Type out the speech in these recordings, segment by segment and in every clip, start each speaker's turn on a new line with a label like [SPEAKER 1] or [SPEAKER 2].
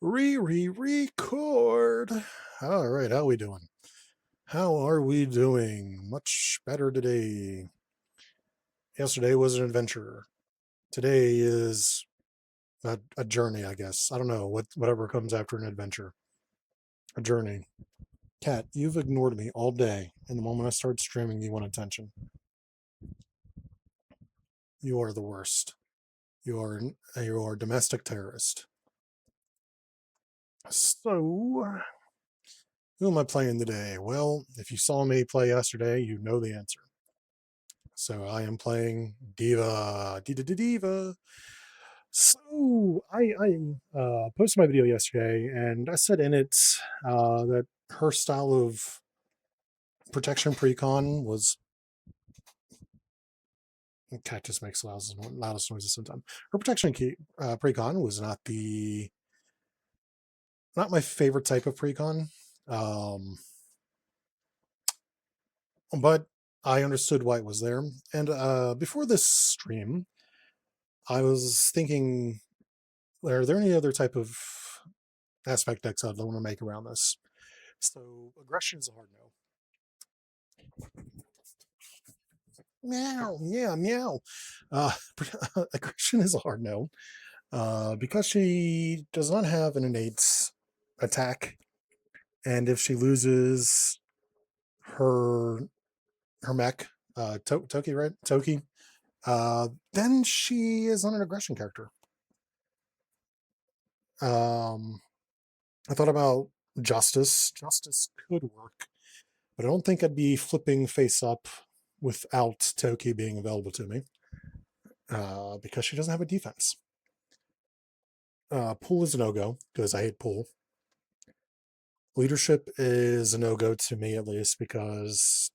[SPEAKER 1] Record. All right, how are we doing? How are we doing? Much better today. Yesterday was an adventure. Today is a journey, I guess. I don't know whatever comes after an adventure. A journey. Kat, you've ignored me all day, and the moment I start streaming, you want attention. You are the worst. You are a domestic terrorist. So, who am I playing today? Well, if you saw me play yesterday, you know the answer. So I am playing D.Va. D.Va. So I posted my video yesterday, and I said in it that her style of protection precon was. Cactus makes loudest noises sometimes. Her protection precon was not my favorite type of precon, but I understood why it was there. And before this stream, I was thinking, are there any other type of aspect decks I'd want to make around this? So aggression is a hard no. Meow, yeah, meow. Uh, aggression is a hard no because she does not have an innate attack, and if she loses her mech, Toki, right? Toki, then she is not an aggression character. I thought about Justice. Justice could work, but I don't think I'd be flipping face up without Toki being available to me because she doesn't have a defense. Pool is a no-go because I hate pool. Leadership is a no-go to me, at least, because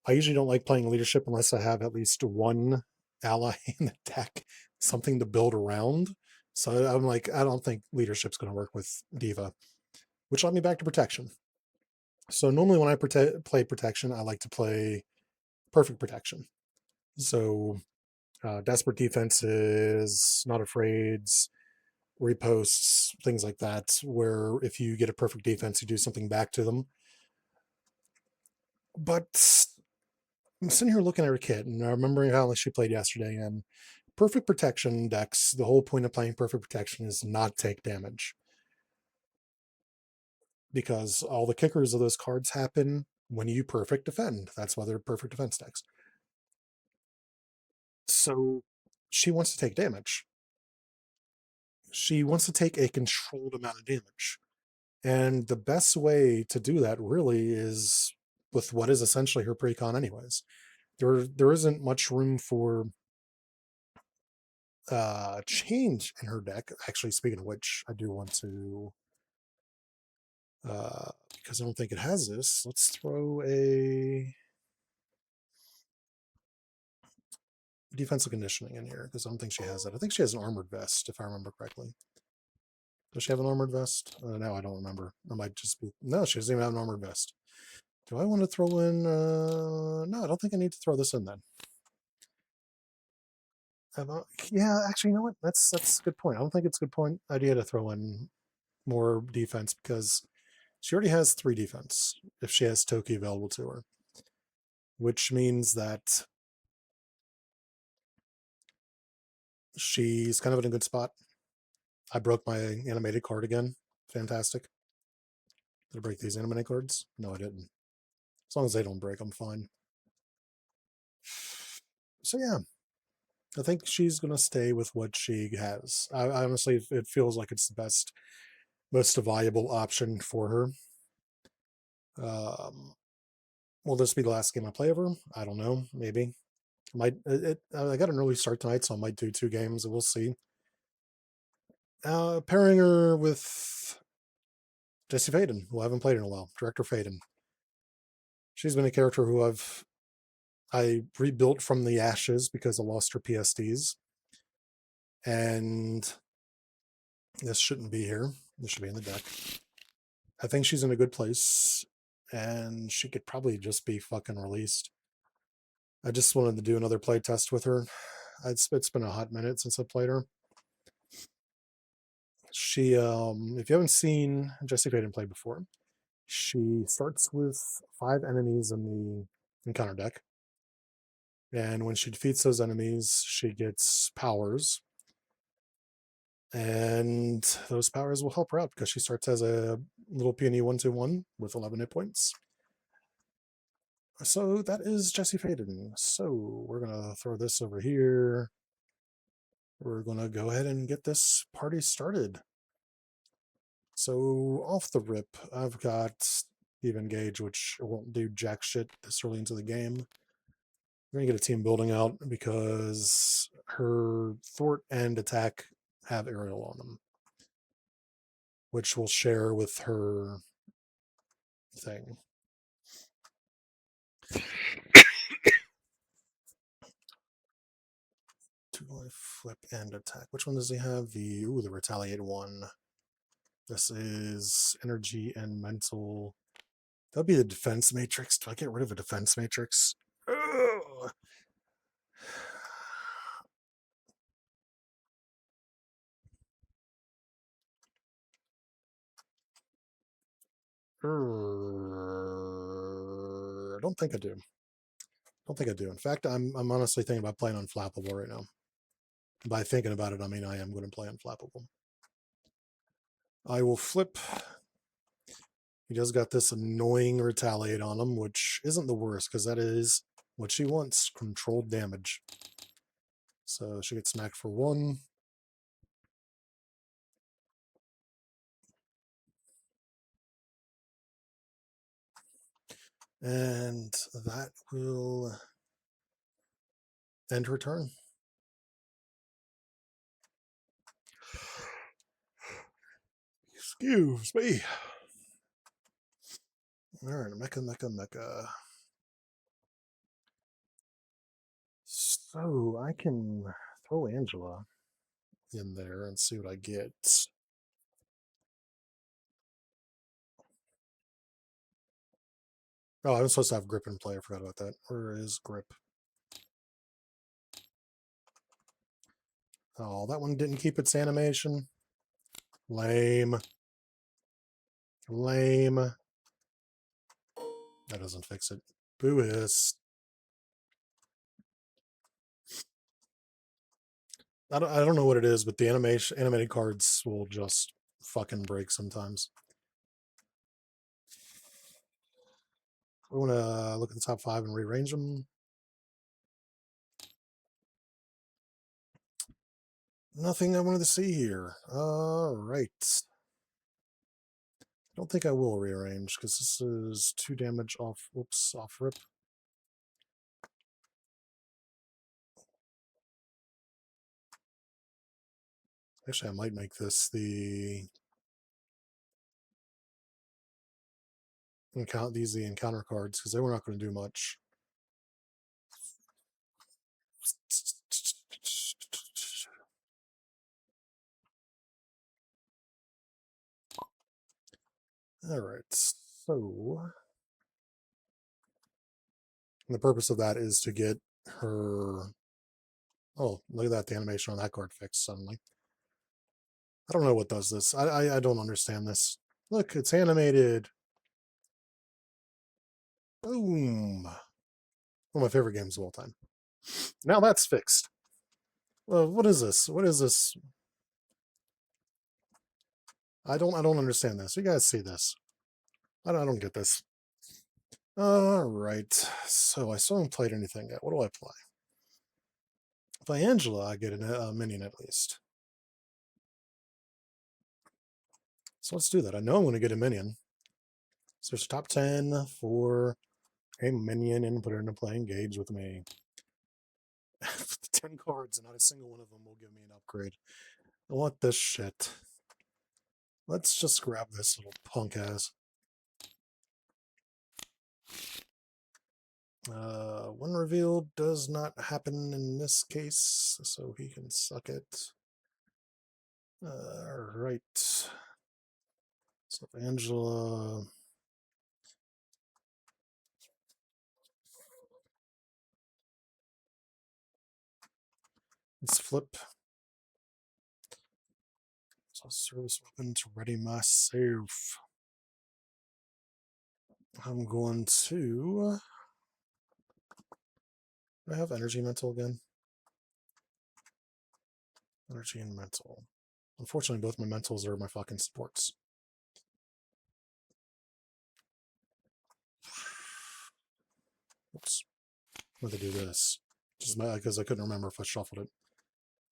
[SPEAKER 1] I usually don't like playing leadership unless I have at least one ally in the deck, something to build around. So I'm like, I don't think leadership's going to work with D.Va, which led me back to protection. So normally when I play protection, I like to play perfect protection. So desperate defenses, not afraids, reposts, things like that, where if you get a perfect defense, you do something back to them. But I'm sitting here looking at her kit and remembering how she played yesterday, and perfect protection decks, the whole point of playing perfect protection is not take damage. Because all the kickers of those cards happen when you perfect defend. That's why they're perfect defense decks. So she wants to take damage. She wants to take a controlled amount of damage. And the best way to do that really is with what is essentially her precon anyways. There isn't much room for change in her deck. Actually, speaking of which, I do want to because I don't think it has this, let's throw a defensive conditioning in here because I don't think she has that. I think she has an armored vest, if I remember correctly. Does she have an armored vest? No, I don't remember. I might just be. No, she doesn't even have an armored vest. Do I want to throw in? No, I don't think I need to throw this in then. Yeah, actually, you know what? That's a good point. I don't think it's a good point idea to throw in more defense because she already has 3 defense if she has Toki available to her, which means that she's kind of in a good spot. I broke my animated card again. Fantastic. Did I break these animated cards? No, I didn't. As long as they don't break, I'm fine. So yeah, I think she's going to stay with what she has. I honestly, it feels like it's the best, most viable option for her. Will this be the last game I play of her? I don't know. Maybe. I got an early start tonight, so I might do 2 games. We'll see. Pairing her with Jesse Faden, who I haven't played in a while. Director Faden. She's been a character who I rebuilt from the ashes because I lost her PSDs. And this shouldn't be here. This should be in the deck. I think she's in a good place, and she could probably just be fucking released. I just wanted to do another play test with her. It's been a hot minute since I played her. She, if you haven't seen Jesse Faden play before, she starts with 5 enemies in the encounter deck. And when she defeats those enemies, she gets powers. And those powers will help her out because she starts as a little peony 1/1 with 11 hit points. So that is Jesse Faden. So we're going to throw this over here. We're going to go ahead and get this party started. So off the rip, I've got Even Gage, which won't do jack shit this early into the game. We're going to get a team building out because her thwart and attack have aerial on them, which will share with her thing. Two-life flip and attack. Which one does he have? The retaliate one. This is energy and mental. That'll be the defense matrix. Do I get rid of a defense matrix? Ugh. I don't think I do. In fact, I'm honestly thinking about playing Unflappable right now. By thinking about it, I mean I am going to play Unflappable. I will flip. He does got this annoying retaliate on him, which isn't the worst because that is what she wants, controlled damage. So she gets smacked for 1. And that will end her turn. Excuse me. Alright, mecha. So I can throw Angela in there and see what I get. Oh, I'm supposed to have grip in play. I forgot about that. Where is grip? Oh, that one didn't keep its animation. Lame. Lame. That doesn't fix it. Boo-hiss. I don't know what it is, but the animated cards will just fucking break sometimes. We want to look at the top 5 and rearrange them. Nothing I wanted to see here. All right. I don't think I will rearrange because this is 2 damage off. Whoops, off rip. Actually, I might make this the encounter cards because they were not going to do much. All right, so the purpose of that is to get her. Oh, look at that! The animation on that card fixed suddenly. I don't know what does this. I don't understand this. Look, it's animated. Boom. One of my favorite games of all time. Now that's fixed. What is this? What is this? I don't understand this. You guys see this? I don't get this. All right. So I still haven't played anything yet. What do I play? By Angela, I get a minion at least. So let's do that. I know I'm going to get a minion. So there's top 10 for a minion and put her into play engage with me. 10 cards and not a single one of them will give me an upgrade. I want this shit. Let's just grab this little punk ass. One reveal does not happen in this case, so he can suck it. Right. So Angela. Let's flip. Service weapon to ready myself. I'm going to... Do I have energy mental again? Energy and mental. Unfortunately, both my mentals are my fucking supports. Oops. I'm going to do this. Just because I couldn't remember if I shuffled it.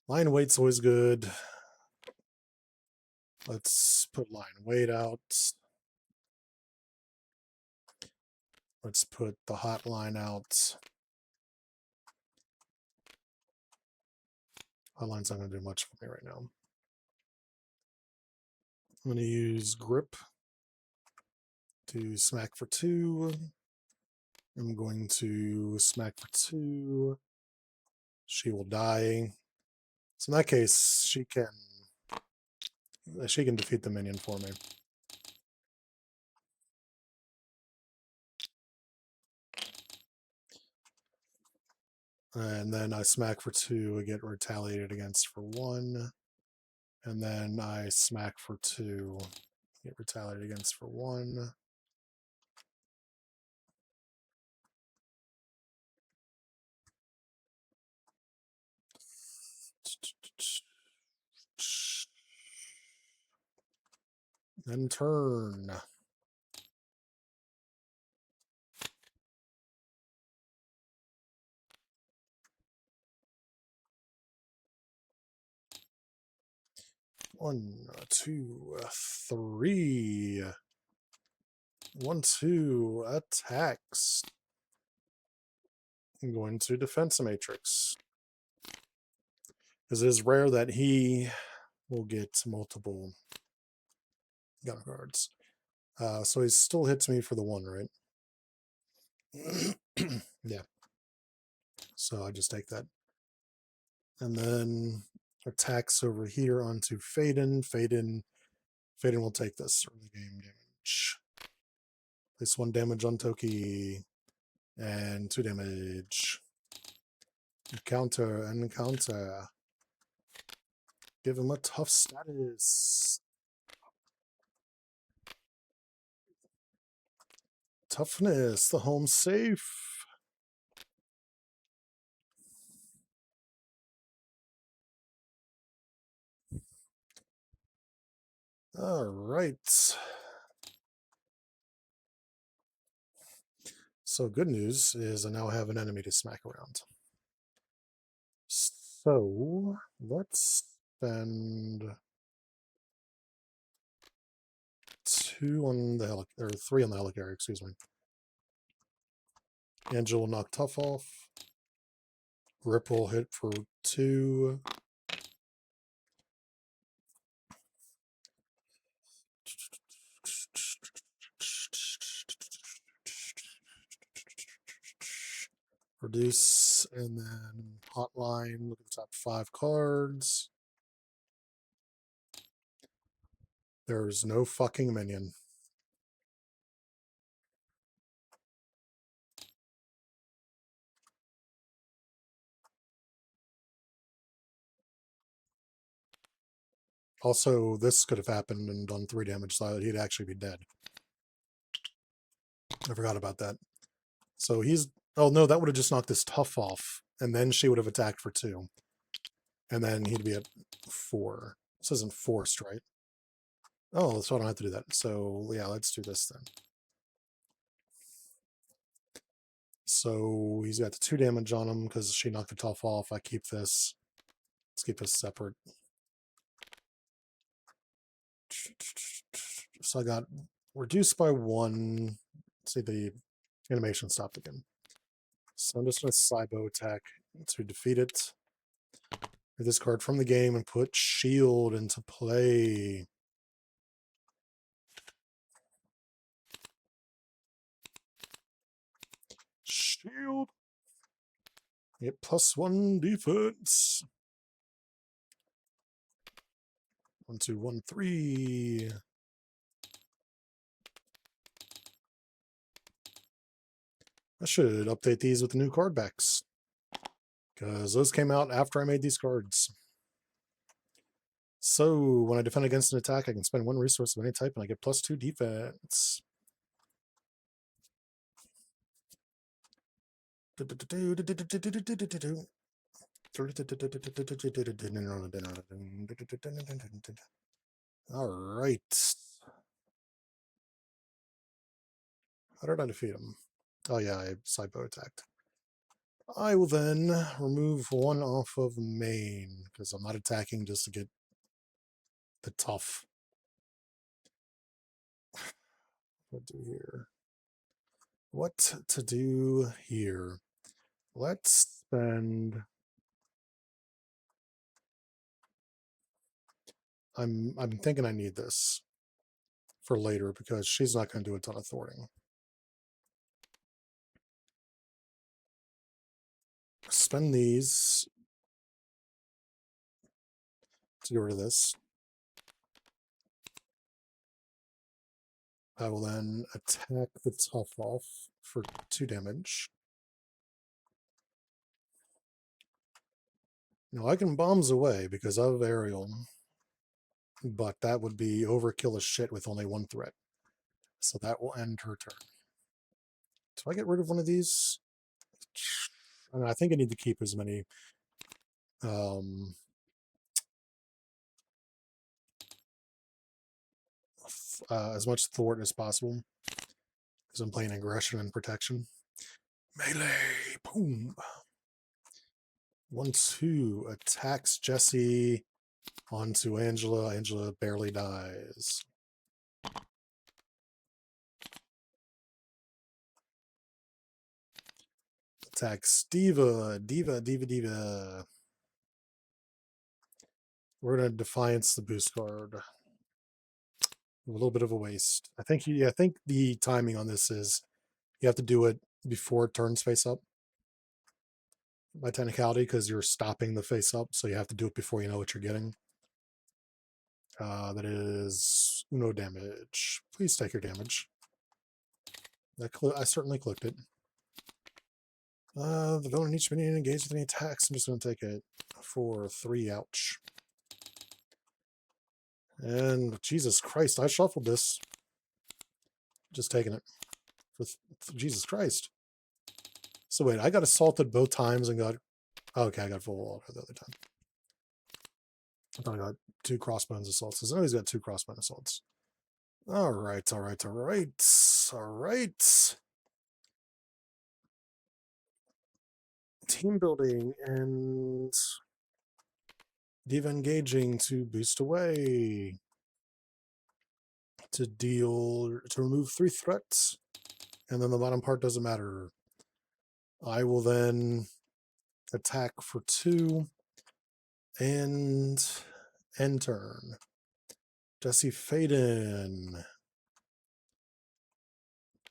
[SPEAKER 1] Line weight's always good. Let's put line weight out. Let's put the hot line out. Hotline's not going to do much for me right now. I'm going to use grip to smack for 2. I'm going to smack for 2. She will die. So in that case, she can defeat the minion for me. And then I smack for 2, I get retaliated against for 1. And then I smack for 2, get retaliated against for 1. Then turn. One, 2, 3. 1, 2 attacks. I'm going to defense matrix. Because it is rare that he will get multiple gun cards. So he still hits me for the 1, right? Yeah. So I just take that. And then attacks over here onto Faden. Faden will take this early game damage. Place 1 damage on Toki. And 2 damage. Encounter and encounter. Give him a tough status. Toughness, the home safe. All right. So good news is I now have an enemy to smack around. So let's spend 2 on the or 3 on the helicarrier, excuse me. Angel will knock tough off. Grip will hit for 2. Reduce, and then hotline, look at the top 5 cards. There's no fucking minion. Also, this could have happened and done 3 damage, so he'd actually be dead. I forgot about that. So he's... Oh, no, that would have just knocked his tough off, and then she would have attacked for 2. And then he'd be at 4. This isn't forced, right? Oh, so I don't have to do that. So, yeah, let's do this then. So he's got the 2 damage on him because she knocked the tough off. I keep this. Let's keep this separate. So I got reduced by 1. Let's see, the animation stopped again. So I'm just going to Cybo attack to defeat it. Get this card from the game and put Shield into play. Shield. Get +1 defense. 1, 2, 1, 3. I should update these with the new card backs, because those came out after I made these cards. So when I defend against an attack, I can spend 1 resource of any type and I get +2 defense. All right. How did I defeat him? Oh yeah, I sidebow attacked. I will then remove 1 off of main because I'm not attacking just to get the tough. What to do here? What to do here? Let's spend. I'm thinking I need this for later because she's not going to do a ton of thwarting. Spend these to get rid of this. I will then attack the tough off for 2 damage. Now I can bombs away because of aerial, but that would be overkill as shit with only 1 threat. So that will end her turn. Do I get rid of one of these? I think I need to keep as many as much thwart as possible because I'm playing aggression and protection. Melee, boom. 1-2 attacks Jesse onto Angela. Angela barely dies. Attacks D.Va. D.Va. We're gonna Defiance the boost card. A little bit of a waste. I think the timing on this is you have to do it before turns face up by technicality because you're stopping the face up, so you have to do it before you know what you're getting. That is uno damage. Please take your damage. I certainly clicked it. The villain in each minion engaged with any attacks. I'm just going to take it for 3. Ouch. And Jesus Christ, I shuffled this. Just taking it. For Jesus Christ. So wait, I got assaulted both times and got... Okay, I got full auto the other time. I thought I got 2 crossbones assaults. So somebody's got 2 crossbone assaults. Alright. Team building and D.Va engaging to boost away. To remove 3 threats. And then the bottom part doesn't matter. I will then attack for 2 and end turn. Jesse Faden.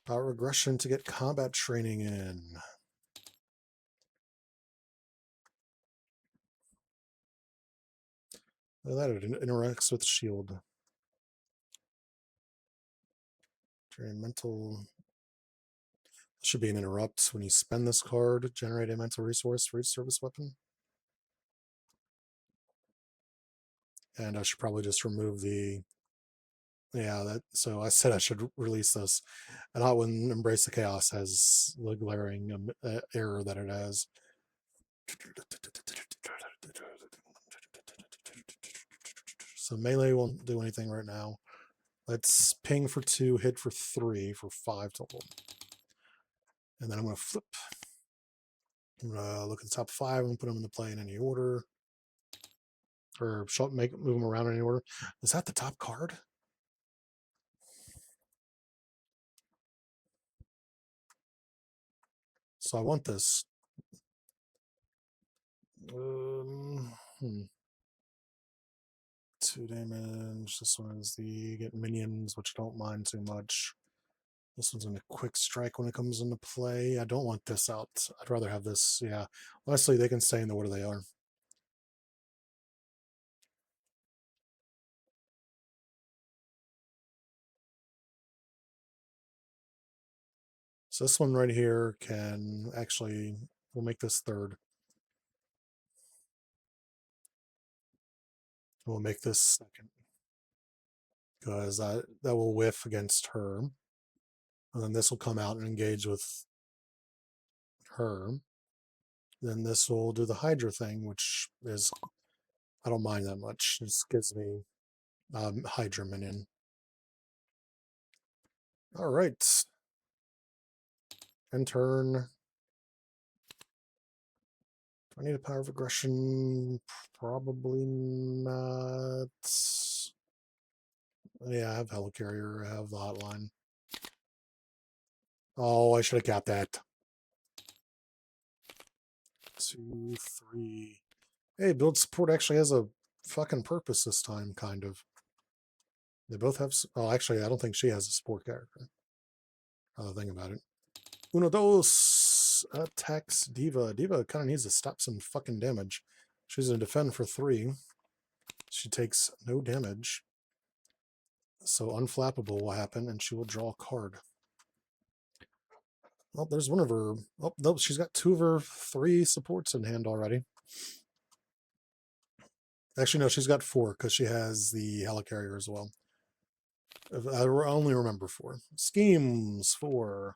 [SPEAKER 1] Power regression to get combat training in. That it interacts with shield. Drain mental. Should be an interrupt. When you spend this card, generate a mental resource for each service weapon. And I should probably just remove the... Yeah, so I said I should release this. And I wouldn't Embrace the Chaos has the glaring error that it has. So melee won't do anything right now. Let's ping for 2, hit for 3, for 5 total. And then I'm going to flip. I'm going to look at the top 5 and put them into play in any order. Or move them around in any order. Is that the top card? So I want this. 2 damage. This one is the get minions, which I don't mind too much. This one's going to quick strike when it comes into play. I don't want this out. I'd rather have this. Yeah. Honestly, they can stay in the order they are. So this one right here can actually, we'll make this 3rd. We'll make this second because that will whiff against her. And then this will come out and engage with her. Then this will do the Hydra thing, which is, I don't mind that much. This gives me Hydra minion. All right. End turn. Do I need a power of aggression? Probably not. Yeah, I have Helicarrier. I have the hotline. Oh, I should have got that. 2, 3. Hey, build support actually has a fucking purpose this time, kind of. They both have. Oh, actually, I don't think she has a support character. Other thing about it. Uno dos attacks D.Va. D.Va kind of needs to stop some fucking damage. She's going to defend for 3. She takes no damage. So unflappable will happen, and she will draw a card. Well, there's one of her. Oh, nope, she's got 2 of her 3 supports in hand already. Actually, no, she's got 4 because she has the Helicarrier as well. I only remember 4. Schemes for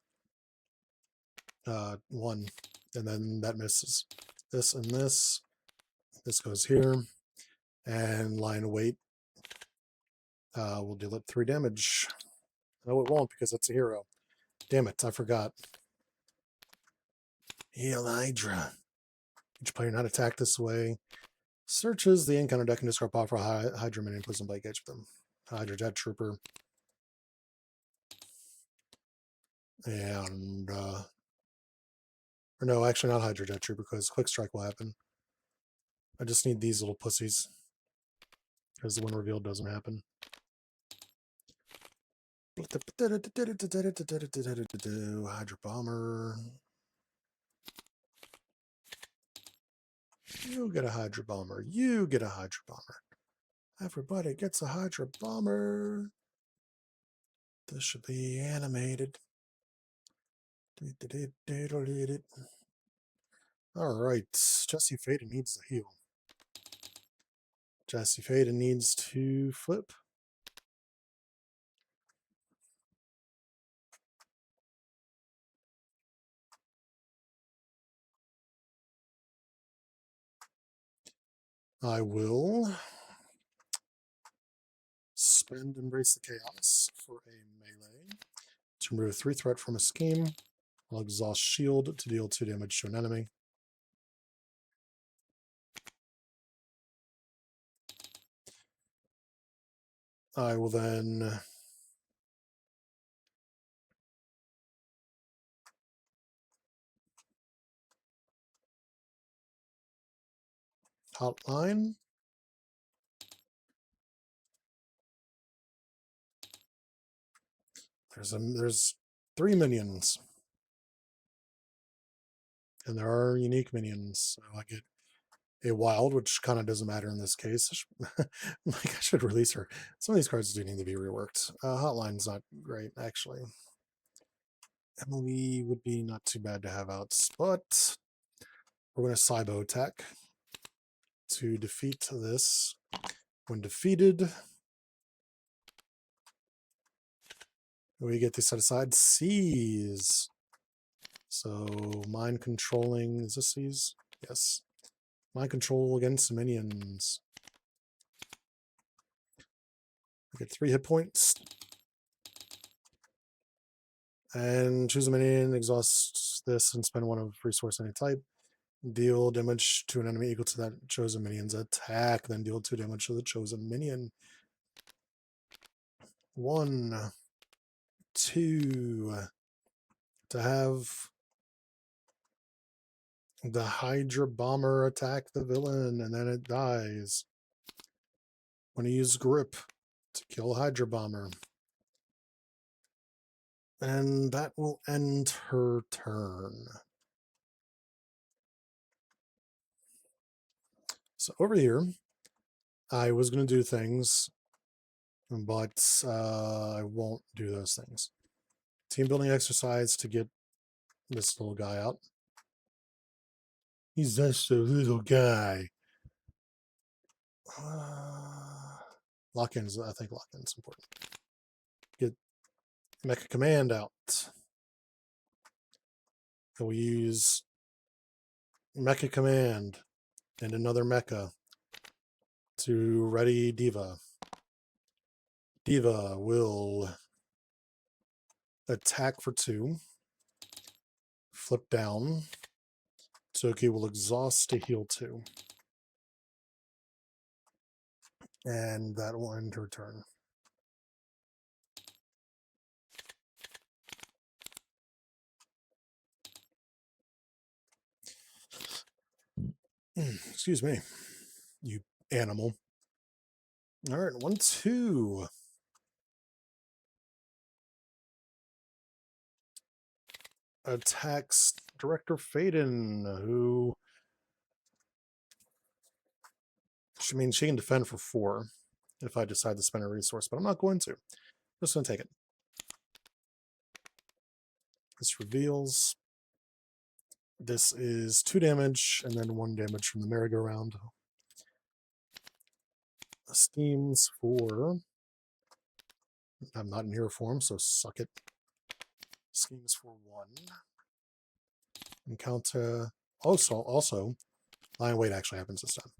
[SPEAKER 1] 1, and then that misses. This and this. This goes here, and line of weight will deal it 3 damage. No, it won't because it's a hero. Damn it, I forgot. Heal Hydra. Each player not attacked this way searches the encounter deck and discard power for Hydra minion, puts them by engage with them. Hydra Jet Trooper. And, or no, actually not Hydra Jet Trooper because Quick Strike will happen. I just need these little pussies because the one revealed doesn't happen. Hydra Bomber. You get a Hydra Bomber. You get a Hydra Bomber. Everybody gets a Hydra Bomber. This should be animated. All right. JustATuna needs to heal. JustATuna needs to flip. I will spend Embrace the Chaos for a melee to remove 3 threat from a scheme. I'll exhaust Shield to deal 2 damage to an enemy. I will then hotline. There's 3 minions. And there are unique minions. So I get a wild, which kind of doesn't matter in this case. Like, I should release her. Some of these cards do need to be reworked. Hotline's not great, actually. Emily would be not too bad to have outs, but we're going to Cybo attack to defeat this. When defeated, we get to set aside Seize. So mind controlling, is this Seize? Yes. Mind control against minions. I get 3 hit points. And choose a minion, exhaust this, and spend 1 of resource any type. Deal damage to an enemy equal to that chosen minion's attack. Then deal 2 damage to the chosen minion. 1, 2. To have the Hydra Bomber attack the villain, and then it dies. When you use Grip to kill Hydra Bomber. And that will end her turn. So over here, I was going to do things, but I won't do those things. Team building exercise to get this little guy out. He's just a little guy. Lock-ins, I think lock-in's important. Get Mecha Command out. And we use Mecha Command and another Mecha to ready D.Va. D.Va will attack for 2. Flip down. Toki will exhaust to heal 2. And that will end her turn. Excuse me, you animal. All right, 1-2. Attacks Director Faden, who... I mean, she can defend for 4 if I decide to spend a resource, but I'm not going to. I'm just going to take it. This reveals. This is 2 damage, and then 1 damage from the merry-go-round. Steams for... I'm not in hero form, so suck it. Schemes for 1. Encounter... Also, Lion Weight actually happens this time.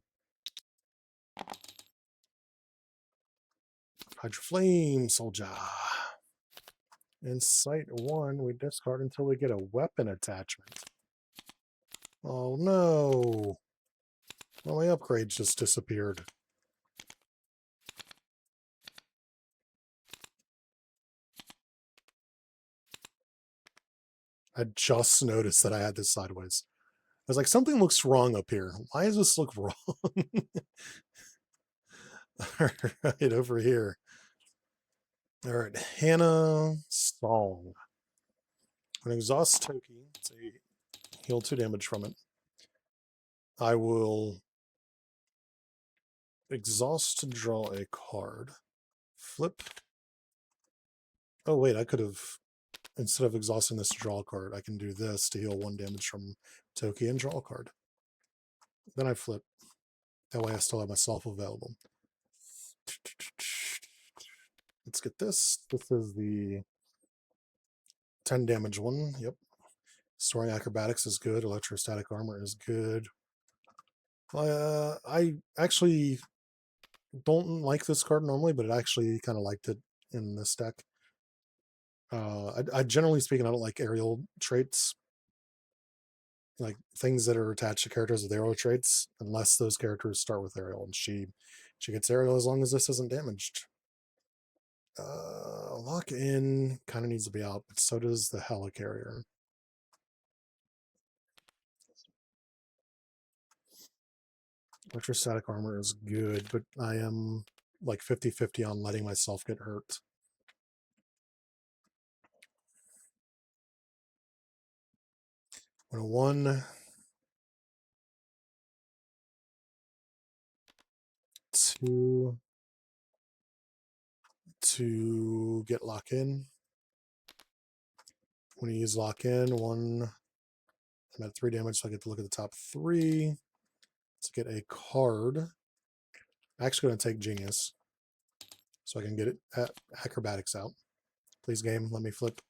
[SPEAKER 1] Hydro Flame Soldier. In sight 1, we discard until we get a weapon attachment. Oh no! Well, my upgrade just disappeared. I just noticed that I had this sideways. I was like, something looks wrong up here. Why does this look wrong? Right over here. All right, Hannah Song. I'm going to exhaust Toki to heal 2 damage from it. I will exhaust to draw a card. Flip. Oh, wait, I could have, instead of exhausting this to draw a card, I can do this to heal 1 damage from Toki and draw a card. Then I flip. That way I still have myself available. Let's get this. This is the 10 damage one. Yep. Storing Acrobatics is good. Electrostatic Armor is good. I actually don't like this card normally, but I actually kind of liked it in this deck. I generally speaking, I don't like aerial traits. Like things that are attached to characters with aerial traits, unless those characters start with aerial, and she gets aerial as long as this isn't damaged. Lock in kind of needs to be out, but so does the Helicarrier. Electrostatic Armor is good, but I am like 50-50 on letting myself get hurt. One, 2 to get lock in. When you use lock in, 1, I'm at 3 damage, so I get to look at the top 3 to get a card. I'm actually going to take Genius so I can get it at Acrobatics out. Please, game, let me flip.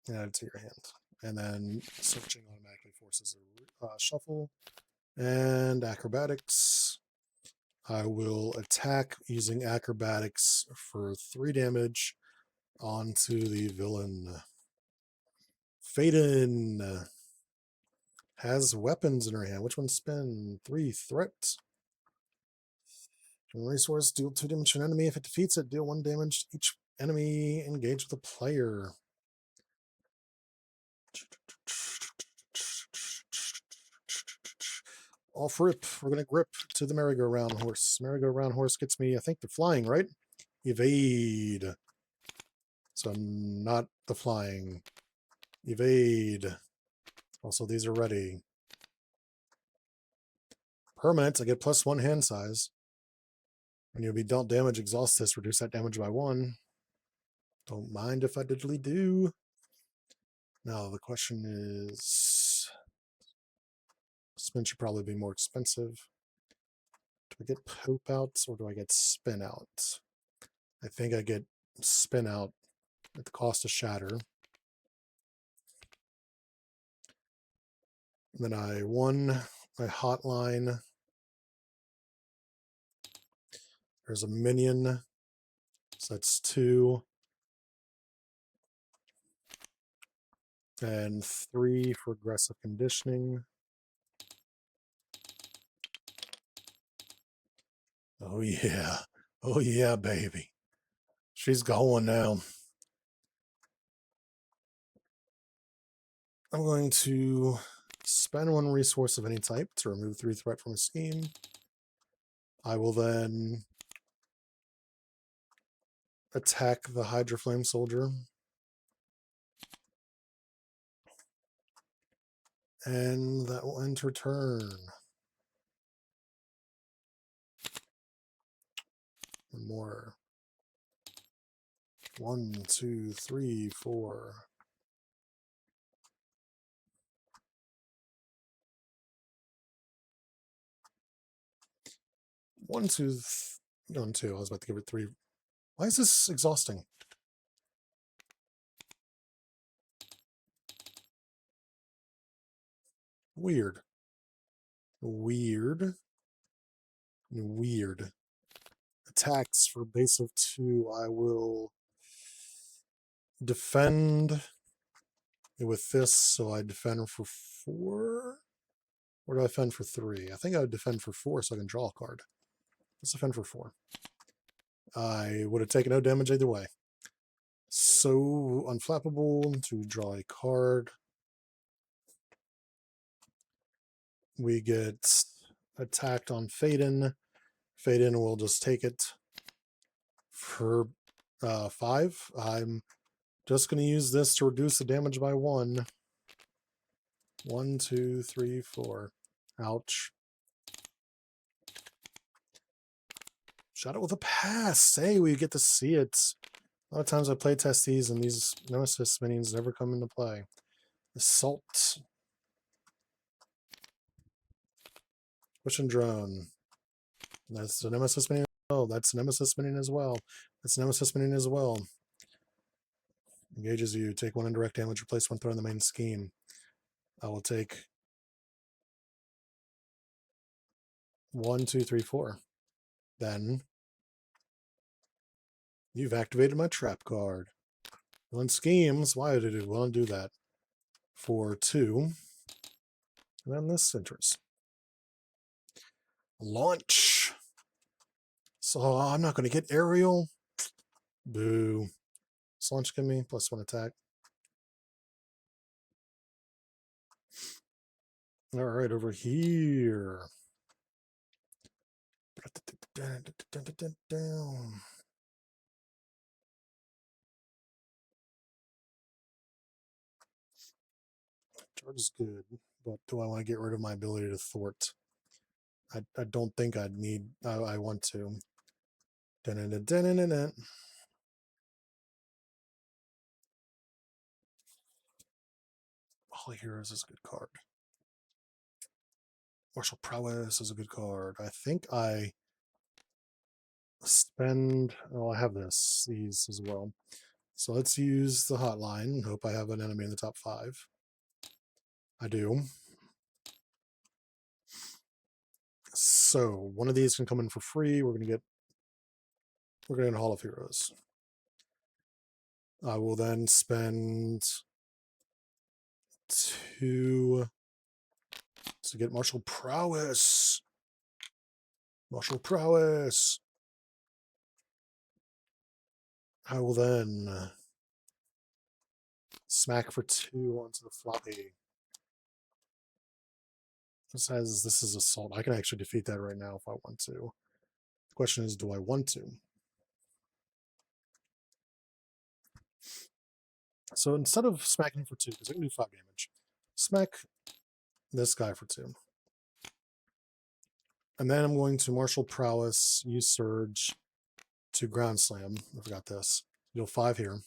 [SPEAKER 1] And add it to your hand. And then searching automatically forces a shuffle. And Acrobatics. I will attack using Acrobatics for 3 damage onto the villain. Faden has weapons in her hand. Which one spin? 3 threat. Resource, deal 2 damage to an enemy. If it defeats it, deal 1 damage to each enemy engaged with a player. Off rip. We're going to grip to the merry-go-round horse. Merry-go-round horse gets me, I think, the flying, right? Evade. So not the flying. Evade. Also, these are ready. Permanent, I get +1 hand size. When you'll be dealt damage, exhaust this, reduce that damage by 1. Don't mind if I diddly do. Now, the question is... Spin should probably be more expensive. I get Pope out or do I get Spin out? I think I get Spin out at the cost of Shatter. And then I Hotline. There's a minion. So that's 2. And 3 for aggressive conditioning. Oh yeah. Oh yeah, baby. She's going now. I'm going to spend 1 resource of any type to remove 3 threat from a scheme. I will then attack the Hydra Flame Soldier. And that will end her turn. One more. 1, 2, 3, 4. One, two, 1, 2. I was about to give it 3. Why is this exhausting? Weird. Weird. Weird. Attacks for base of 2. I will defend with this, so I defend for 4. Or do I defend for 3? I think I would defend for 4 so I can draw a card. Let's defend for 4. I would have taken no damage either way. So unflappable to draw a card. We get attacked on Faden. Faden will just take it for 5. I'm just going to use this to reduce the damage by 1. 1, 2, 3, 4. Ouch. Shot it with a pass. Hey, we get to see it. A lot of times I play test these and these Nemesis minions never come into play. Assault. Push and drone. That's the Nemesis minion. Oh, that's Nemesis minion as well. That's Nemesis minion as well. Engages you. Take 1 indirect damage. Replace 1 threat in the main scheme. I will take 1, 2, 3, 4. Then you've activated my trap card. On schemes, why did it want to do that? For 2. And then this enters. Launch. So I'm not going to get aerial. Boo. This launch give me +1 attack. All right, over here. Charge is good, but do I want to get rid of my ability to thwart? I don't think I'd need. I want to. Holy Heroes is a good card. Martial Prowess is a good card. I think I spend. Oh, I have these as well. So let's use the hotline. Hope I have an enemy in the top 5. I do. So one of these can come in for free. We're gonna get Hall of Heroes. I will then spend 2 to get Martial Prowess. Martial Prowess. I will then smack for 2 onto the floppy. This is assault. I can actually defeat that right now if I want to. The question is, do I want to? So instead of smacking for 2, because I can do 5 damage, smack this guy for 2. And then I'm going to Martial Prowess, use Surge to Ground Slam. I forgot this. Deal 5 here.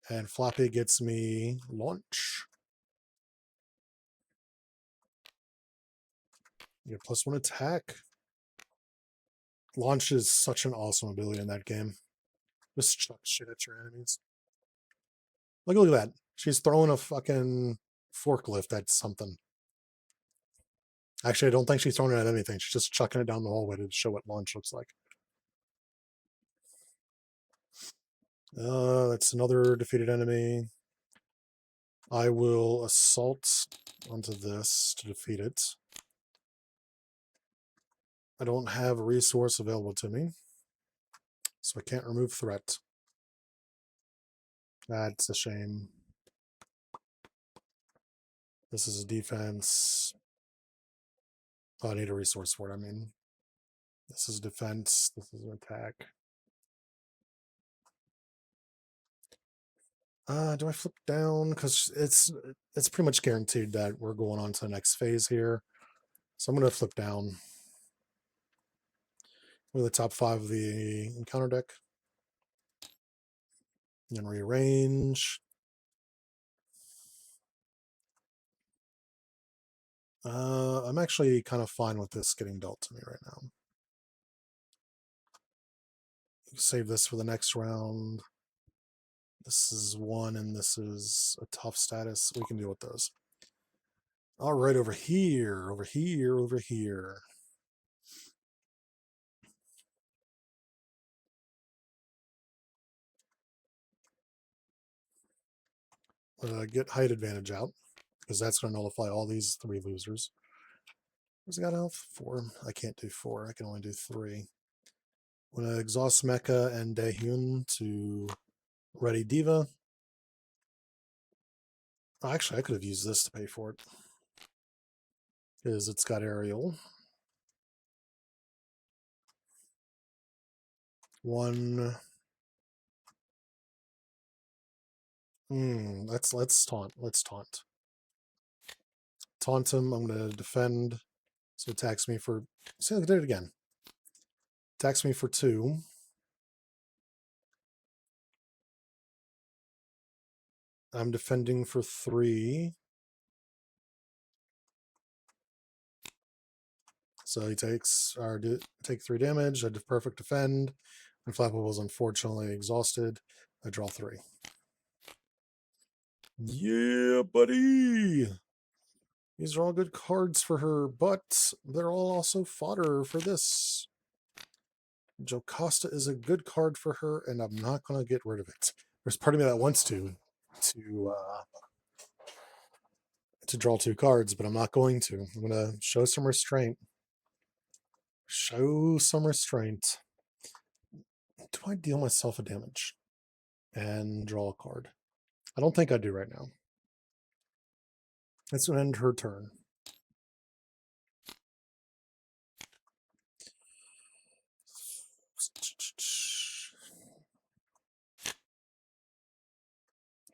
[SPEAKER 1] And Floppy gets me Launch. You get +1 attack. Launch is such an awesome ability in that game. Just chuck shit at your enemies. Look at that. She's throwing a fucking forklift at something. Actually, I don't think she's throwing it at anything. She's just chucking it down the hallway to show what launch looks like. That's another defeated enemy. I will assault onto this to defeat it. I don't have a resource available to me, so I can't remove threat. That's a shame. This is a defense. Oh, I need a resource for it, I mean. This is defense. This is an attack. Do I flip down? Because it's pretty much guaranteed that we're going on to the next phase here. So I'm going to flip down. We're the top 5 of the encounter deck. And then rearrange. I'm actually kind of fine with this getting dealt to me right now. Save this for the next round. This is 1 and this is a tough status. We can deal with those. All right, over here, over here, over here. Get height advantage out, because that's going to nullify all these 3 losers. Where's it got health? 4. I can't do 4. I can only do 3. I'm going to exhaust Mecha and Daehyun to ready D.Va. Oh, actually, I could have used this to pay for it, because it's got aerial. 1. Let's taunt. Let's taunt. Taunt him. I'm going to defend. So attacks me for. See, I did it again. Attacks me for 2. I'm defending for 3. So he takes take 3 damage. I did perfect defend. Unflappable is unfortunately exhausted. I draw 3. Yeah, buddy. These are all good cards for her, but they're all also fodder for this. Jocasta is a good card for her, and I'm not going to get rid of it. There's part of me that wants to draw 2 cards, but I'm not going to. I'm going to show some restraint. Show some restraint. Do I deal myself a damage and draw a card? I don't think I do right now. It's going to end her turn.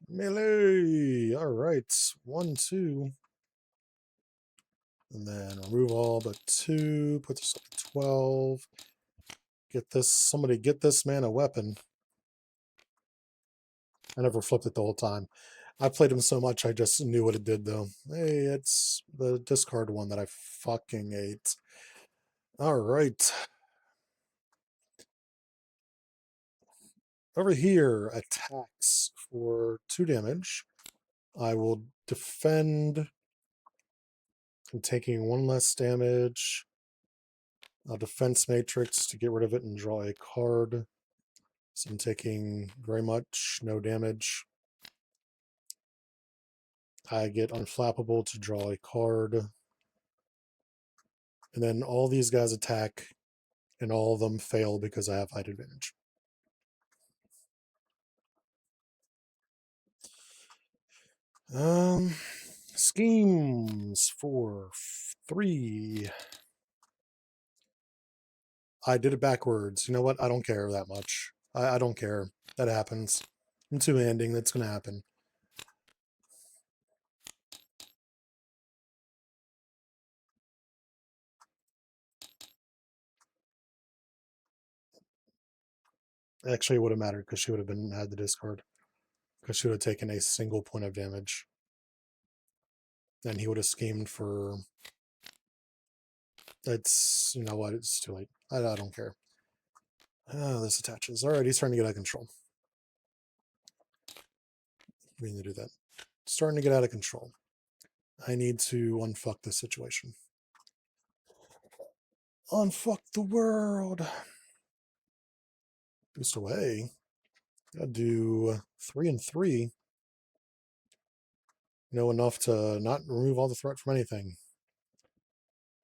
[SPEAKER 1] Melee. All right. 1, 2. And then remove all but 2. Put this up to 12. Get this. Somebody get this man a weapon. I never flipped it the whole time. I played him so much, I just knew what it did, though. Hey, it's the discard one that I fucking ate. All right. Over here, attacks for 2 damage. I will defend. I'm taking 1 less damage. A defense matrix to get rid of it and draw a card. So I'm taking very much no damage. I get unflappable to draw a card. And then all these guys attack, and all of them fail because I have height advantage. Schemes for 3. I did it backwards. You know what? I don't care that much. I don't care. That happens. I'm two-handing. That's going to happen. Actually, it would have mattered because she would have had the discard. Because she would have taken a single point of damage. Then he would have schemed for It's, you know what, it's too late. I don't care. This attaches. Alright, he's starting to get out of control. We need to do that. Starting to get out of control. I need to unfuck this situation. Unfuck the world. Boost away. Gotta do 3 and 3. You know, enough to not remove all the threat from anything.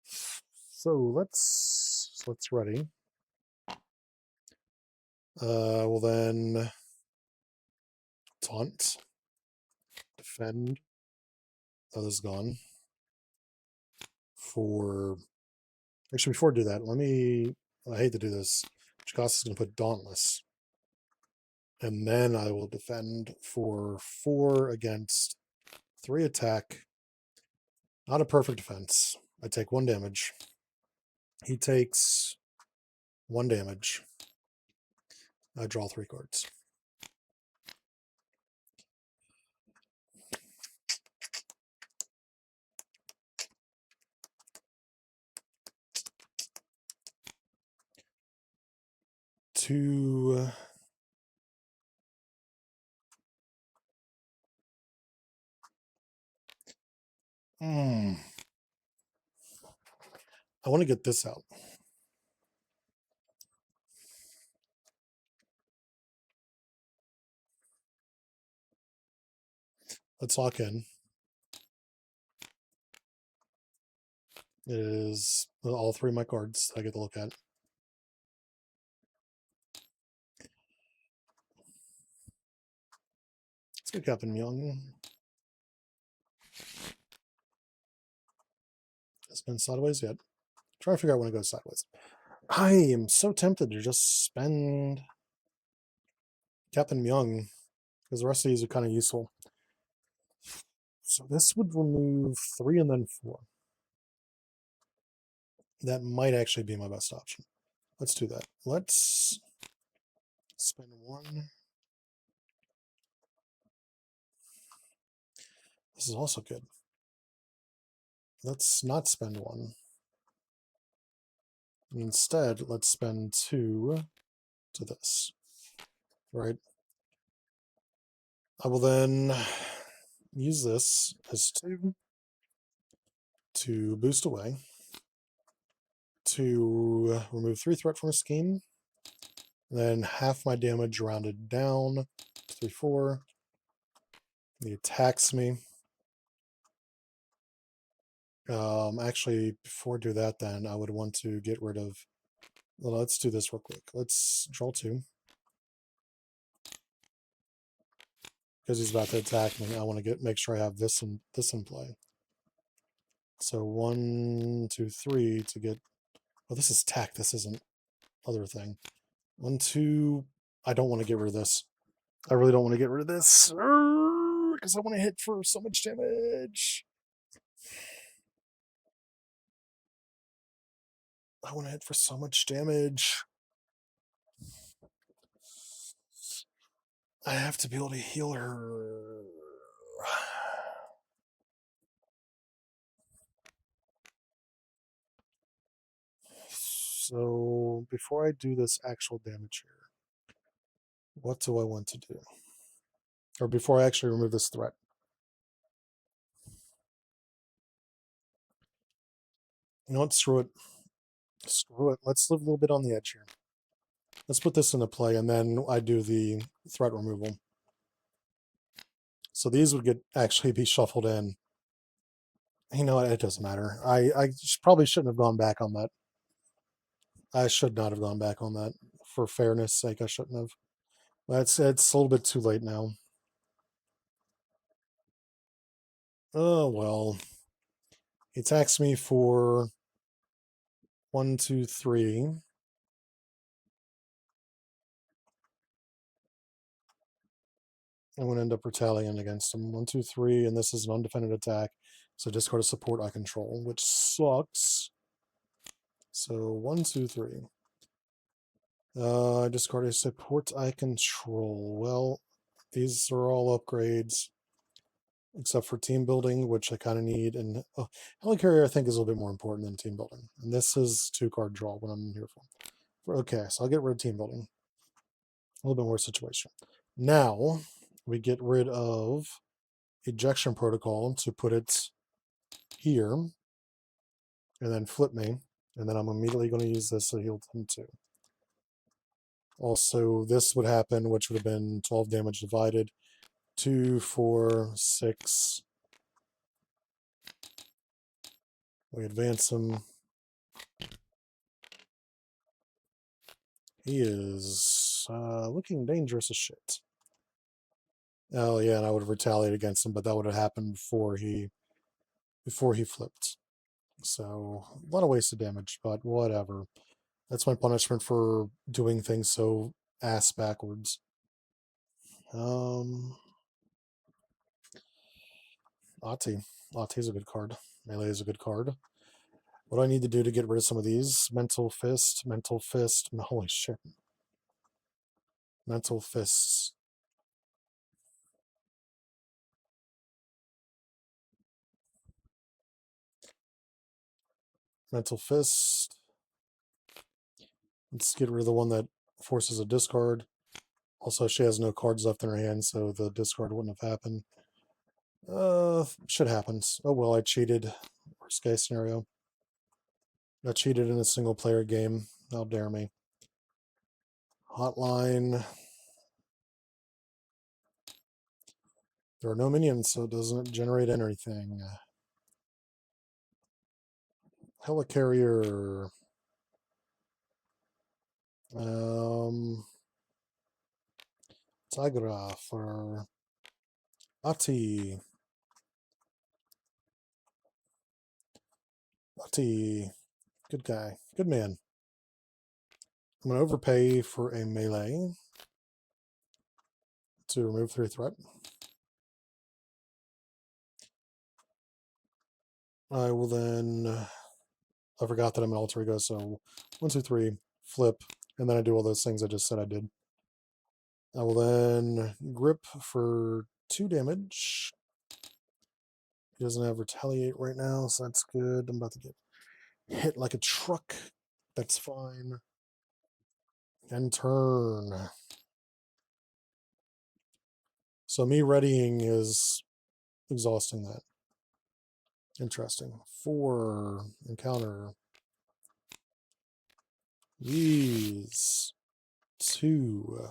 [SPEAKER 1] So let's ready. Well then, taunt, defend. Oh, this is gone. Actually, before I do that, I hate to do this. Chikasa is going to put Dauntless. And then I will defend for 4 against 3 attack. Not a perfect defense. I take 1 damage. He takes 1 damage. I draw 3 cards. I want to get this out. Let's lock in. It is all 3 of my cards I get to look at. Let's get Captain Young. Hasn't been sideways yet. Trying to figure out when it goes sideways. I am so tempted to just spend Captain Young because the rest of these are kind of useful. So this would remove 3 and then 4. That might actually be my best option. Let's do that. Let's spend 1. This is also good. Let's not spend 1. Instead, let's spend 2 to this. Right? I will then use this as 2 to boost away, to remove 3 threat from a scheme, then half my damage rounded down, 3, 4. He attacks me. Actually, before I do that, then I would want to get rid of. Well, let's do this real quick. Let's draw 2 because he's about to attack me. I want to make sure I have this in play. So 1, 2, 3 to get. Oh, this is tack. This isn't other thing. 1, 2. I don't want to get rid of this. I really don't want to get rid of this because I want to hit for so much damage. I want to hit for so much damage. I have to be able to heal her. So before I do this actual damage here, what do I want to do? Or before I actually remove this threat. You know what? Screw it. Screw it. Let's live a little bit on the edge here. Let's put this into play, and then I do the threat removal. So these would actually be shuffled in. You know what? It doesn't matter. I probably shouldn't have gone back on that. I should not have gone back on that. For fairness sake, I shouldn't have. But it's a little bit too late now. Oh, well. He attacks me for 1, 2, 3. I'm going to end up retaliating against him. 1, 2, 3, and this is an undefended attack. So discard a support I control, which sucks. So 1, 2, 3. Discard a support I control. Well, these are all upgrades. except for team building, which I kind of need. And Helicarrier, I think, is a little bit more important than team building. And this is 2-card draw, what I'm here for. Okay, so I'll get rid of team building. A little bit more situation. Now, we get rid of ejection protocol to put it here, and then flip me. And then I'm immediately going to use this to heal him too. Also, this would happen, which would have been 12 damage divided. 2, 4, 6. We advance him. He is looking dangerous as shit. Oh yeah, and I would have retaliated against him, but that would have happened before he flipped. So a lot of wasted damage, but whatever. That's my punishment for doing things so ass backwards. Ati. Ati's a good card. Melee is a good card. What do I need to do to get rid of some of these? Mental Fist, Mental Fist. Holy shit. Mental Fists. Mental Fist. Let's get rid of the one that forces a discard. Also, she has no cards left in her hand, so the discard wouldn't have happened. Shit happens. Oh well, I cheated. Worst case scenario. I cheated in a single player game. How dare me. Hotline. There are no minions, so it doesn't generate anything. Helicarrier. Tigra for Ati. Ati. Good guy. Good man. I'm going to overpay for a melee to remove 3 threat. I will then... I forgot that I'm an alter ego, so 1, 2, 3, flip, and then I do all those things I just said I did. I will then grip for 2 damage. He doesn't have retaliate right now, so that's good. I'm about to get hit like a truck. That's fine. And turn. So me readying is exhausting that. Interesting. 4 encounter. These 2.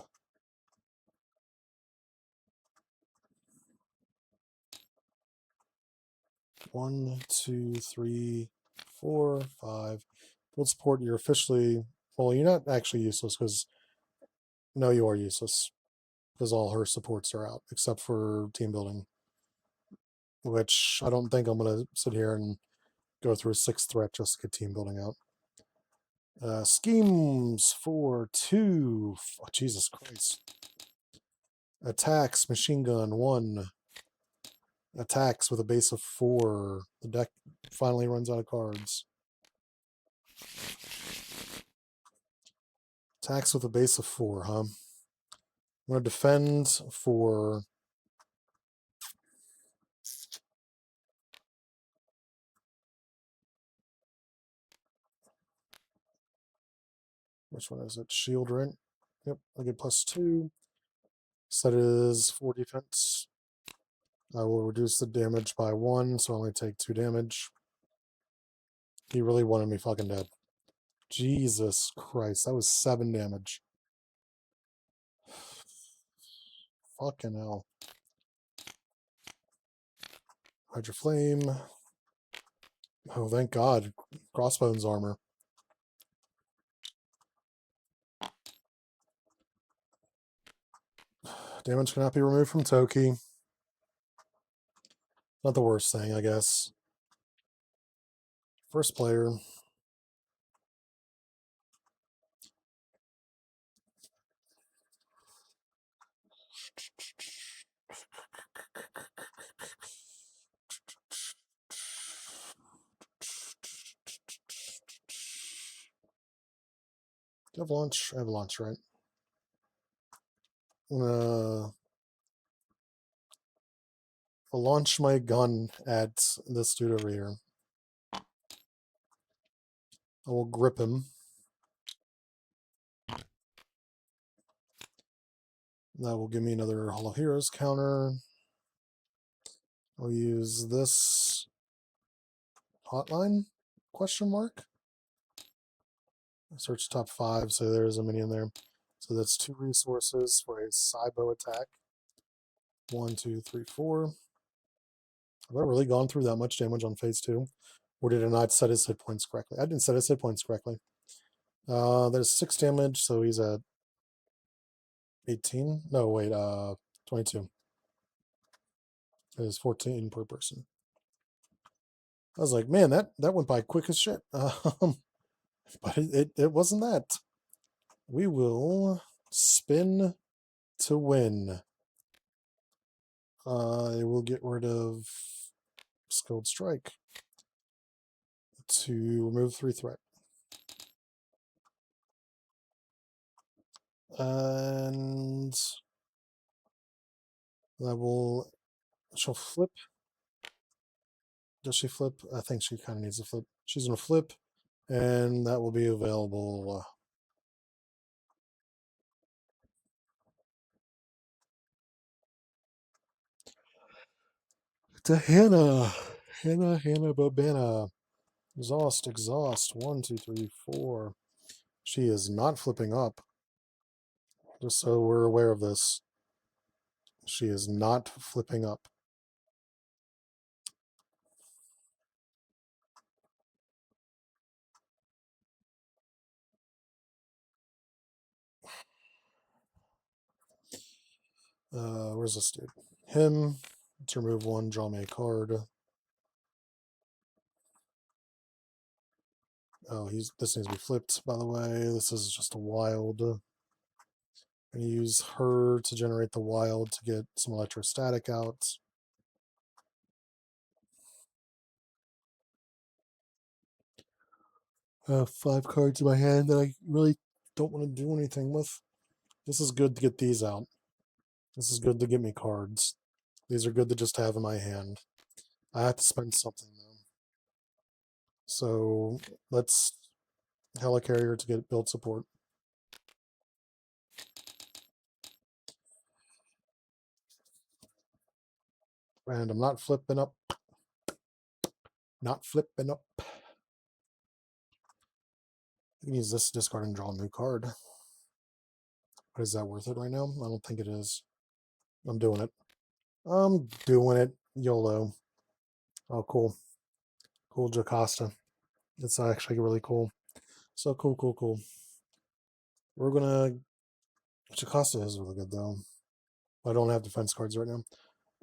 [SPEAKER 1] 1, 2, 3, 4, 5. Field support, you're officially... Well, you're not actually useless, because... No, you are useless. Because all her supports are out, except for team building. Which I don't think I'm going to sit here and go through a 6th threat just to get team building out. Schemes for 2. Oh, Jesus Christ. Attacks, machine gun, 1. Attacks with a base of 4. The deck finally runs out of cards. Attacks with a base of 4, huh? I'm going to defend for... Which one is it? Shield, right? Yep, I get +2. So that is 4 defense. I will reduce the damage by 1, so I only take 2 damage. He really wanted me fucking dead. Jesus Christ, that was 7 damage. Fucking hell. Hydro Flame. Oh, thank God. Crossbones armor. Damage cannot be removed from Toki. Not the worst thing, I guess. First player. Do I have launch? I have launch, right? I'll launch my gun at this dude over here. I will grip him. That will give me another Hollow Heroes counter. I'll use this hotline, question mark. Search top 5, so there's a mini in there. So that's 2 resources for a Cybo attack. 1, 2, 3, 4. Have I really gone through that much damage on phase 2? Or did I not set his hit points correctly? I didn't set his hit points correctly. There's 6 damage, so he's at 18. No, wait, 22. There's 14 per person. I was like, man, that went by quick as shit. But it wasn't that. We will spin to win. I will get rid of Skilled Strike to remove 3 threat. And that will... She'll flip. Does she flip? I think she kind of needs to flip. She's going to flip, and that will be available. To Hannah. Hannah Bobana. Exhaust. 1, 2, 3, 4. She is not flipping up. Just so we're aware of this. She is not flipping up. Where's this dude? Him. Let's remove 1, draw me a card. Oh, this needs to be flipped, by the way. This is just a wild. I'm going to use her to generate the wild to get some electrostatic out. I have 5 cards in my hand that I really don't want to do anything with. This is good to get these out. This is good to get me cards. These are good to just have in my hand. I have to spend something, though. So let's Helicarrier to get build support. And I'm not flipping up. Not flipping up. I can use this to discard and draw a new card. But is that worth it right now? I don't think it is. I'm doing it. I'm doing it. YOLO. Oh, cool. Cool Jocasta. It's actually really cool. So cool. We're gonna... Jocasta is really good, though. I don't have defense cards right now.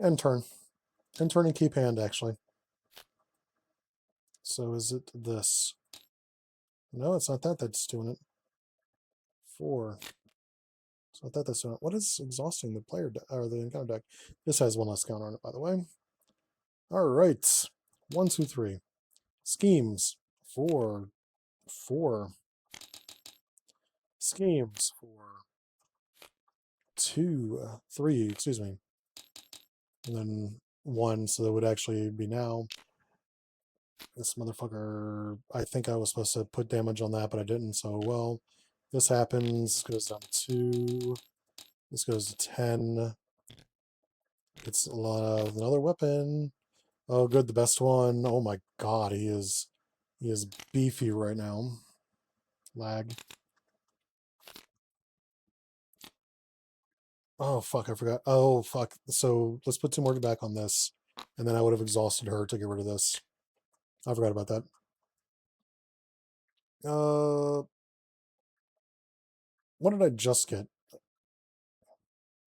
[SPEAKER 1] End turn. End turn and keep hand, actually. So is it this? No, it's not that that's doing it. 4. It's not that that's doing it. What is exhausting the player or the encounter deck? This has 1 less counter on it, by the way. All right. 1, 2, 3. Schemes. 4. Schemes. 2, 3, excuse me. And then 1, so that would actually be now. This motherfucker, I think I was supposed to put damage on that, but I didn't, so well. This happens, goes down to 2. This goes to 10. It's a lot of another weapon. Oh, good, the best one. Oh my god, he is beefy right now. Lag. Oh fuck, I forgot. Oh fuck. So let's put 2 more back on this, and then I would have exhausted her to get rid of this. I forgot about that. What did I just get?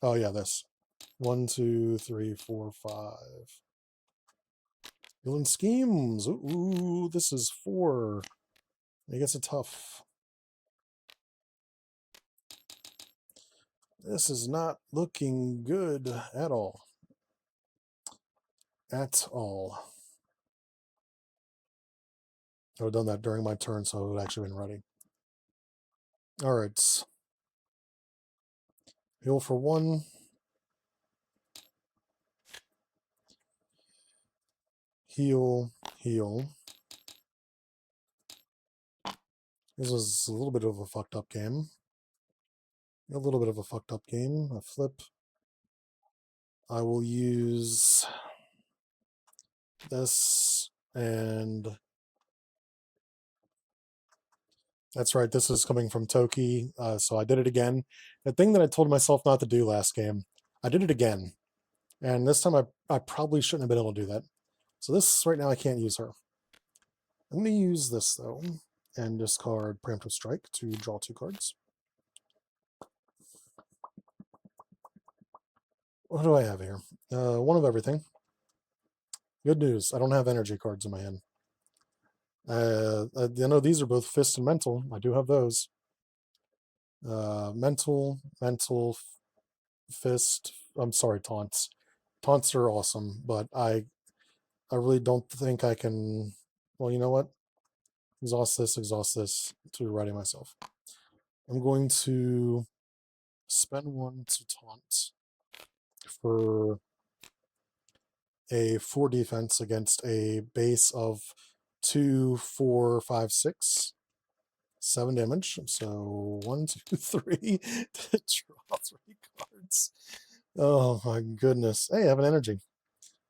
[SPEAKER 1] Oh yeah, this. 1, 2, 3, 4, 5. Villain schemes. Ooh, this is 4. I guess it's tough. This is not looking good at all. At all. I would have done that during my turn, so it would actually been ready. Alright. Heal for 1. Heal, heal. This was a little bit of a fucked up game. A little bit of a fucked up game. A flip. I will use this, and that's right, this is coming from Toki, so I did it again. The thing that I told myself not to do last game, I did it again. And this time I probably shouldn't have been able to do that. So this, right now, I can't use her. I'm going to use this, though, and discard Preemptive Strike to draw 2 cards. What do I have here? One of everything. Good news, I don't have energy cards in my hand. I know these are both Fist and Mental. I do have those. Mental, Fist. I'm sorry, Taunts. Taunts are awesome, but I really don't think I can. Well, you know what? Exhaust this to ready myself. I'm going to spend 1 to taunt for a 4 defense against a base of 2, 4, 5, 6, 7 damage. So 1, 2, 3 to draw 3 cards. Oh my goodness. Hey, I have an energy.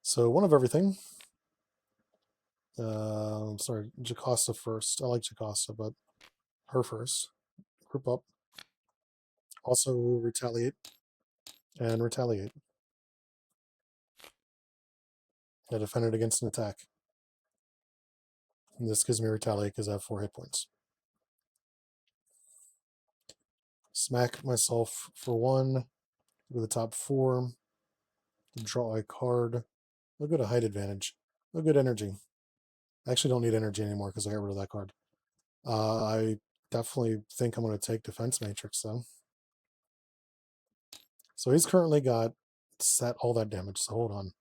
[SPEAKER 1] So one of everything. Sorry, Jocasta first. I like Jocasta, but her first. Group up. Also retaliate. And retaliate. I defended against an attack. And this gives me retaliate because I have 4 hit points. Smack myself for 1. Go to the top 4. Draw a card. Look at a height advantage. Look good energy. I actually don't need energy anymore because I got rid of that card. I definitely think I'm going to take Defense Matrix, though. So he's currently got set all that damage, so hold on.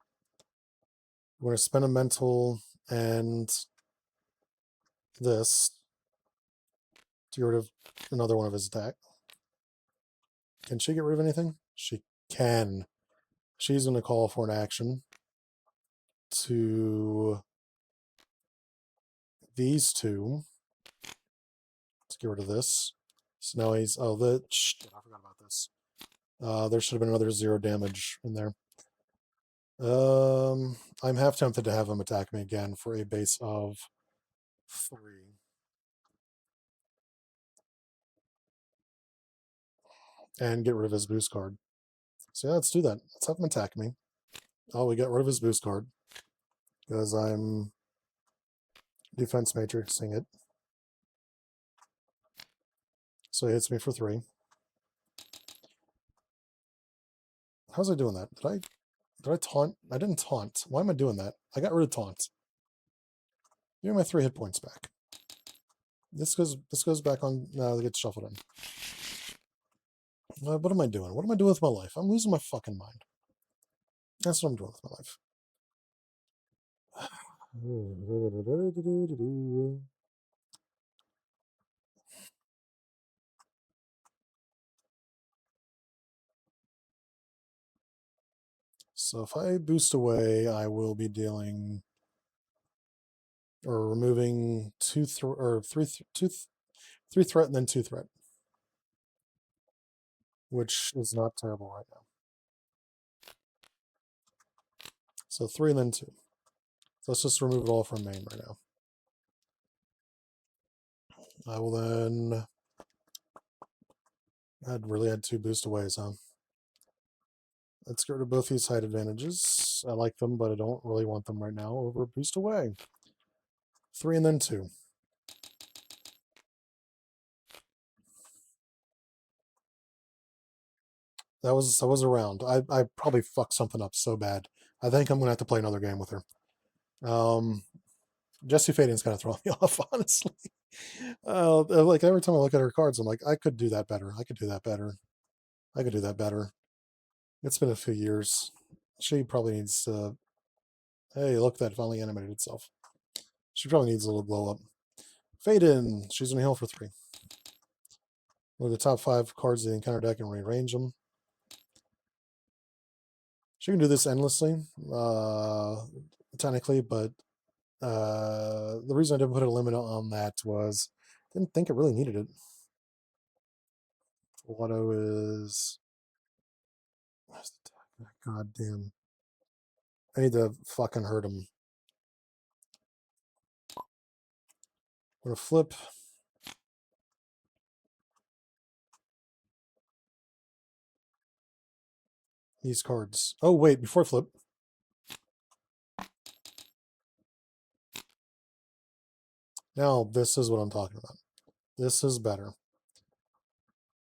[SPEAKER 1] We're going to spend a mental and this to get rid of another one of his attack. Can she get rid of anything? She can. She's going to call for an action to these 2. Let's get rid of this. So now he's... Oh, shit, I forgot about this. There should have been another 0 damage in there. I'm half tempted to have him attack me again for a base of 3. And get rid of his boost card. So yeah, let's do that. Let's have him attack me. Oh, we got rid of his boost card. Because I'm defense matrixing it. So he hits me for 3. How's I doing that? Did I taunt? I didn't taunt. Why am I doing that? I got rid of taunt. Give me my 3 hit points back. This goes back on. No, it gets shuffled in. What am I doing? What am I doing with my life? I'm losing my fucking mind. That's what I'm doing with my life. So if I boost away, I will be dealing or removing 3 threat and then 2 threat, which is not terrible right now. So 3 and then 2. So let's just remove it all from main right now. I will then... I'd really had 2 boost aways, huh? Let's get rid of both these height advantages. I like them, but I don't really want them right now over boost away. 3 and then 2. That was around. I probably fucked something up so bad. I think I'm gonna have to play another game with her. Jesse Faden's kind of throwing me off, honestly. Like every time I look at her cards, I'm like, I could do that better. I could do that better. I could do that better. It's been a few years. She probably needs to... Hey, look, that finally animated itself. She probably needs a little glow up. Faden. She's going to heal for 3. Look at the top 5 cards of the encounter deck and rearrange them. She can do this endlessly, technically, but The reason I didn't put a limit on that was I didn't think it really needed it. Auto is... God damn. I need to fucking hurt him. I'm gonna flip. These cards. Oh, wait, before I flip. Now, this is what I'm talking about. This is better.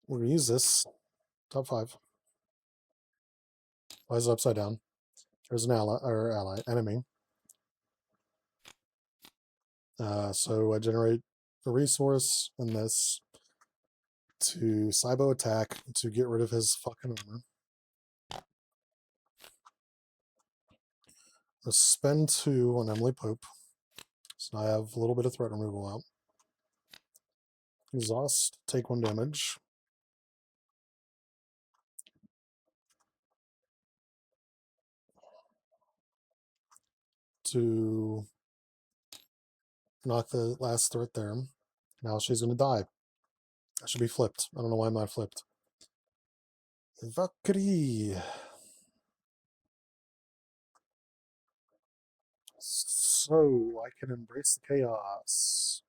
[SPEAKER 1] We're gonna use this. Top 5. Why is it upside down? There's an enemy. So I generate a resource in this to Cybo attack to get rid of his fucking armor. I'll spend 2 on Emily Pope. So I have a little bit of threat removal out. Exhaust, take 1 damage. To knock the last threat there. Now she's going to die. I should be flipped. I don't know why I'm not flipped. Valkyrie. So I can embrace the chaos.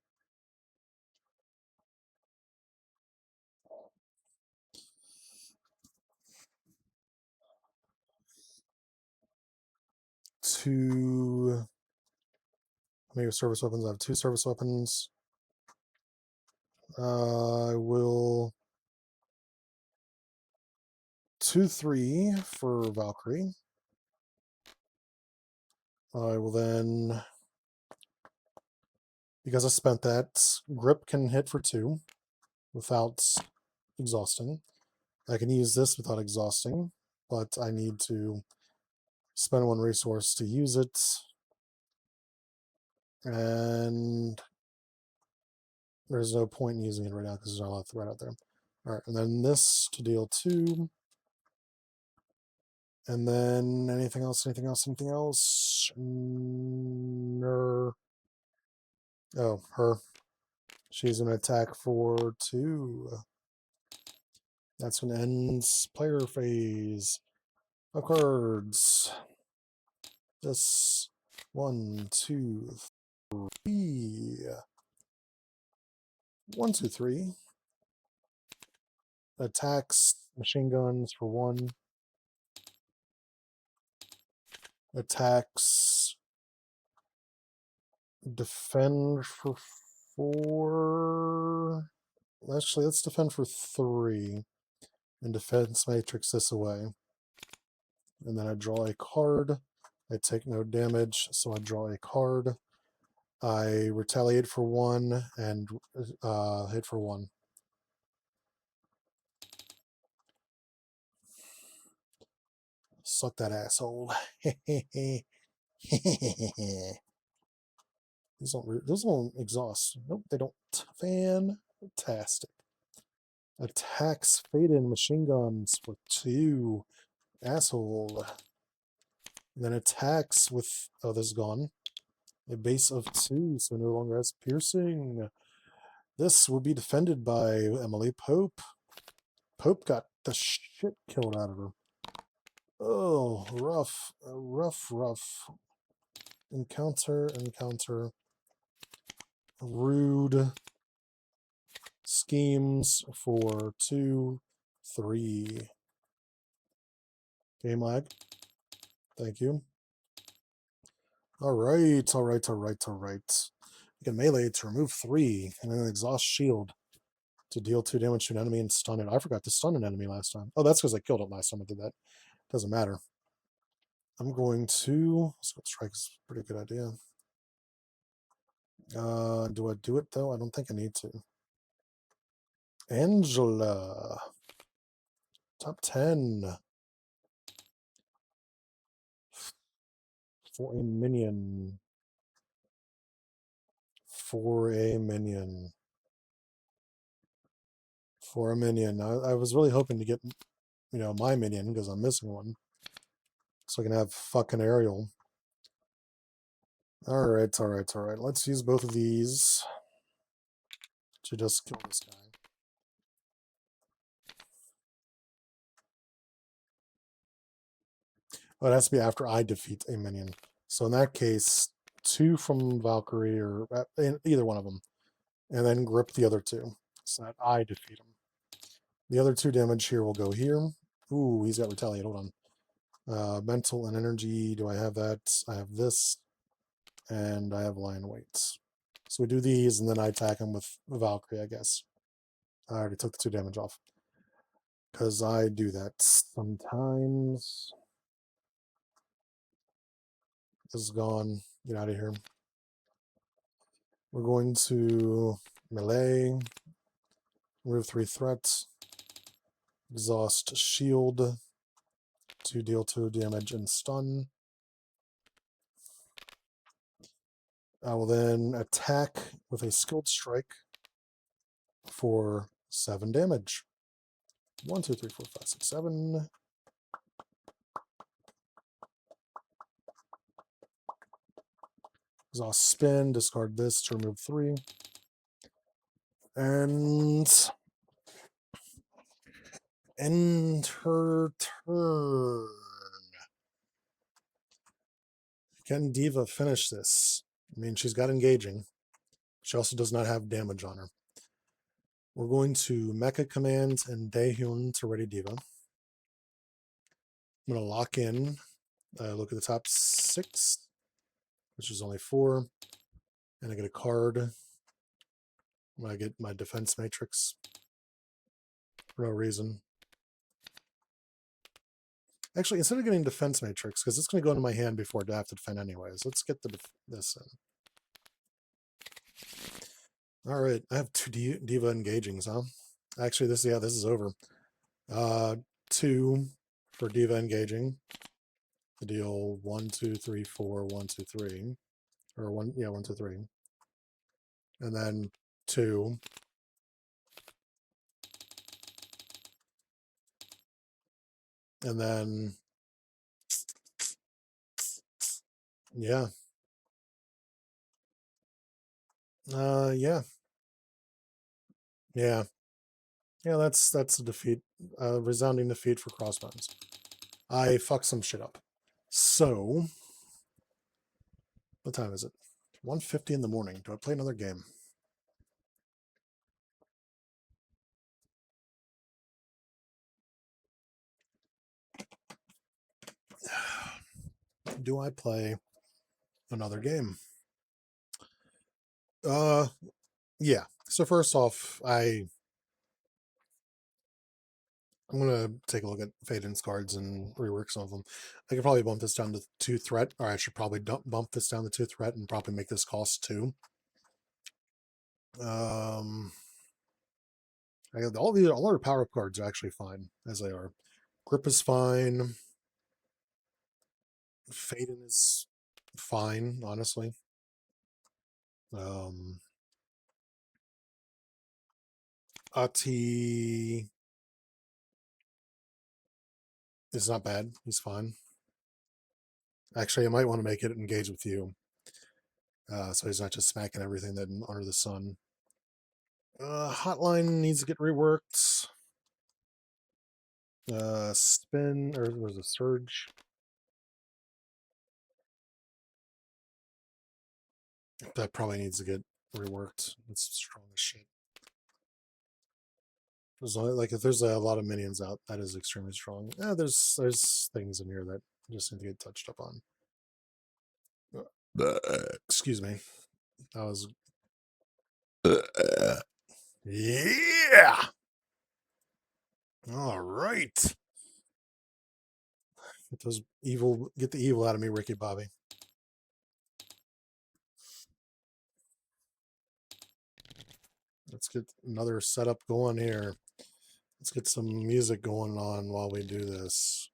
[SPEAKER 1] Two maybe service weapons. I have 2 service weapons. I will 2/3 for Valkyrie. I will then, because I spent that, grip can hit for 2 without exhausting. I can use this without exhausting, but I need to spend 1 resource to use it. And there's no point in using it right now because there's not a lot of threat out there. Alright, and then this to deal 2. And then anything else, anything else, anything else? Oh, her. She's going to attack for 2. That's going to end player phase of cards. This 1, 2, 3. 1, 2, 3. Attacks machine guns for 1. Attacks defend for 4. Actually, let's defend for 3. And defense matrix this away. And then I draw a card. I take no damage, so I draw a card. I retaliate for 1 and hit for 1. Suck that asshole. Those don't exhaust. Nope, they don't. Fantastic. Attacks Faden machine guns for 2. Asshole. And then attacks with, oh, this is gone. A base of 2, so no longer has piercing. This will be defended by Emily Pope. Pope got the shit killed out of her. Oh, rough. Rough. Encounter. Rude. Schemes for 2, 3. Game lag. Thank you. Alright. You can melee to remove 3, and then exhaust shield to deal 2 damage to an enemy and stun it. I forgot to stun an enemy last time. Oh, that's because I killed it last time I did that. Doesn't matter. I'm going to... Strike is a pretty good idea. Do I do it, though? I don't think I need to. Angela. Top 10. For a minion. For a minion. I was really hoping to get, my minion, because I'm missing one. So I can have fucking Ariel. Alright, alright, alright. Let's use both of these to just kill this guy. Oh, it has to be after I defeat a minion. So in that case, 2 from Valkyrie, or either one of them. And then grip the other 2, so that I defeat him. The other 2 damage here will go here. Ooh, he's got retaliate. Hold on. Mental and energy. Do I have that? I have this. And I have lion weights. So we do these, and then I attack him with Valkyrie, I guess. I already took the 2 damage off. Because I do that sometimes. This is gone. Get out of here. We're going to melee. Remove 3 threats. Exhaust shield to deal 2 damage and stun. I will then attack with a skilled strike for 7 damage. 1, 2, 3, 4, 5, 6, 7. Exhaust spin, discard this to remove 3. And end her turn. Can D.Va finish this? I mean, she's got engaging. She also does not have damage on her. We're going to Mecha Commands and Daehyun to ready D.Va. I'm going to lock in. Look at the top 6, which is only 4. And I get a card when I get my defense matrix. For no reason. Actually, instead of getting defense matrix, because it's going to go into my hand before I have to defend anyways, let's get this in. All right, I have 2 D.Va engagings, huh? Actually, this is over. 2 for D.Va engaging. The deal 1, 2, 3, 4, 1, 2, 3, or 1, 1, 2, 3, and then 2. And then, yeah. Yeah. Yeah. Yeah, that's a defeat. Resounding defeat for Crossbones. I fucked some shit up. So, what time is it? 1:50 in the morning. Do I play another game? Do I play another game? Yeah. So first off, I'm gonna take a look at Faden's cards and rework some of them. I could probably bump this down to 2 threat, or I should probably bump this down to 2 threat and probably make this cost 2. I got all our power up cards are actually fine as they are. Grip is fine. Faden is fine, honestly. Ati is not bad. He's fine. Actually, I might want to make it engage with you. So he's not just smacking everything that under the sun. Hotline needs to get reworked. Spin, or there's a surge. That probably needs to get reworked. It's strong as shit. There's only, like, if there's a lot of minions out, that is extremely strong. Yeah, there's things in here that just need to get touched up on. Excuse me. That was yeah. All right. Get the evil out of me, Ricky Bobby. Let's get another setup going here. Let's get some music going on while we do this.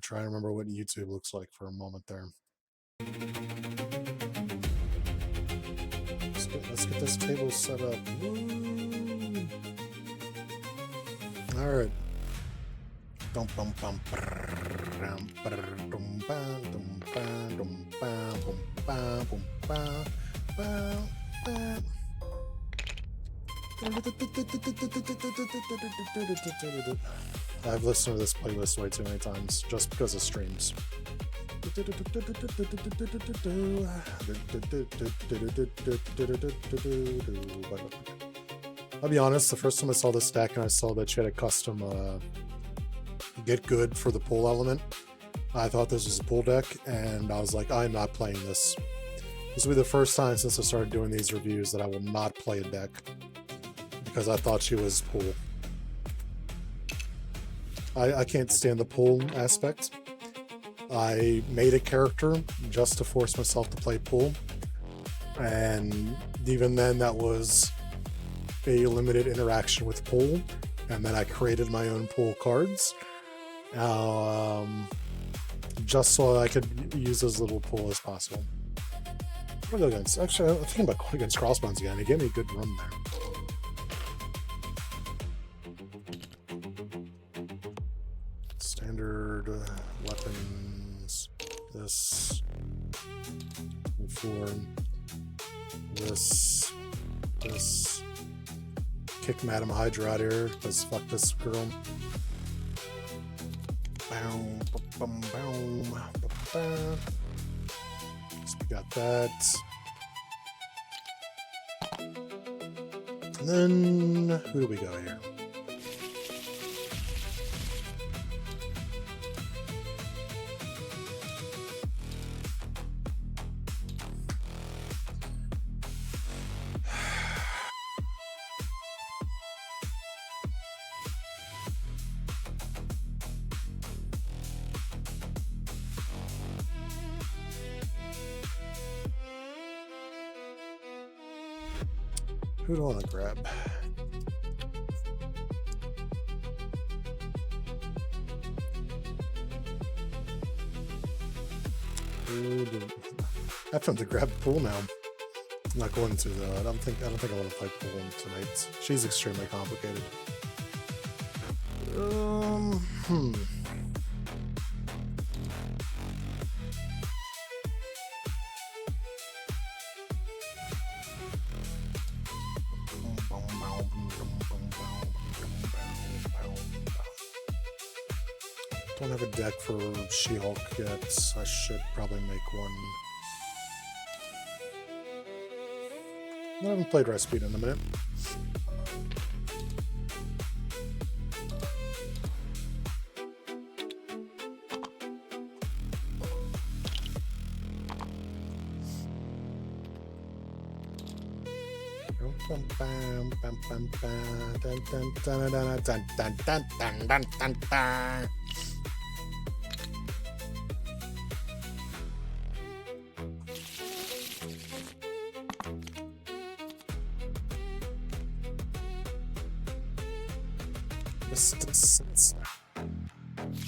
[SPEAKER 1] Try and remember what YouTube looks like for a moment there. Let's get this table set up. Woo! All right. I've listened to this playlist way too many times just because of streams. I'll be honest, the first time I saw this deck and I saw that she had a custom get good for the pull element, I thought this was a pull deck, and I was like, I'm not playing this. This will be the first time since I started doing these reviews that I will not play a deck because I thought she was pull. I can't stand the pull aspect. I made a character just to force myself to play pull, and even then that was a limited interaction with pull, and then I created my own pull cards just so I could use as little pull as possible. What go against? Actually, I'm thinking about going against Crossbones again. He gave me a good run there. Standard weapons. This. Form. This. Kick Madam Hydra out here, because fuck this girl. So we got that. And then, who do we go here? Who do I want to grab? I have to grab pool now. I'm not going to though. I don't think I want to play pool tonight. She's extremely complicated. Don't have a deck for She-Hulk yet. I should probably make one. I haven't played Rasputin in a minute.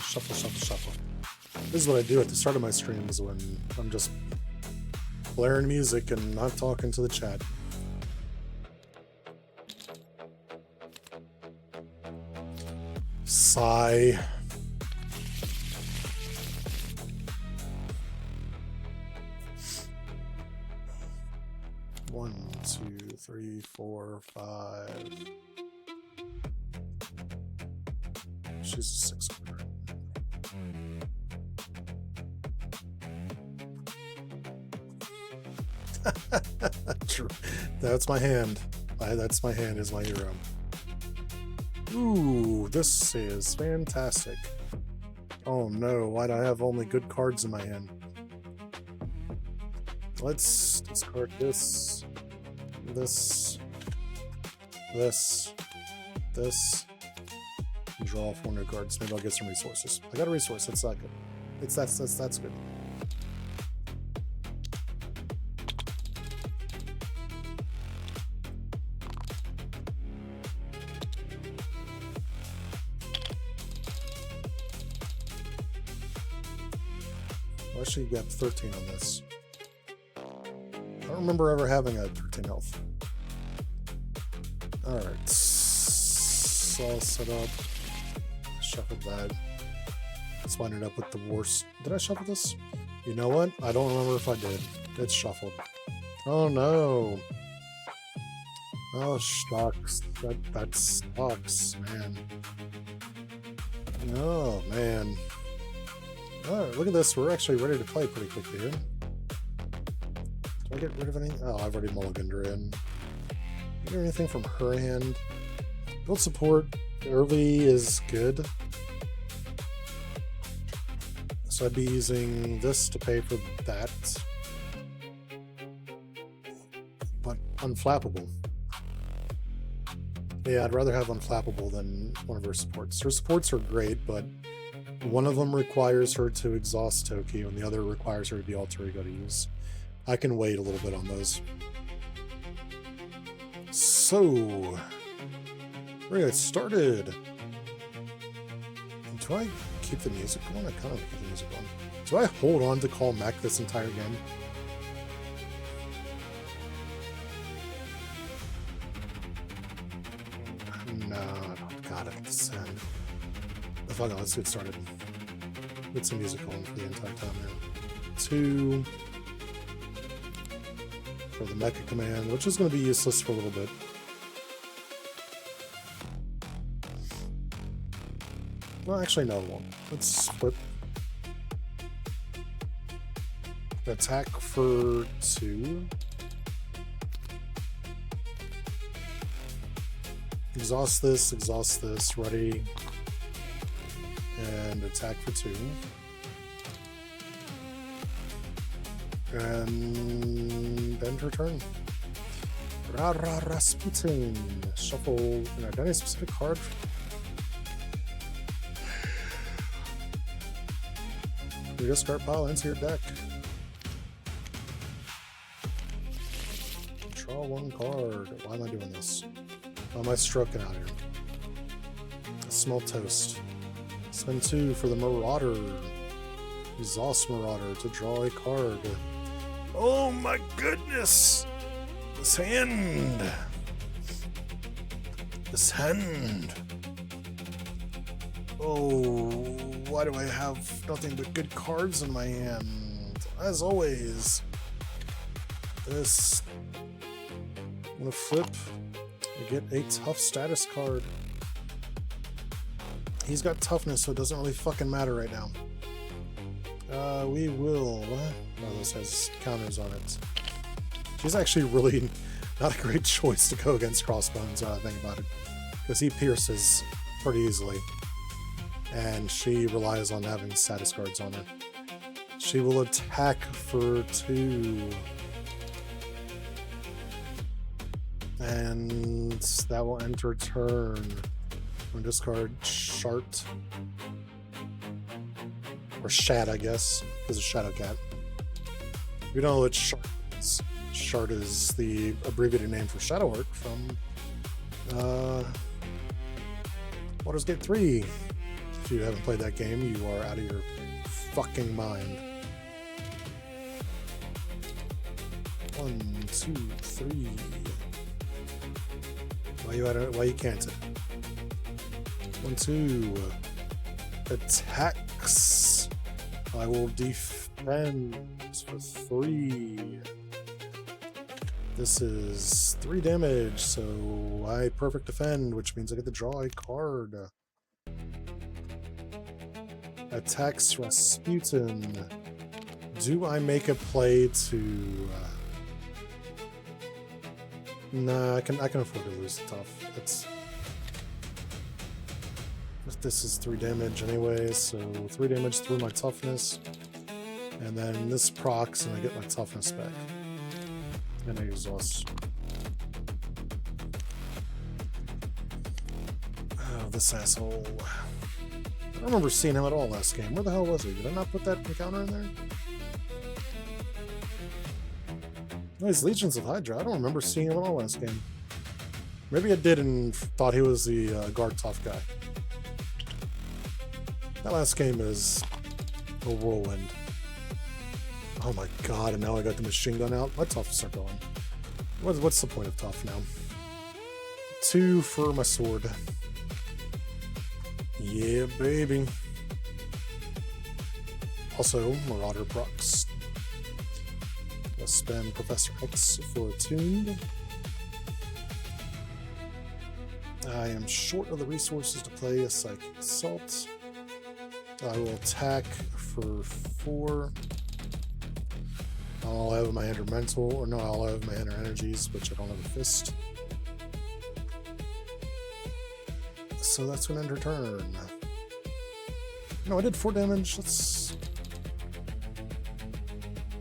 [SPEAKER 1] Shuffle. This is what I do at the start of my streams when I'm just blaring music and not talking to the chat. Sigh. One, two, three, four, five. She's a 6 quarter. True. That's my hand. That's my hand is my hero. Ooh, this is fantastic. Oh no, why do I have only good cards in my hand? Let's discard this. Draw 4 new cards. Maybe I'll get some resources. I got a resource. That's not good. That's good. I'll actually get 13 on this. I don't remember ever having a 13 health. Alright. So I'll set up shuffled that. Let's wind it up with the worst. Did I shuffle this? You know what? I don't remember if I did. It's shuffled. Oh no. Oh shucks. That sucks, man. Oh man. Alright, look at this. We're actually ready to play pretty quickly here. Do I get rid of anything? Oh, I've already mulliganed her in. Get anything from her hand? Build support early is good. So I'd be using this to pay for that. But unflappable. Yeah, I'd rather have unflappable than one of her supports. Her supports are great, but one of them requires her to exhaust Toki, and the other requires her to be alter ego to use. I can wait a little bit on those. So, we're gonna get started. Do I keep the music going? I kind of keep the music going. Do I hold on to call mech this entire game? No, I don't got it. Send. Fuck it, let's get started. Get some music going for the entire time now. 2 for the mecha command, which is going to be useless for a little bit. Well, actually, no, it won't. Let's flip. Attack for 2. Exhaust this, ready. And attack for 2. And end her turn. Rasputin. Shuffle an identity specific card. You just start pile into your deck. Draw 1 card. Why am I doing this? Why am I stroking out here? Small toast. Spend 2 for the Marauder. Exhaust Marauder to draw a card. Oh my goodness! This hand! This hand! Oh, why do I have nothing but good cards in my hand? As always. This. I'm gonna flip. I get a tough status card. He's got toughness, so it doesn't really fucking matter right now. We will... Oh, this has counters on it. She's actually really not a great choice to go against Crossbones, now that I think about it. Because he pierces pretty easily. And she relies on having status cards on her. She will attack for 2. And that will end her turn. I'm gonna discard Shart. Or Shat, I guess, because of Shadow Cat. If you don't know what Shart is, Shart is the abbreviated name for Shadow Arc from Baldur's Gate 3. If you haven't played that game, you are out of your fucking mind. 1, 2, 3. Why you can't? 1, 2. Attacks. I will defend for 3. This is 3 damage, so I perfect defend, which means I get to draw a card. Attacks Rasputin. Do I make a play to... Nah, I can afford to lose the tough. This is 3 damage anyway, so 3 damage through my toughness. And then this procs and I get my toughness back. And I exhaust. Oh, this asshole. I don't remember seeing him at all last game. Where the hell was he? Did I not put that encounter in there? No, he's Legions of Hydra. I don't remember seeing him at all last game. Maybe I did and thought he was the guard tough guy. That last game is a whirlwind. Oh my god, and now I got the machine gun out. My toughs are going. What's the point of tough now? 2 for my sword. Yeah, baby. Also, Marauder procs. Let's spend Professor X for Attuned. I am short of the resources to play a Psychic Assault. I will attack for 4. I'll have my Ender Mental, or no, I'll have my Ender Energies, which I don't have a Fist. So that's an Ender turn. No, I did 4 damage. Let's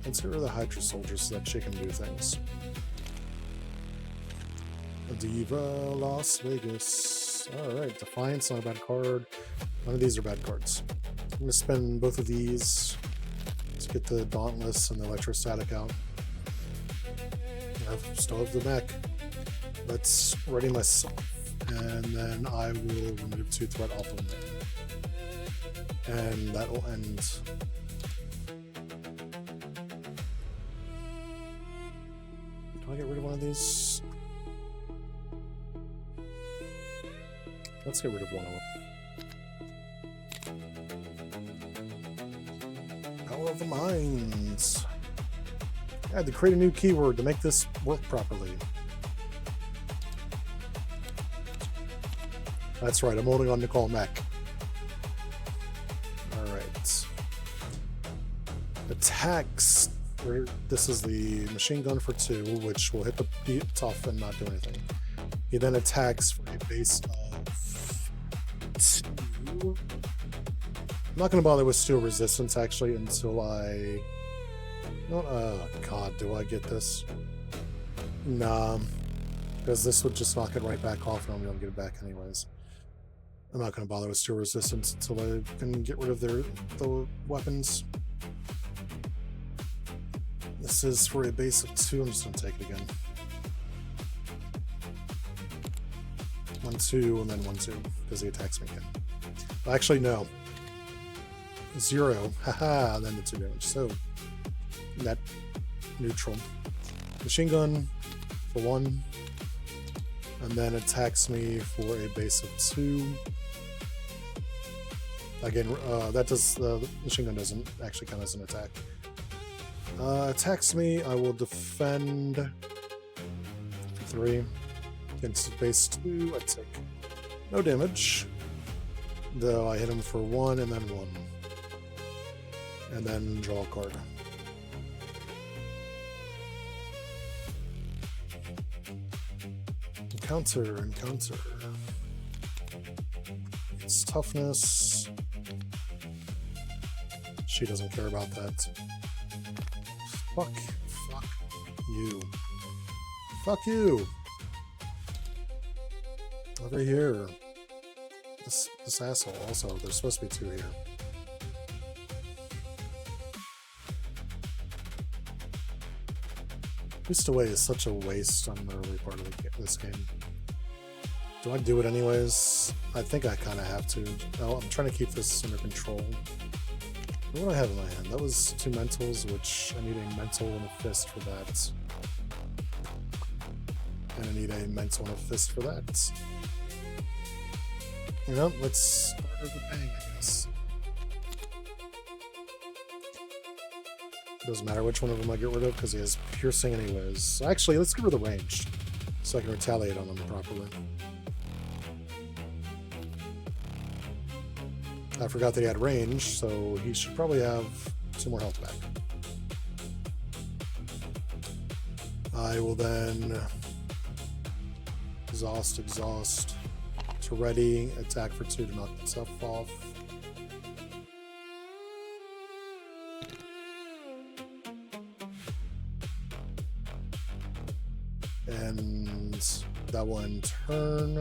[SPEAKER 1] get rid of the Hydra Soldier so that she can do things. D.Va, Las Vegas. Alright, Defiance, not a bad card. None of these are bad cards. I'm going to spend both of these to get the Dauntless and the Electrostatic out. I still have the mech. Let's ready myself. And then I will remove 2 threat off of them. And that will end. Do I get rid of one of these? Let's get rid of one of them. Power of the Minds. I had to create a new keyword to make this work properly. That's right, I'm holding on to call mech. Alright. Attacks. This is the machine gun for 2, which will hit the tough and not do anything. He then attacks for a base of 2. I'm not going to bother with steel resistance actually until I... Oh god, do I get this? Nah, because this would just knock it right back off and I'll be able to get it back anyways. I'm not going to bother with steel resistance until I can get rid of the weapons. This is for a base of 2. I'm just going to take it again. 1, 2, and then 1, 2, because he attacks me again. Actually, no. 0, haha, and then the 2 damage. So, net neutral. Machine gun for 1, and then attacks me for a base of 2. Again, that does the machine gun doesn't actually count as an attack. Attacks me, I will defend for 3. Against base 2, I take no damage. Though I hit him for 1 and then 1. And then draw a card. Encounter. It's toughness. She doesn't care about that. Fuck you. Fuck you. Over here. This asshole also. There's supposed to be 2 here. Boost away is such a waste on the early part of this game. Do I do it anyways? I think I kind of have to. Oh, I'm trying to keep this under control. What do I have in my hand? That was 2 mentals, which I need a mental and a fist for that. And I need a mental and a fist for that. You know, let's start with a bang, I guess. Doesn't matter which one of them I get rid of because he has piercing anyways. So actually, let's get rid of the ranged so I can retaliate on him properly. I forgot that he had range, so he should probably have 2 more health back. I will then exhaust to ready, attack for 2 to knock himself off. And that one turn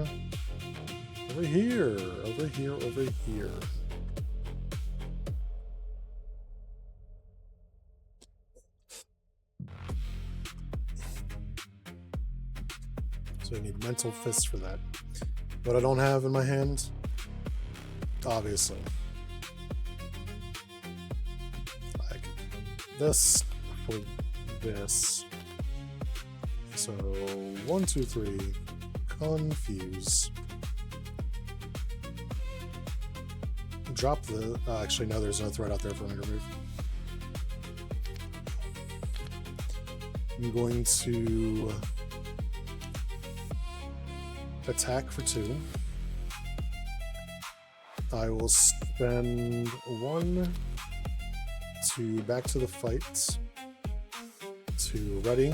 [SPEAKER 1] over here. So I need mental fists for that. What I don't have in my hand, obviously. Like this for this. So 1, 2, 3, confuse. drop the... actually, no, there's no threat out there for me to remove. I'm going to attack for 2. I will spend 1 to back to the fight, to ready.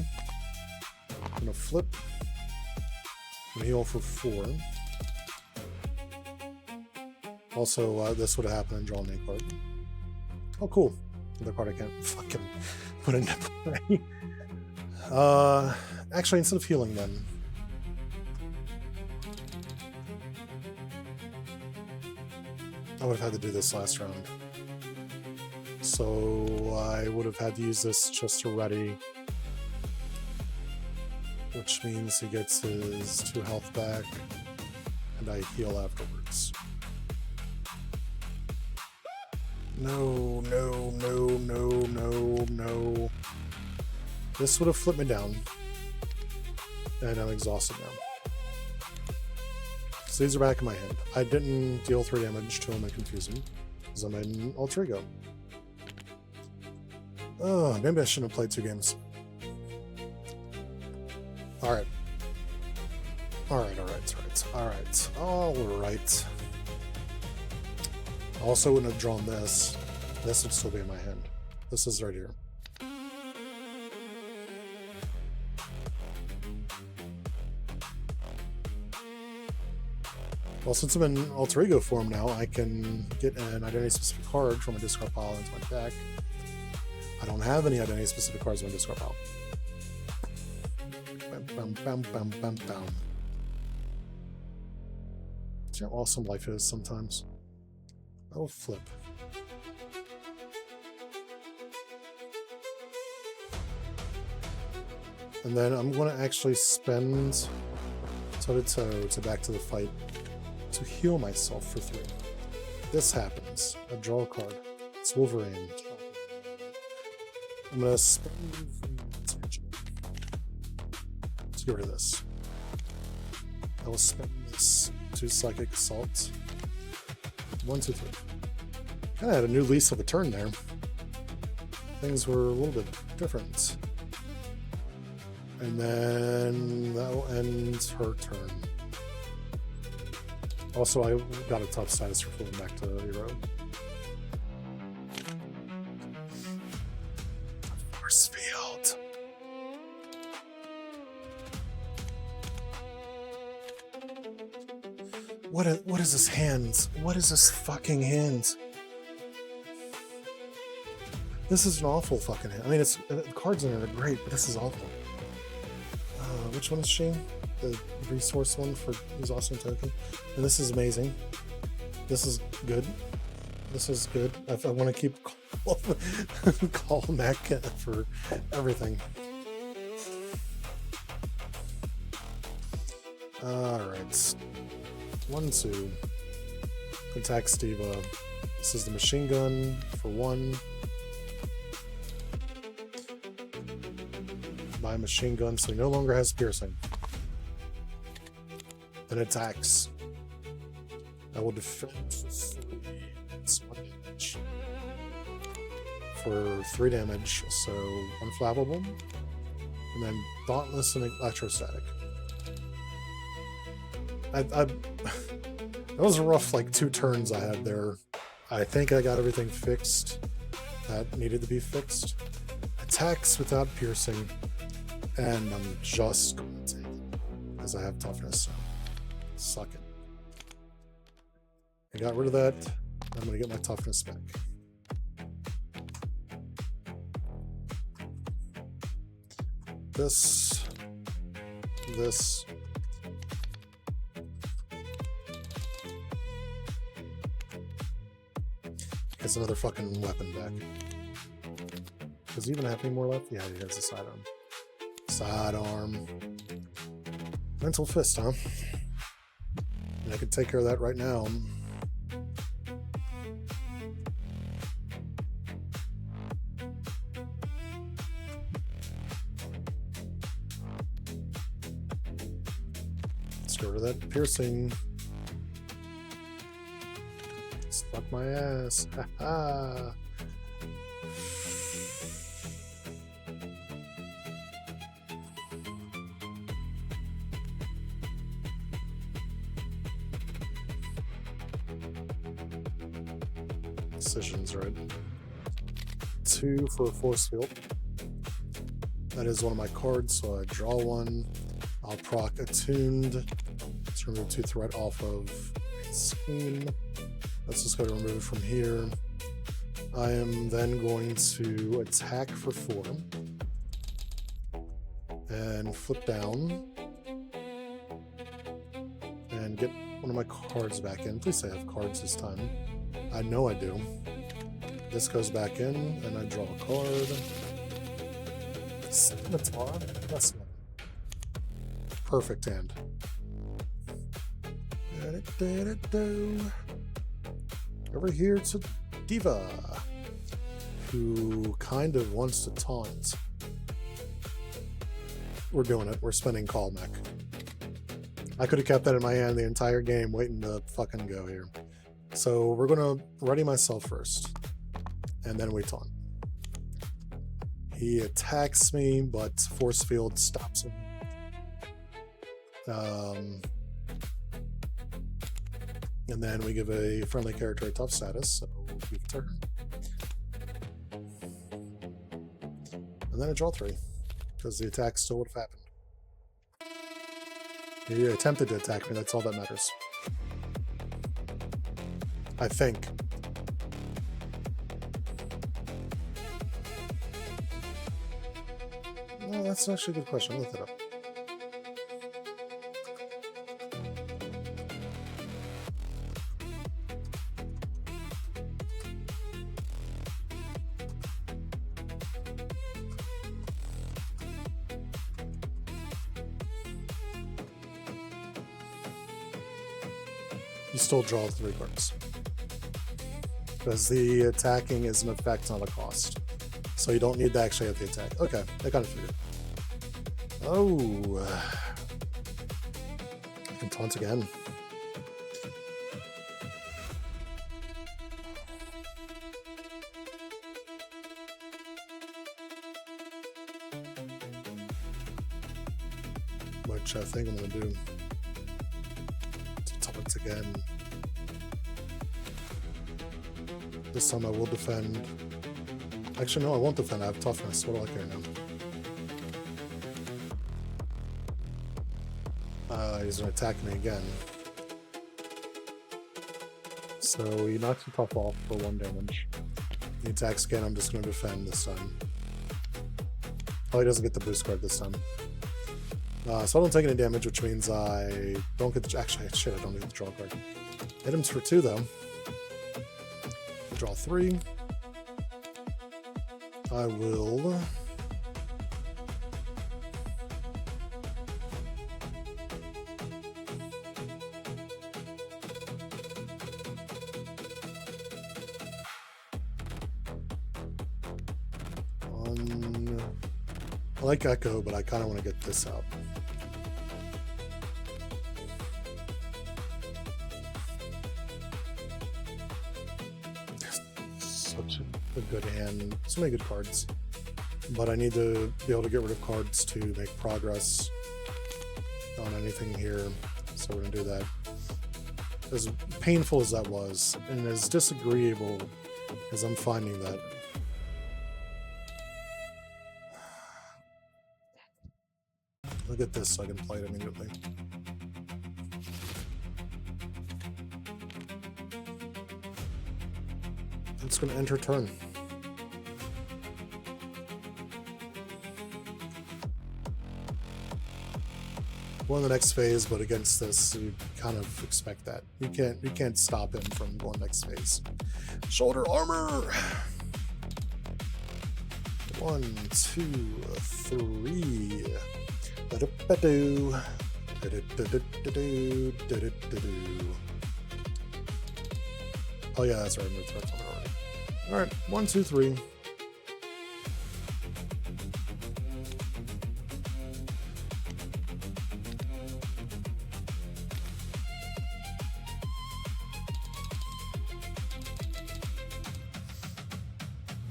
[SPEAKER 1] I'm gonna flip and heal for 4. Also, this would have happened and drawn me a card. Oh, cool. Another card I can't fucking put into play. Actually, instead of healing then, I would have had to do this last round. So I would have had to use this just to ready, which means he gets his 2 health back, and I heal afterwards. No, no, no, no, no, no. This would have flipped me down, and I'm exhausted now. So these are back in my hand. I didn't deal 3 damage to him and confuse him, because I'm in alter ego. Oh, maybe I shouldn't have played 2 games. Alright. Alright. I also wouldn't have drawn this. This would still be in my hand. This is right here. Well, since I'm in alter ego form now, I can get an identity specific card from a discard pile into my deck. I don't have any identity specific cards in my discard pile. Bam, bam, bam, bam, bam. See how awesome life is sometimes. I'll flip. And then I'm going to actually spend toe-to-toe to back to the fight to heal myself for 3. This happens. I draw a card. It's Wolverine. I'm going to spend attention to get rid of this. I will spend this to Psychic Assault. 1, 2, 3. Kind of had a new lease of a turn there. Things were a little bit different. And then that will end her turn. Also, I got a tough status for flipping back to hero. Force field. What is this hand? What is this fucking hand? This is an awful fucking hand. I mean, it's the cards in it are great, but this is awful. Which one is she? The resource one for exhausting token. And this is amazing. This is good. This is good. I want to keep calling back for everything. Alright. 1, 2. Attacks D.Va. This is the machine gun for 1. Buy a machine gun, so he no longer has piercing. Then attacks. I will defend for 3 damage, so unflappable. And then Dauntless and Electrostatic. That was a rough, like, 2 turns I had there. I think I got everything fixed that needed to be fixed. Attacks without piercing, and I'm just going to take it because I have toughness, so suck it. I got rid of that. I'm going to get my toughness back. This. Gets another fucking weapon back. Does he even have any more left? Yeah, he has a sidearm. Sidearm. Mental fist, huh? And I could take care of that right now. Let's go to that piercing. Fuck my ass. Ha. Decisions, right? 2 for a force field. That is one of my cards, so I draw one. I'll proc attuned. Let's remove 2 threat off of screen. Let's just go to remove from here. I am then going to attack for 4 and flip down and get one of my cards back in. Please say I have cards this time. I know I do. This goes back in and I draw a card. Scimitar? That's one. Perfect hand. Over here to D.Va, who kind of wants to taunt. We're doing it. We're spending call mech. I could have kept that in my hand the entire game waiting to fucking go here. So we're going to ready myself first, and then we taunt. He attacks me, but force field stops him. And then we give a friendly character a tough status, so we'll give it to her. And then I draw 3, because the attack still would have happened. He attempted to attack me, that's all that matters. I think. Well, that's actually a good question. I'll look it up. You still draw 3 cards. Because the attacking is an effect, not a cost. So you don't need to actually have the attack. Okay, I kind of figured. Oh. I can taunt again. Which I think I'm going to do. Taunt again. This time I will defend. Actually, no, I won't defend. I have toughness. What do I care now? He's going to attack me again. So he knocks the tough off for 1 damage. He attacks again. I'm just going to defend this time. Oh, he doesn't get the boost card this time. So I don't take any damage, which means I don't get the... Actually, shit, I don't get the draw card. Hit him for 2, though. Draw 3. I will... I like Echo, but I kind of want to get this out. Such a good hand. So many good cards. But I need to be able to get rid of cards to make progress on anything here. So we're going to do that. As painful as that was, and as disagreeable as I'm finding that, I'll get this so I can play it immediately. It's going to enter turn. Well, in the next phase, but against this, you kind of expect that. You can't stop him from going next phase. Shoulder armor. 1, 2, 3. Da-da-ba-doo. Da-da-da-da-da-doo. Da-da-da-doo. Oh yeah, that's right. I moved threats on it already. All right, 1, 2, 3.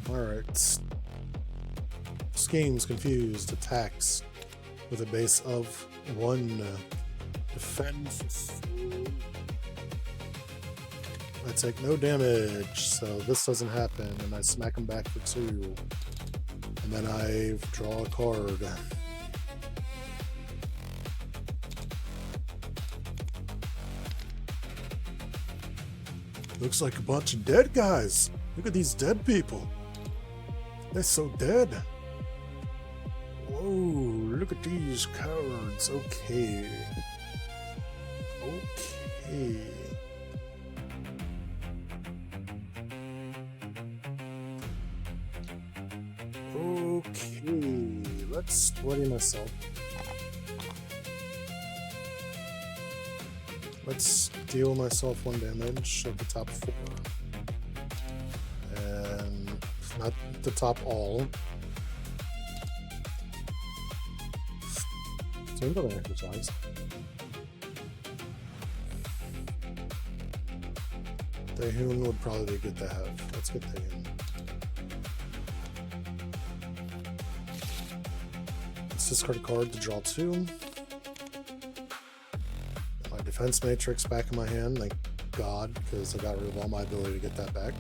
[SPEAKER 1] Alright. Schemes, confused, attacks with a base of 1. Defend for 4. I take no damage, so this doesn't happen, and I smack him back for 2. And then I draw a card. Looks like a bunch of dead guys. Look at these dead people. They're so dead. Whoa, look at these cards. Okay. Okay. Okay. Let's ready myself. Let's deal myself 1 damage at the top 4. And not the top all. So I'm gonna exercise. Daehoon would probably be good to have. Let's get Daehoon. Let's discard a card to draw 2. My defense matrix back in my hand, thank God, because I got rid of all my ability to get that back.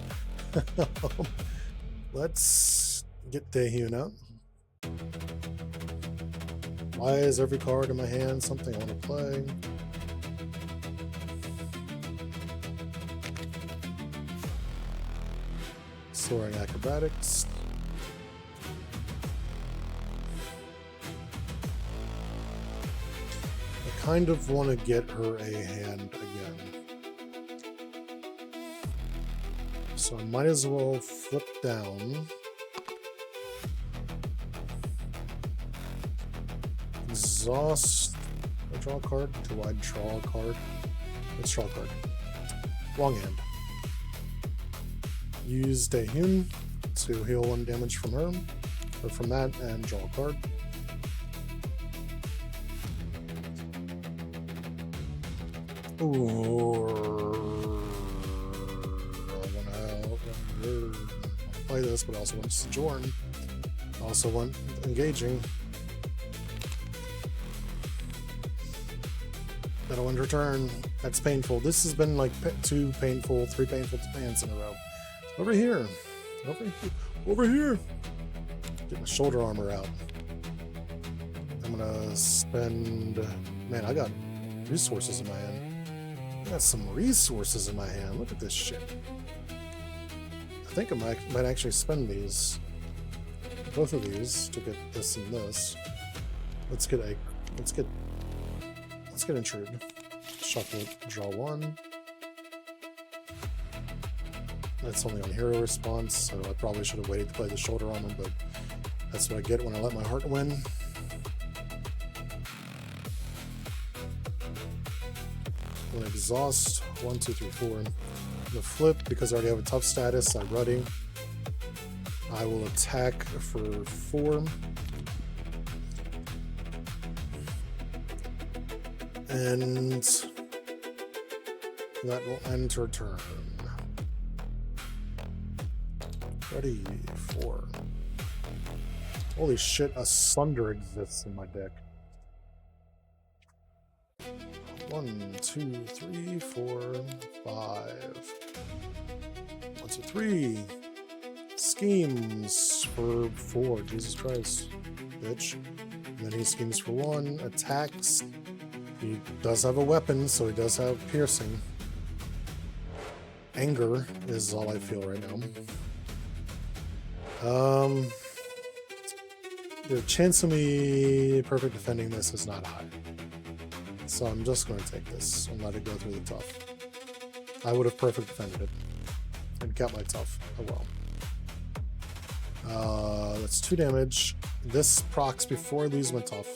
[SPEAKER 1] Let's get Daehoon out. Why is every card in my hand something I want to play? Soaring Acrobatics. I kind of want to get her a hand again. So I might as well flip down. Exhaust. Do I draw a card? Do I draw a card? Let's draw a card. Long hand. Use Daehoon to heal 1 damage from her, or from that, and draw a card. Or I want to play this, but I also want Sojourn. I also want Engaging. That'll end her turn. That's painful. This has been like 3 painful hands in a row. Over here. Over here. Over here. Get my shoulder armor out. I'm gonna spend... Man, I got resources in my hand. I got some resources in my hand. Look at this shit. I think I might actually spend these. Both of these to get this and this. Let's get Intrude. Shuffle, draw 1. That's only on hero response, so I probably should have waited to play the shoulder armor, but that's what I get when I let my heart win. I'm gonna exhaust 1, 2, 3, 4. I'm gonna flip because I already have a tough status. I'm ready. I will attack for 4. And that will end her turn. Ready, 4. Holy shit, a Sunder exists in my deck. 1, 2, 3, 4, 5. 1, 2, 3. Schemes for 4. Jesus Christ, bitch. And then he schemes for 1. Attacks. He does have a weapon, so he does have piercing. Anger is all I feel right now. The chance of me perfect defending this is not high. So I'm just going to take this and let it go through the tough. I would have perfect defended it and kept my tough. Oh well. That's 2 damage. This procs before I lose my tough,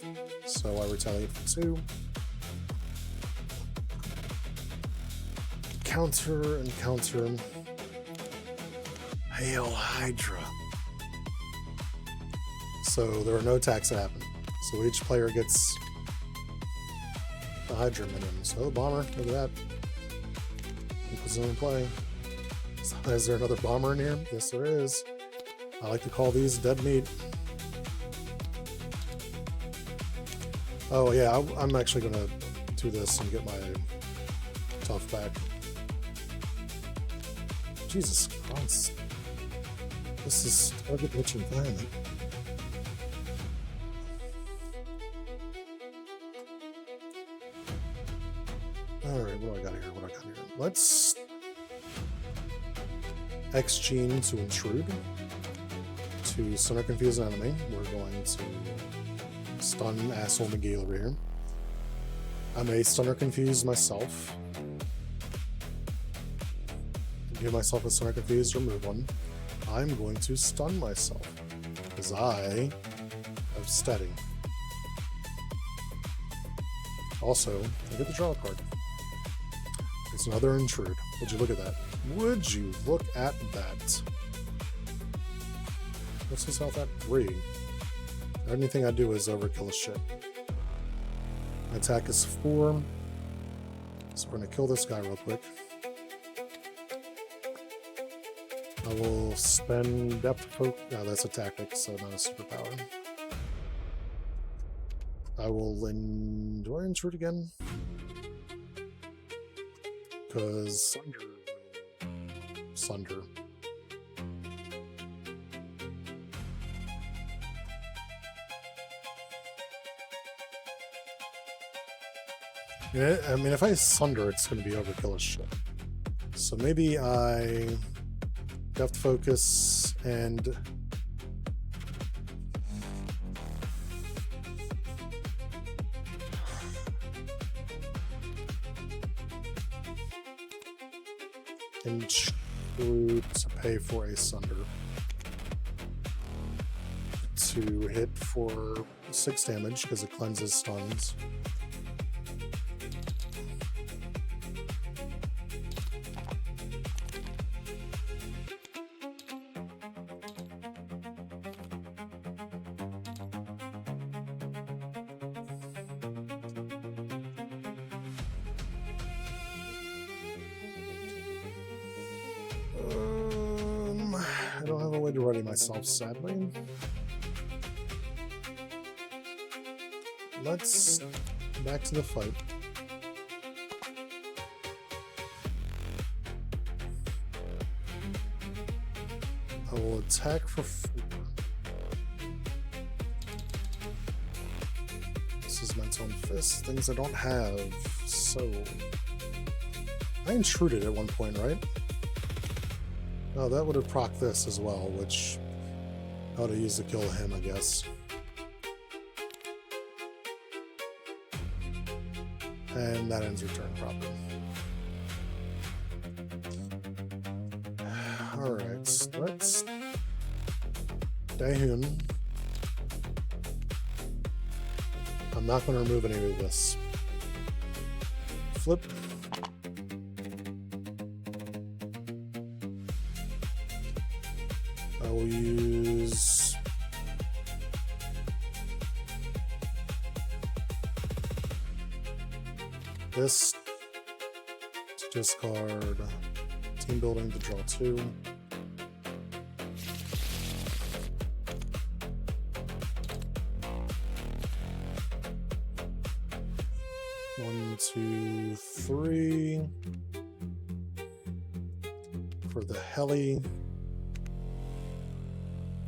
[SPEAKER 1] so I retaliate for 2. Counter and counter. Hail Hydra. So there are no attacks that happen. So each player gets the Hydra minions. Oh, bomber, look at that. He puts it in play. So is there another bomber in here? Yes, there is. I like to call these dead meat. Oh yeah, I'm actually gonna do this and get my tough back. Jesus Christ. This is target rich environment. Alright, what do I got here? Let's X gene to intrude. To stun or confuse an enemy. We're going to stun asshole McGee over here. I may stun or confuse myself. Give myself a stun or confuse, remove one. I'm going to stun myself because I have steady. Also, I get to draw a card. It's another intrude. Would you look at that? Would you look at that? What's his health at? 3. Anything I do is overkill his shit. My attack is 4. So we're going to kill this guy real quick. I will spend depth focus. No, that's a tactic, so not a superpower. I will do I intrude again? Because Sunder. Yeah, I mean, if I Sunder, it's going to be overkill as shit. So maybe I depth focus and intrude to pay for a Sunder to hit for 6 damage because it cleanses stuns. I don't have a way to ready myself, sadly. Let's back to the fight. I will attack for 4. This is Mental and Fist, things I don't have, so... I intruded at one point, right? Oh, that would have proc this as well, which I would have used to kill him, I guess. And that ends your turn, probably. Alright, let's... Daehun. I'm not going to remove any of this. Flip. I will use this to discard team building to draw 2. One, two, 3 for the heli.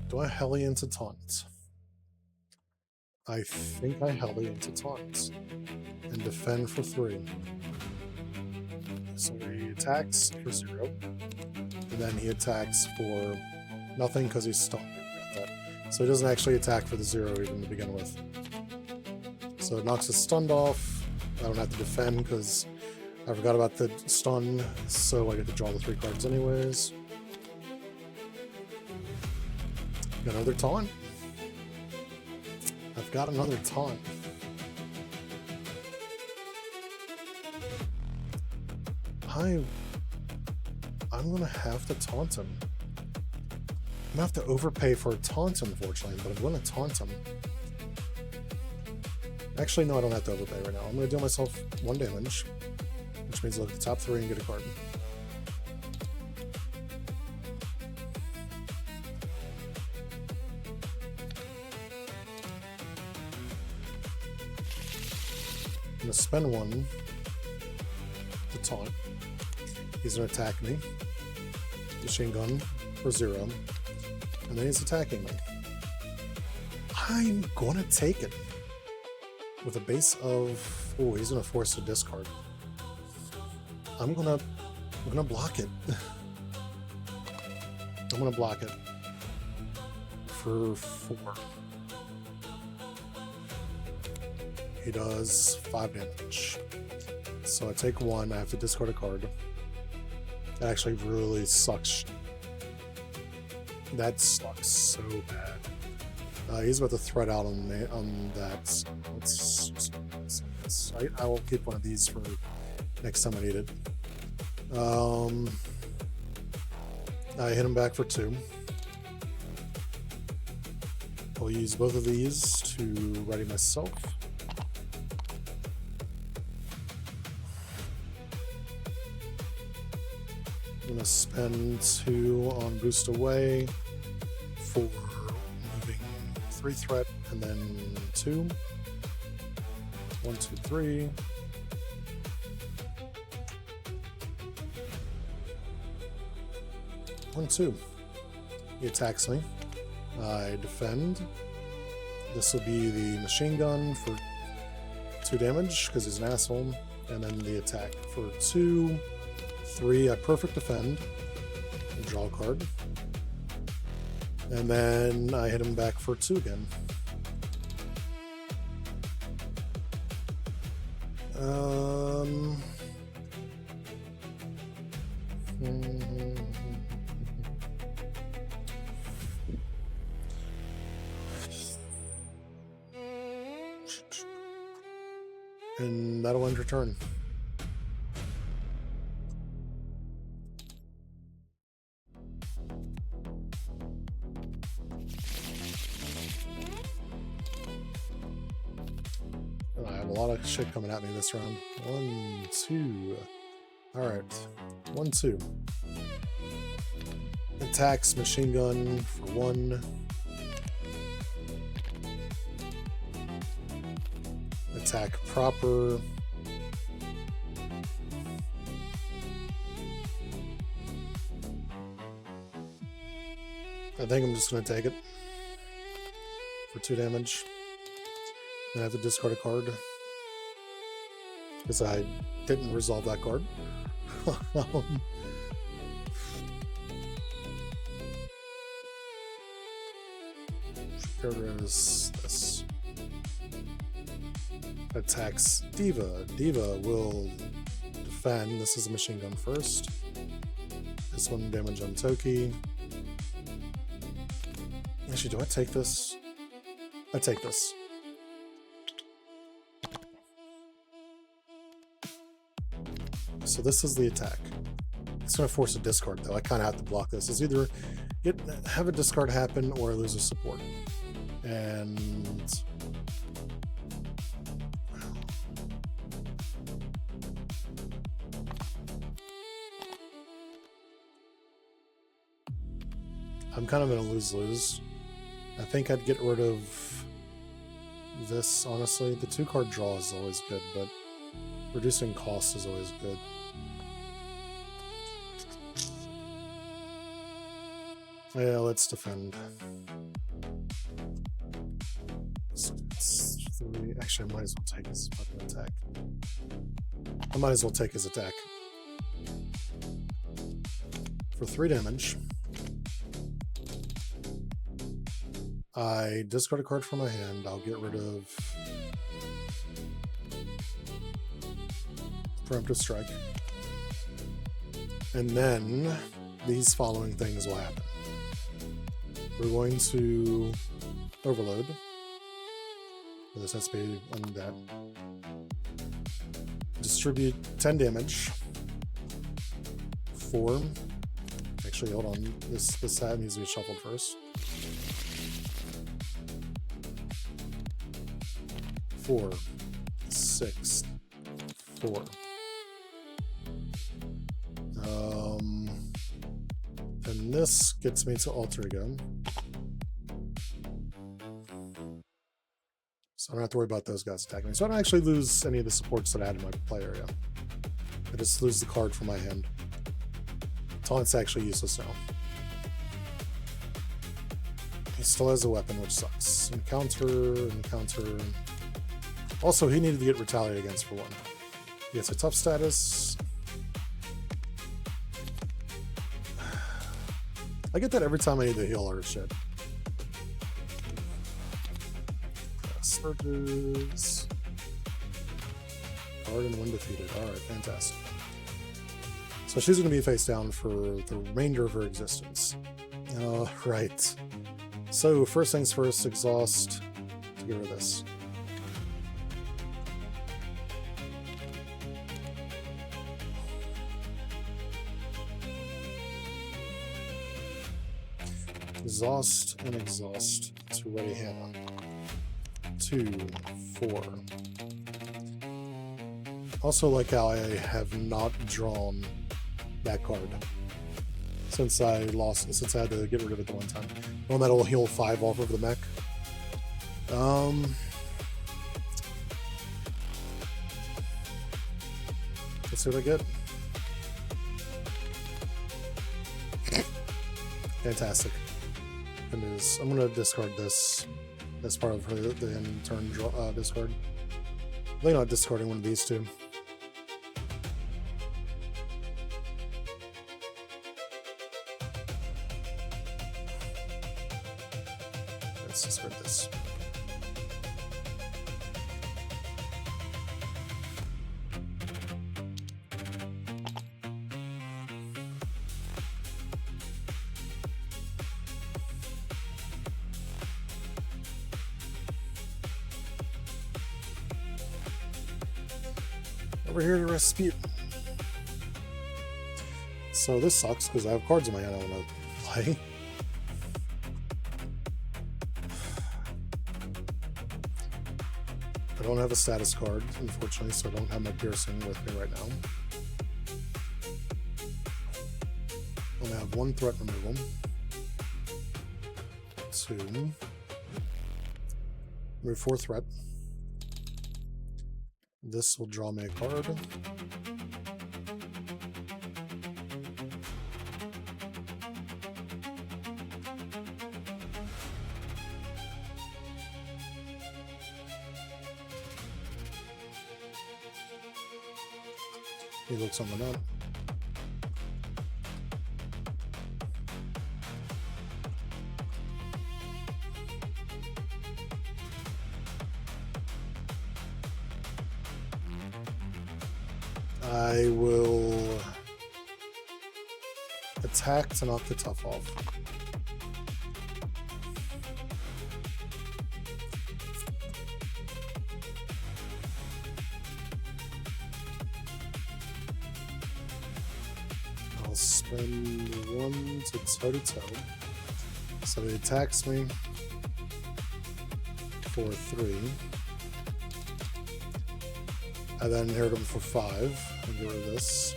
[SPEAKER 1] Do I heli into taunt? I think I heli into taunt and defend for 3. So he attacks for 0, and then he attacks for nothing because he's stunned. So he doesn't actually attack for the 0 even to begin with. So it knocks his stunned off. I don't have to defend because I forgot about the stun, so I get to draw the 3 cards anyways. Got another taunt. I've got another taunt. I'm gonna have to taunt him. I'm gonna have to overpay for a taunt, unfortunately, but I'm gonna taunt him. Actually, no, I don't have to overpay right now. I'm gonna deal myself 1 damage, which means look at the top 3 and get a card. gonna spend one to taunt. He's gonna attack me. Machine gun for 0. And then he's attacking me. I'm gonna take it. With a base of... Oh, he's gonna force a discard. I'm gonna block it. I'm gonna block it. For 4. He does 5 damage. So I take 1, I have to discard a card. That actually really sucks. That sucks so bad. He's about to thread out on that. I will keep one of these for next time I need it. I hit him back for 2. I'll use both of these to ready myself. I'm going to spend 2 on Boost Away for moving 3 threat, and then 2. 1, 2, 3. One, 2. He attacks me. I defend. This will be the machine gun for 2 damage because he's an asshole, and then the attack for 2, 3. I perfect defend. And draw a card, and then I hit him back for 2 again. And that'll end your turn. I have a lot of shit coming at me this round. 1, 2. Alright. 1, 2. Attacks machine gun for 1. Attack proper. I think I'm just going to take it for 2 damage. Then I have to discard a card because I didn't resolve that card. Character is this. Attacks D.Va. D.Va will defend. This is a machine gun first. This 1 damage on Toki. Actually, do I take this? I take this. So this is the attack. It's going to force a discard, though. I kind of have to block this. It's either have a discard happen or I lose a support. And I'm kind of in a lose-lose. I think I'd get rid of this, honestly. The 2-card draw is always good, but reducing cost is always good. Yeah, let's defend. It's 3. Actually, I might as well take his fucking attack. I might as well take his attack. For 3 damage, I discard a card from my hand. I'll get rid of Preemptive Strike. And then these following things will happen. We're going to overload. This has to be undead. Distribute 10 damage. 4. Actually, hold on. This hat needs to be shuffled first. 4, 6, 4. And this gets me to Alter Ego. So I don't have to worry about those guys attacking me. So I don't actually lose any of the supports that I had in my play area. I just lose the card from my hand. Taunt's actually useless now. He still has a weapon, which sucks. Encounter. Also, he needed to get retaliated against for one. He gets a tough status. I get that every time I need to heal or shit. Surges. Card and win defeated. Alright, fantastic. So she's going to be face down for the remainder of her existence. Right. So, first things first, exhaust to get rid of this. Exhaust and exhaust to ready Hannah. 2, 4. Also like how I have not drawn that card since I had to get rid of it the one time. One that'll heal 5 off of the mech. Let's see what I get. Fantastic. And I'm gonna discard this as part of the end turn discard. I think I'm not discarding one of these two. Let's discard this. Over here to Rasputin. So this sucks because I have cards in my hand I want to play. I don't have a status card, unfortunately, so I don't have my piercing with me right now. I only have 1 threat removal. 2. Remove 4 threat. This will draw me a card. He looks someone up. I will attack to knock the tough off. I'll spend 1 to toe-to-toe. So he attacks me for 3. I then inherit him for 5. I'll get rid of this.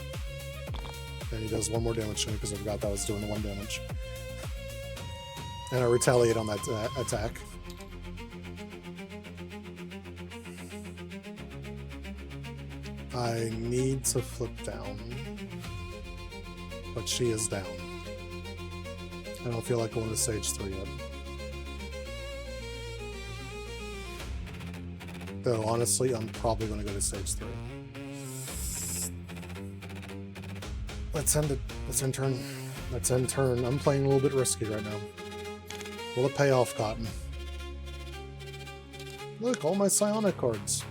[SPEAKER 1] And he does 1 more damage to me because I forgot that I was doing the 1 damage. And I retaliate on that attack. I need to flip down. But she is down. I don't feel like going to stage 3 yet. Though, honestly, I'm probably going to go to stage 3. Let's end it. Let's end turn. Let's end turn. I'm playing a little bit risky right now. Will it pay off, Cotton? Look, all my psionic cards.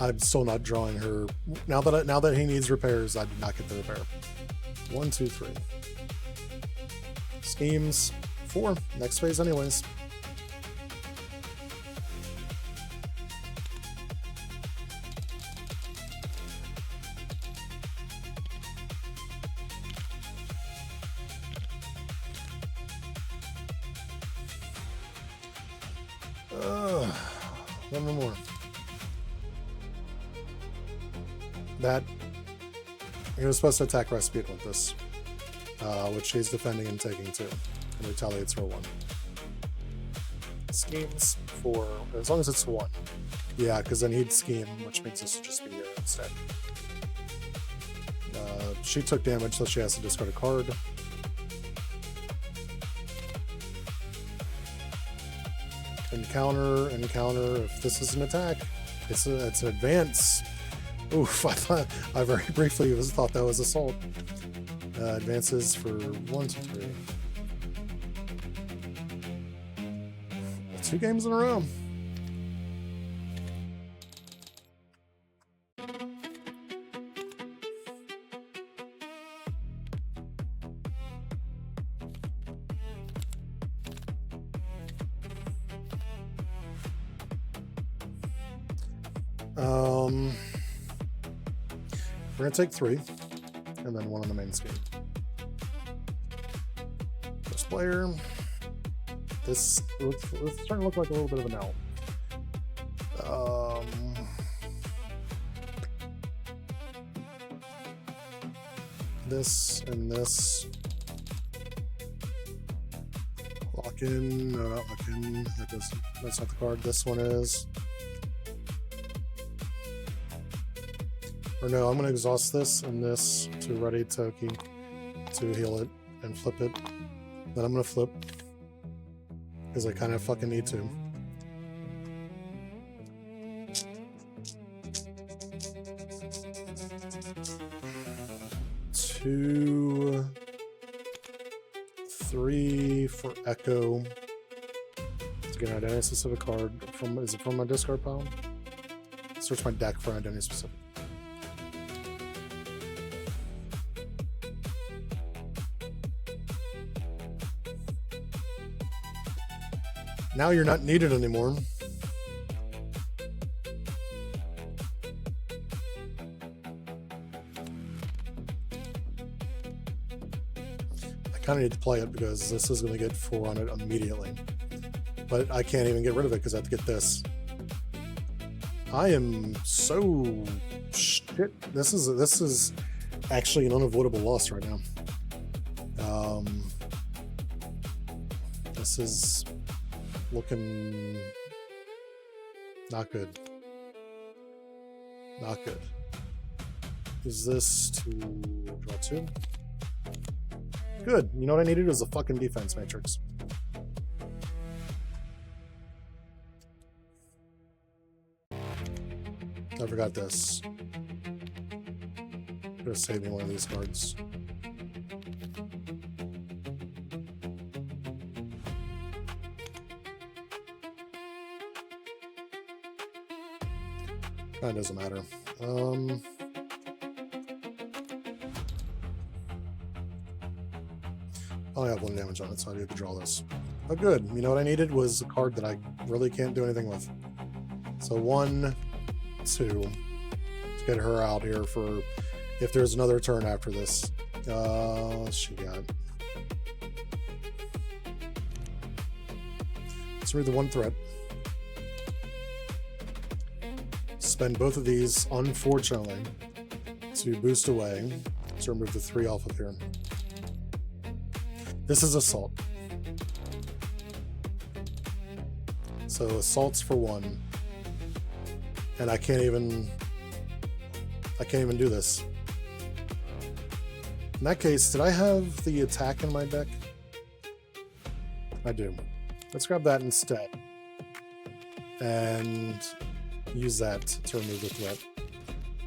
[SPEAKER 1] I'm still not drawing her. Now that he needs repairs, I did not get the repair. 1, 2, 3. Schemes. 4. Next phase anyways. One more. That he was supposed to attack Rasputin with this, which he's defending and taking too. and retaliates for 1. Schemes for, as long as it's 1. Yeah, because then he'd scheme, which means this would just be here instead. She took damage, so she has to discard a card. Encounter. If this is an attack, it's an advance. Oof! I very briefly thought that was assault. Advances for 1, 2, 3. 2 games in a row. We're gonna take 3, and then 1 on the main scheme. First player. This it's starting to look like a little bit of an L. This and this. Lock in. No, not lock in. That's not the card. This one is. Or no, I'm going to exhaust this and this to ready Toki to heal it and flip it. Then I'm going to flip because I kind of fucking need to. Two, 3 for Echo. To get an identity specific card from, is it from my discard pile? Search my deck for identity specific. Now you're not needed anymore. I kind of need to play it because this is going to get 4 on it immediately. But I can't even get rid of it because I have to get this. I am so shit. This is actually an unavoidable loss right now. This is looking not good. Not good. Is this to draw 2? Good. You know what I needed was a fucking defense matrix. I forgot this. Could have saved me one of these cards. That doesn't matter. I have 1 damage on it, so I need to draw this. Oh, good. You know what I needed was a card that I really can't do anything with. So 1, 2. To get her out here for if there's another turn after this. She got. Let's read the 1 threat. Spend both of these, unfortunately, to boost away, to remove the 3 off of here. This is assault. So assault's for 1. And I can't even do this. In that case, did I have the attack in my deck? I do. Let's grab that instead. And use that to remove the threat.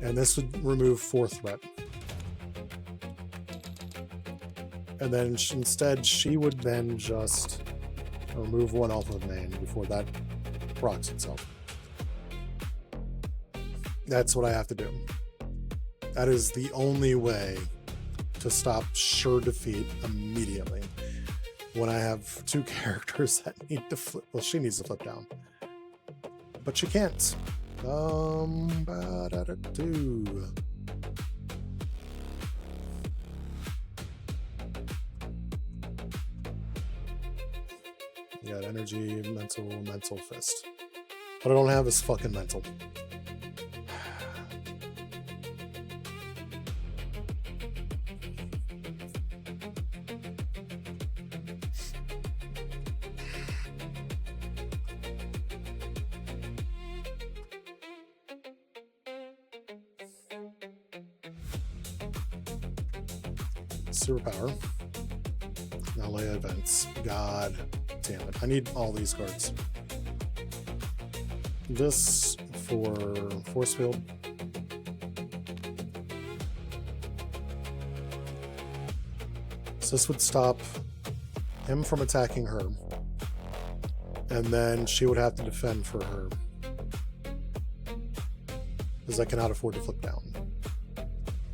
[SPEAKER 1] And this would remove 4 threat. And then instead, she would then just remove 1 off of main before that procs itself. That's what I have to do. That is the only way to stop sure defeat immediately. When I have 2 characters that need to flip. Well, she needs to flip down. But she can't. Ba-da-da-do. You got energy, mental fist. What I don't have is fucking mental. Superpower. Now lay events. God damn it. I need all these cards. This for force field. So this would stop him from attacking her. And then she would have to defend for her. Because I cannot afford to flip down.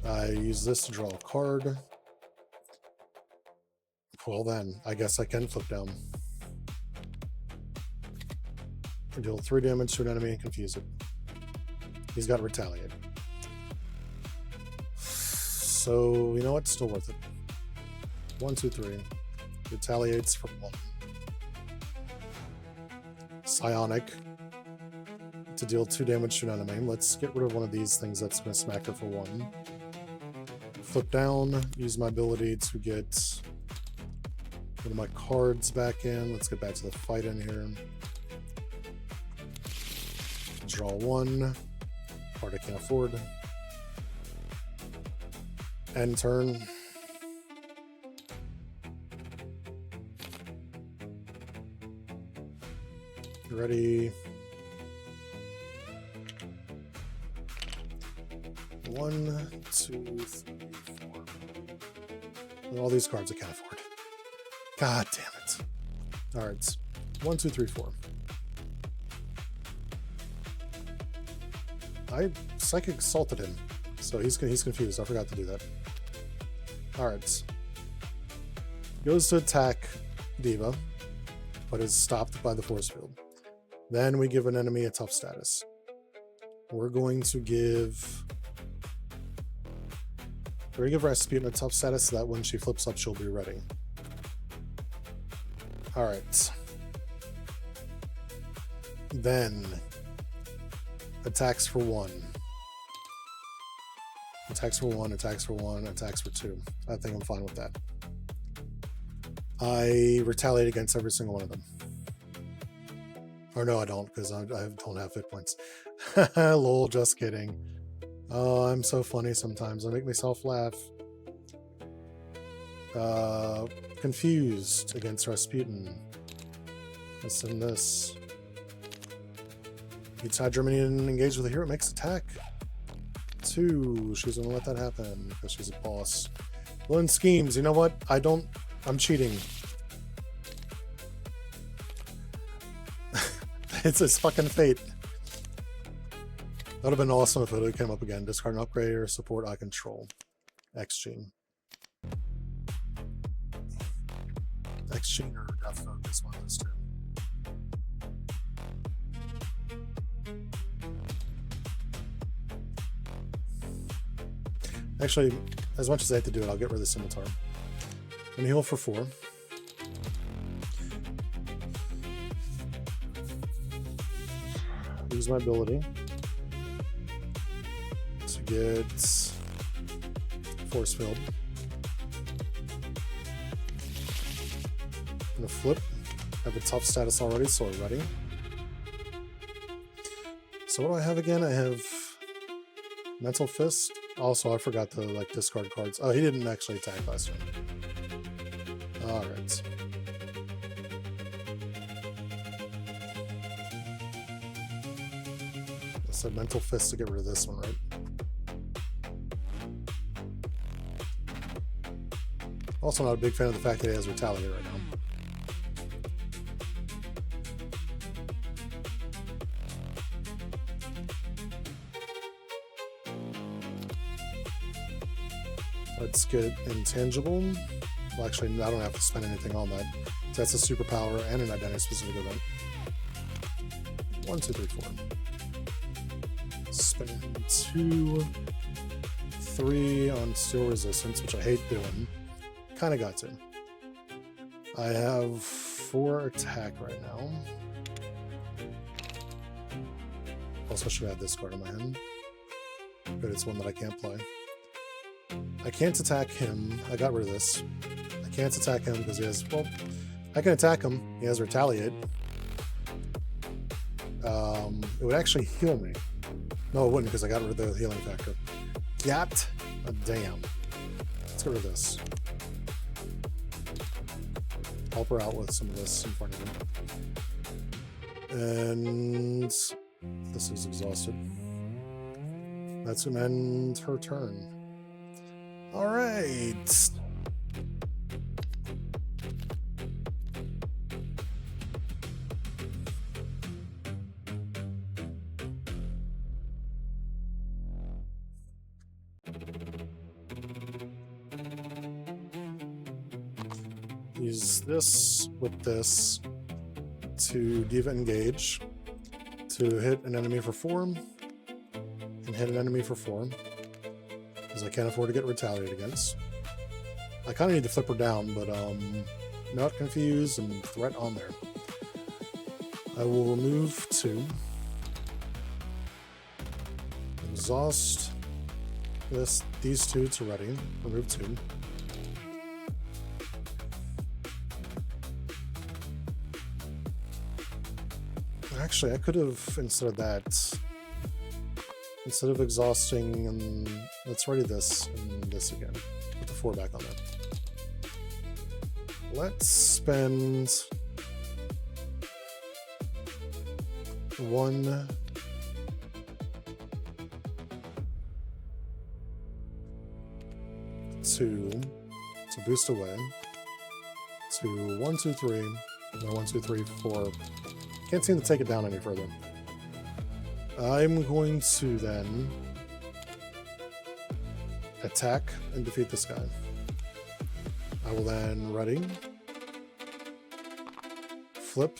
[SPEAKER 1] I use this to draw a card. Well then, I guess I can flip down. Deal 3 damage to an enemy and confuse it. He's got Retaliate. So, you know what? Still worth it. 1, 2, 3. Retaliates for 1. Psionic to deal 2 damage to an enemy. Let's get rid of one of these things that's going to smack her for 1. Flip down, use my ability to get one of my cards back in. Let's get back to the fight in here. Draw 1. Card I can't afford. End turn. Ready. 1, 2, 3, 4. And all these cards I can't afford. God damn it. Alright. 1, 2, 3, 4. I Psychic Assaulted him. So he's confused. I forgot to do that. Alright. Goes to attack D.Va, but is stopped by the force field. Then we give an enemy a tough status. We're going to give Rasputin a tough status so that when she flips up, she'll be ready. Alright. Then attacks for 1. Attacks for 1, attacks for 1, attacks for 2. I think I'm fine with that. I retaliate against every single one of them. Or no, I don't, because I don't have hit points. Lol, just kidding. Oh, I'm so funny sometimes. I make myself laugh. Confused against Rasputin. Let's send this. Each side Germany and engage with a hero makes attack. 2. She's gonna let that happen because she's a boss. Learn schemes. You know what? I'm cheating. It's his fucking fate. That would have been awesome if it came up again. Discard an upgrade or support I control. X-Gene. X-Gene or Death Focus, one of those two. Actually, as much as I have to do it, I'll get rid of the Scimitar. And heal for 4. Use my ability to get Force Field. I'm gonna flip. I have a tough status already, so we're ready. So what do I have again? I have Mental Fist. Also, I forgot to discard cards. Oh, he didn't actually attack last turn. Alright. I said Mental Fist to get rid of this one, right? Also not a big fan of the fact that he has Retaliate right now. Let's get Intangible. Well, actually, I don't have to spend anything on that. So that's a superpower and an identity-specific event. 1, 2, 3, 4. Spend 2, 3 on Steel Resistance, which I hate doing. Kind of got to. I have 4 attack right now. Also, I should have this card in my hand. But it's one that I can't play. I can't attack him. I got rid of this. I can't attack him because he has... Well, I can attack him. He has Retaliate. It would actually heal me. No, it wouldn't because I got rid of the healing factor. Damn. Let's get rid of this. help her out with some of this in front of him. And this is exhausted. That's gonna end her turn. All right. Use this with this to D.Va engage, to hit an enemy for 4, and hit an enemy for 4, because I can't afford to get retaliated against. I kind of need to flip her down, but not confused and threat on there. I will remove 2, exhaust these 2 to ready, remove 2. Actually, I could have, instead of that, instead of exhausting, and let's ready this and this again. Put the 4 back on there. Let's spend 1, 2 to boost away, to 1, 2, 3, no, 1, 2, 3, 4. Can't seem to take it down any further. I'm going to then attack and defeat this guy. I will then ready, flip,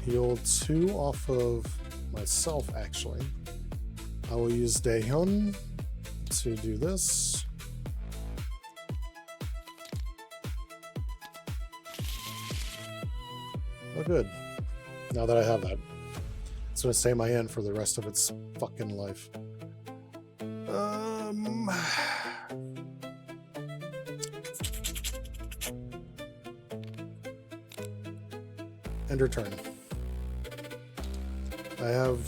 [SPEAKER 1] heal 2 off of myself actually. I will use Daehyun to do this. Oh good. Now that I have that, it's going to stay my end for the rest of its fucking life. End her turn. I have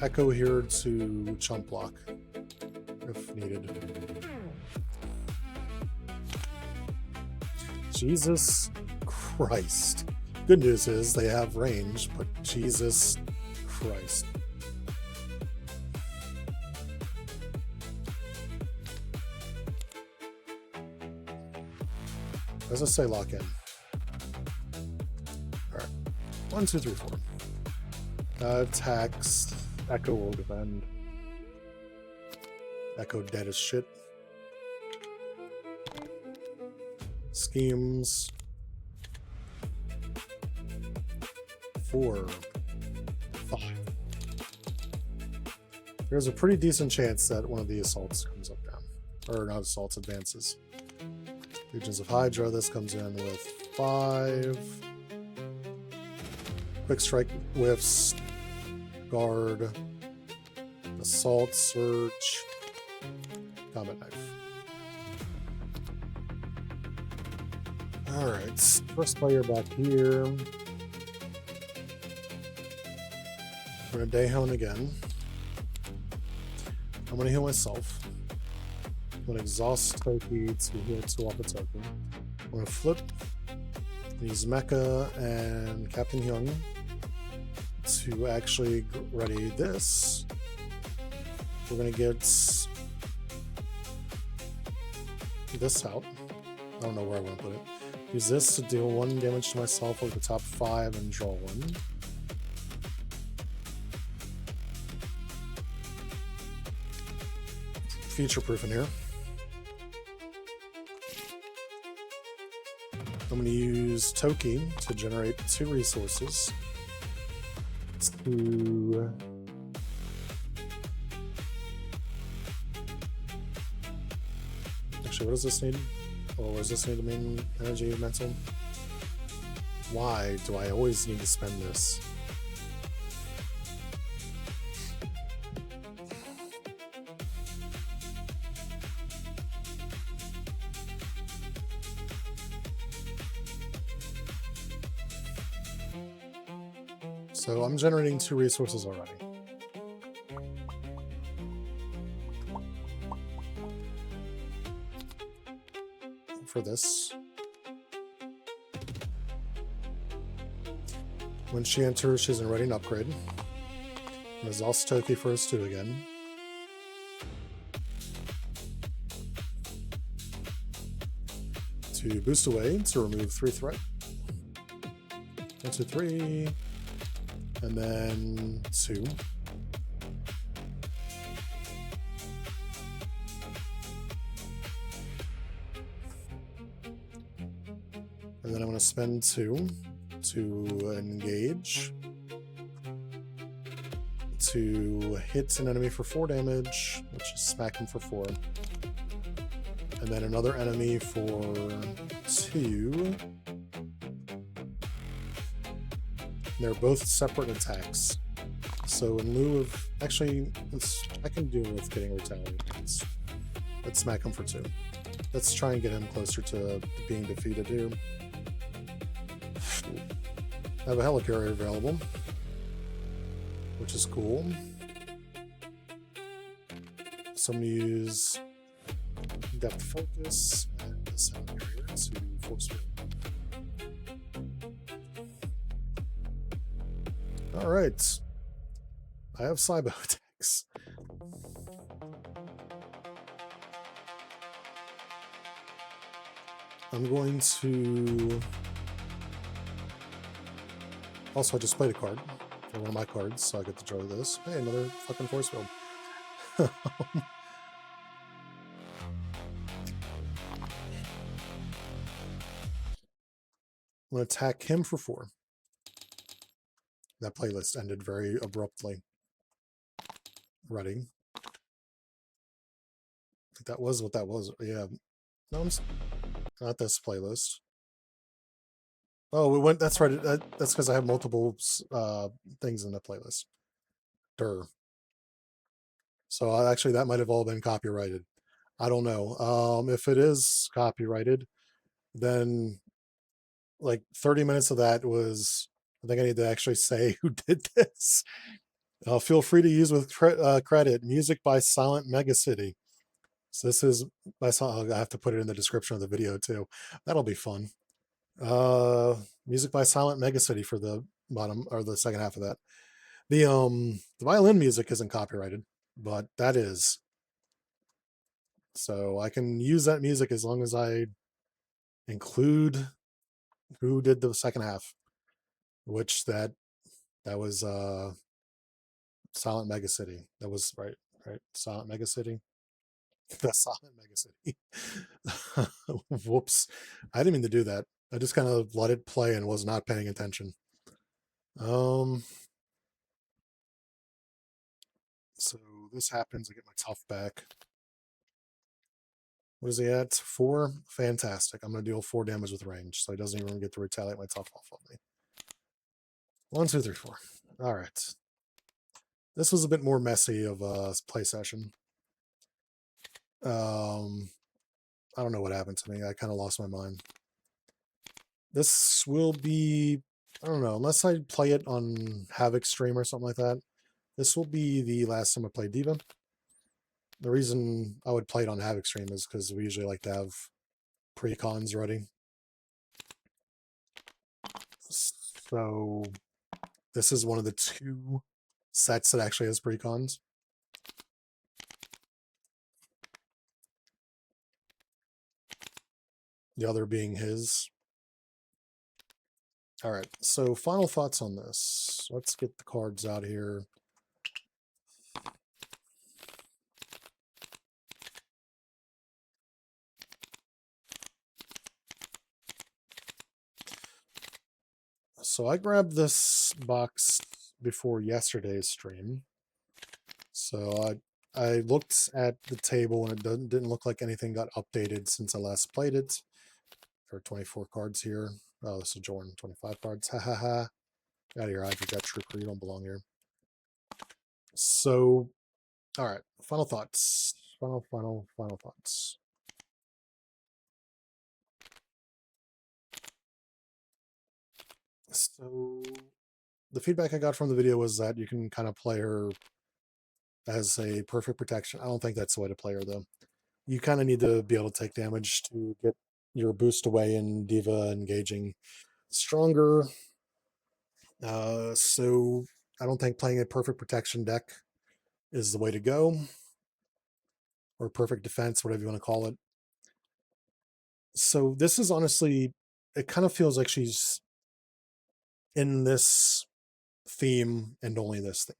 [SPEAKER 1] Echo here to chump block if needed. Jesus Christ. Good news is they have range, but Jesus Christ. As I say, lock in. Alright. 1, 2, 3, 4. Attacks. Echo will defend. Echo dead as shit. Schemes. 4, 5. There's a pretty decent chance that one of the assaults comes up down. Or not assaults, advances. Legions of Hydra, this comes in with 5. Quick strike whiffs. Guard. Assault, search. Combat knife. Alright, first player back here. I'm going to Daehyun again. I'm going to heal myself. I'm going to exhaust Toki to heal 2 off of Toki. I'm going to flip, use Mecha and Captain Hyung to actually ready this. We're going to get this out. I don't know where I want to put it. Use this to deal 1 damage to myself over the top 5 and draw 1. Future-proof in here. I'm going to use Toki to generate 2 resources to actually, what does this need? Or does this need to mean energy, mental? Why do I always need to spend this? So I'm generating 2 resources already. For this. When she enters, she's ready an upgrade. There's also Toki for us 2 again. To boost away to remove 3 threat. 1, 2, 3. And then 2. And then I'm going to spend 2 to engage, to hit an enemy for 4 damage, which is smack him for 4. And then another enemy for 2. They're both separate attacks. So in lieu of... Actually, I can do with getting retaliated. Let's smack him for 2. Let's try and get him closer to being defeated here. I have a helicarrier available, which is cool. So I'm going to use depth focus and this helicarrier to force field. Alright. I have Cybo attacks. I'm going to... Also, I just played a card for one of my cards, so I get to draw this. Hey, another fucking force field. I'm going to attack him for 4. That playlist ended very abruptly. Ready. I think that was what that was. Yeah. No, not this playlist. Oh, we went. That's right. That's because I have multiple things in the playlist. Durr. So actually, that might have all been copyrighted. I don't know. If it is copyrighted, then like 30 minutes of that was. I think I need to actually say who did this. Feel free to use with credit. Music by Silent Mega City. So this is by. I have to put it in the description of the video too. That'll be fun. Music by Silent Mega City for the bottom or the second half of that. The violin music isn't copyrighted, but that is. So I can use that music as long as I include who did the second half, which that was Silent Mega City. That was right, Silent Mega City. The Silent Mega City. Whoops. I didn't mean to do that. I just kind of let it play and was not paying attention. So this happens, I get my tough back. What is he at? 4? Fantastic. I'm going to deal 4 damage with range, so he doesn't even get to retaliate my tough off of me. 1, 2, 3, 4. All right. This was a bit more messy of a play session. I don't know what happened to me. I kind of lost my mind. This will be, I don't know, unless I play it on Havoc stream or something like that, this will be the last time I play D.Va. The reason I would play it on Havoc stream is because we usually like to have pre-cons ready. So this is one of the 2 sets that actually has pre-cons. The other being his. All right, so final thoughts on this. Let's get the cards out here. So I grabbed this box before yesterday's stream. So I looked at the table and it didn't look like anything got updated since I last played it. There are 24 cards here. Oh, this is Jordan, 25 cards. Ha ha ha. Get out of here, Hydra Jet Trooper. You don't belong here. So, all right. Final thoughts. Final thoughts. So, the feedback I got from the video was that you can kind of play her as a perfect protection. I don't think that's the way to play her, though. You kind of need to be able to take damage to get your boost away and D.Va engaging stronger. So I don't think playing a perfect protection deck is the way to go, or perfect defense, whatever you want to call it. So this is honestly, it kind of feels like she's in this theme and only this theme.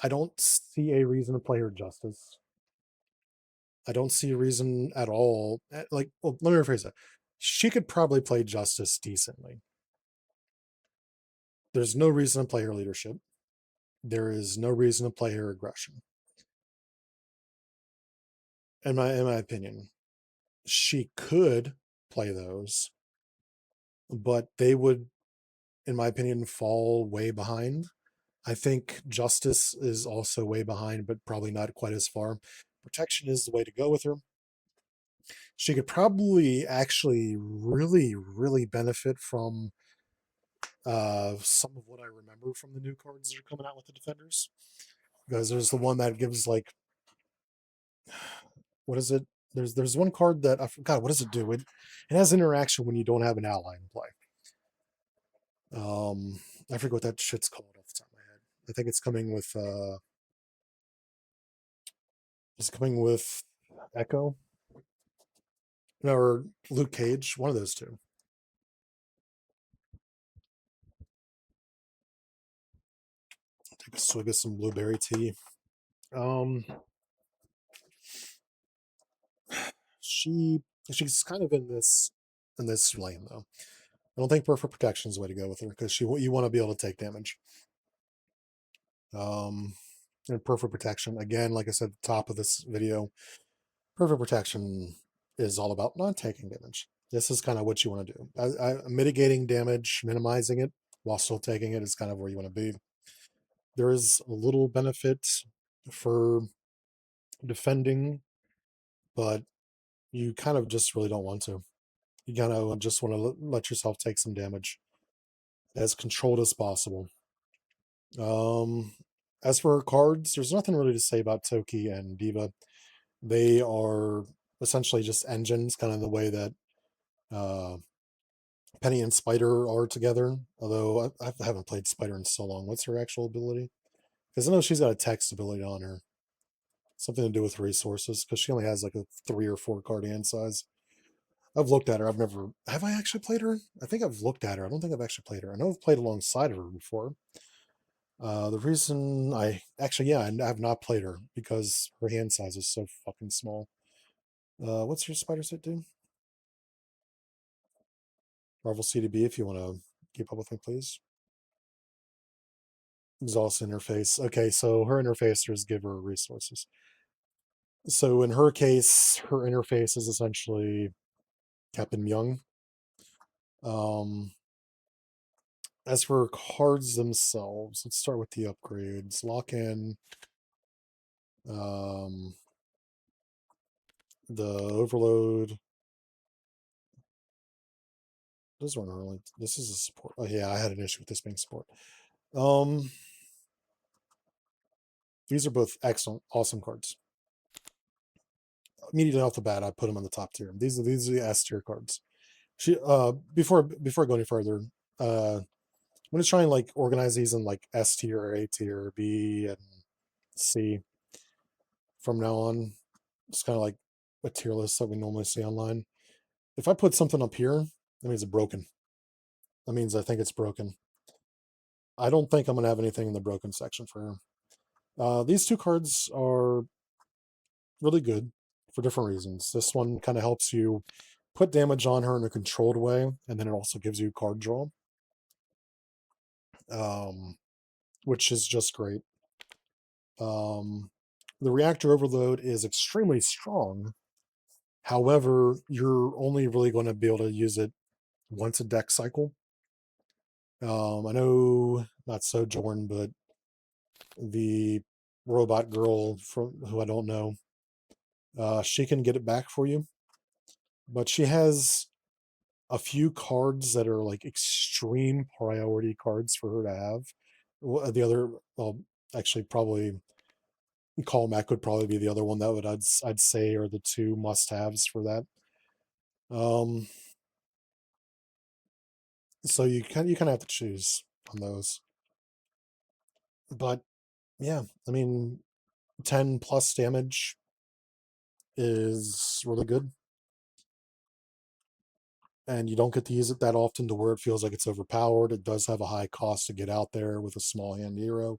[SPEAKER 1] I don't see a reason to play her Justice. I don't see a reason at all. Like, well, let me rephrase that. She could probably play Justice decently. There's no reason to play her leadership. There is no reason to play her aggression. In my opinion, she could play those, but they would, in my opinion, fall way behind. I think Justice is also way behind, but probably not quite as far. Protection is the way to go with her. She could probably actually really, really benefit from some of what I remember from the new cards that are coming out with the Defenders. Because there's the one that gives like, what is it? There's one card that I forgot, what does it do? It has interaction when you don't have an ally in play. I forget what that shit's called off the top of my head. I think it's coming with Echo. No, or Luke Cage, one of those two. Take a swig of some blueberry tea. Um, she she's kind of in this lane though. I don't think perfect protection is the way to go with her because you want to be able to take damage. Um, and perfect protection again, like I said at the top of this video, perfect protection is all about not taking damage. This is kind of what you want to do. Mitigating damage, minimizing it while still taking it is kind of where you want to be. There is a little benefit for defending, but you kind of just really don't want to. You kind of just want to let yourself take some damage as controlled as possible. Um, as for cards, there's nothing really to say about Toki and D.Va. They are essentially just engines, kind of the way that uh, Penny and Spider are together. Although I haven't played Spider in so long. What's her actual ability? Because I know she's got a text ability on her. Something to do with resources, because she only has like a 3 or 4 card hand size. I've looked at her. Have I actually played her? I think I've looked at her. I don't think I've actually played her. I know I've played alongside of her before. The reason I actually, yeah, I have not played her because her hand size is so fucking small. What's her spider set do? Marvel CDB, if you want to keep up with me, please. Exhaust interface. Okay, so her interfacers give her resources. So in her case, her interface is essentially Captain Young. Um, as for cards themselves, let's start with the upgrades. Lock in. Um, the overload does run early. This is a support. Oh yeah, I had an issue with this being support. Um, these are both excellent, awesome cards. Immediately off the bat, I put them on the top tier. These are the S tier cards. She before I go any further, I'm gonna try and like organize these in like S tier, A tier, B, and C from now on. It's kind of like a tier list that we normally see online. If I put something up here, that means it's broken. That means I think it's broken. I don't think I'm gonna have anything in the broken section for her. These two cards are really good for different reasons. This one kind of helps you put damage on her in a controlled way, and then it also gives you card draw, um, which is just great. The reactor overload is extremely strong. However, you're only really going to be able to use it once a deck cycle. I know not Sojourn, but the robot girl from who I don't know, she can get it back for you, but she has a few cards that are like extreme priority cards for her to have. The other, well, actually, probably Call Mac would probably be the other one that I'd say are the two must haves for that. Um, So you kind of have to choose on those. But yeah, I mean, 10 plus damage is really good. And you don't get to use it that often to where it feels like it's overpowered. It does have a high cost to get out there with a small hand hero.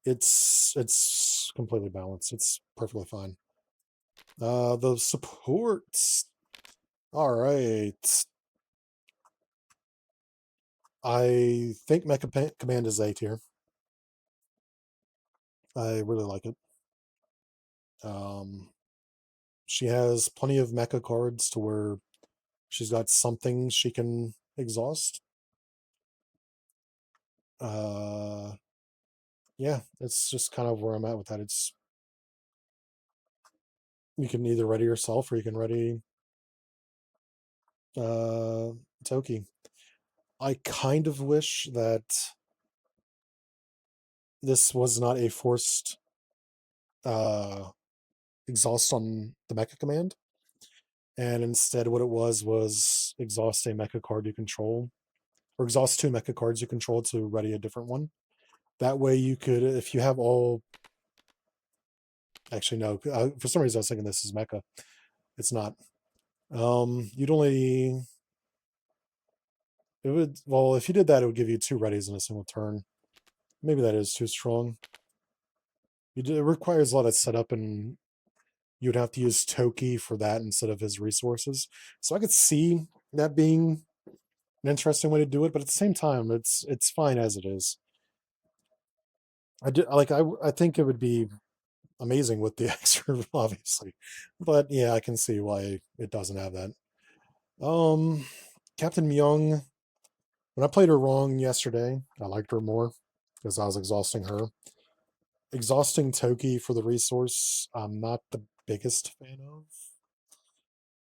[SPEAKER 1] It's completely balanced. It's perfectly fine. The supports. All right. I think Mecha Command is A tier. I really like it. Um, she has plenty of mecha cards to where she's got something she can exhaust. Uh, yeah, it's just kind of where I'm at with that. It's you can either ready yourself or you can ready uh Toki. I kind of wish that this was not a forced uh exhaust on the mecha command, and instead what it was exhaust a mecha card you control, or exhaust two mecha cards you control to ready a different one. That way you could, if you have all, actually no, for some reason I was thinking this is mecha. It's not. You'd only, it would, well, if you did that, it would give you two readies in a single turn. Maybe that is too strong. It requires a lot of setup, and you'd have to use Toki for that instead of his resources. So I could see that being an interesting way to do it, but at the same time, it's fine as it is. I think it would be amazing with the extra, obviously, but yeah, I can see why it doesn't have that. Um, Captain Myung. When I played her wrong yesterday, I liked her more because I was exhausting her. Exhausting Toki for the resource, I'm not the biggest fan of.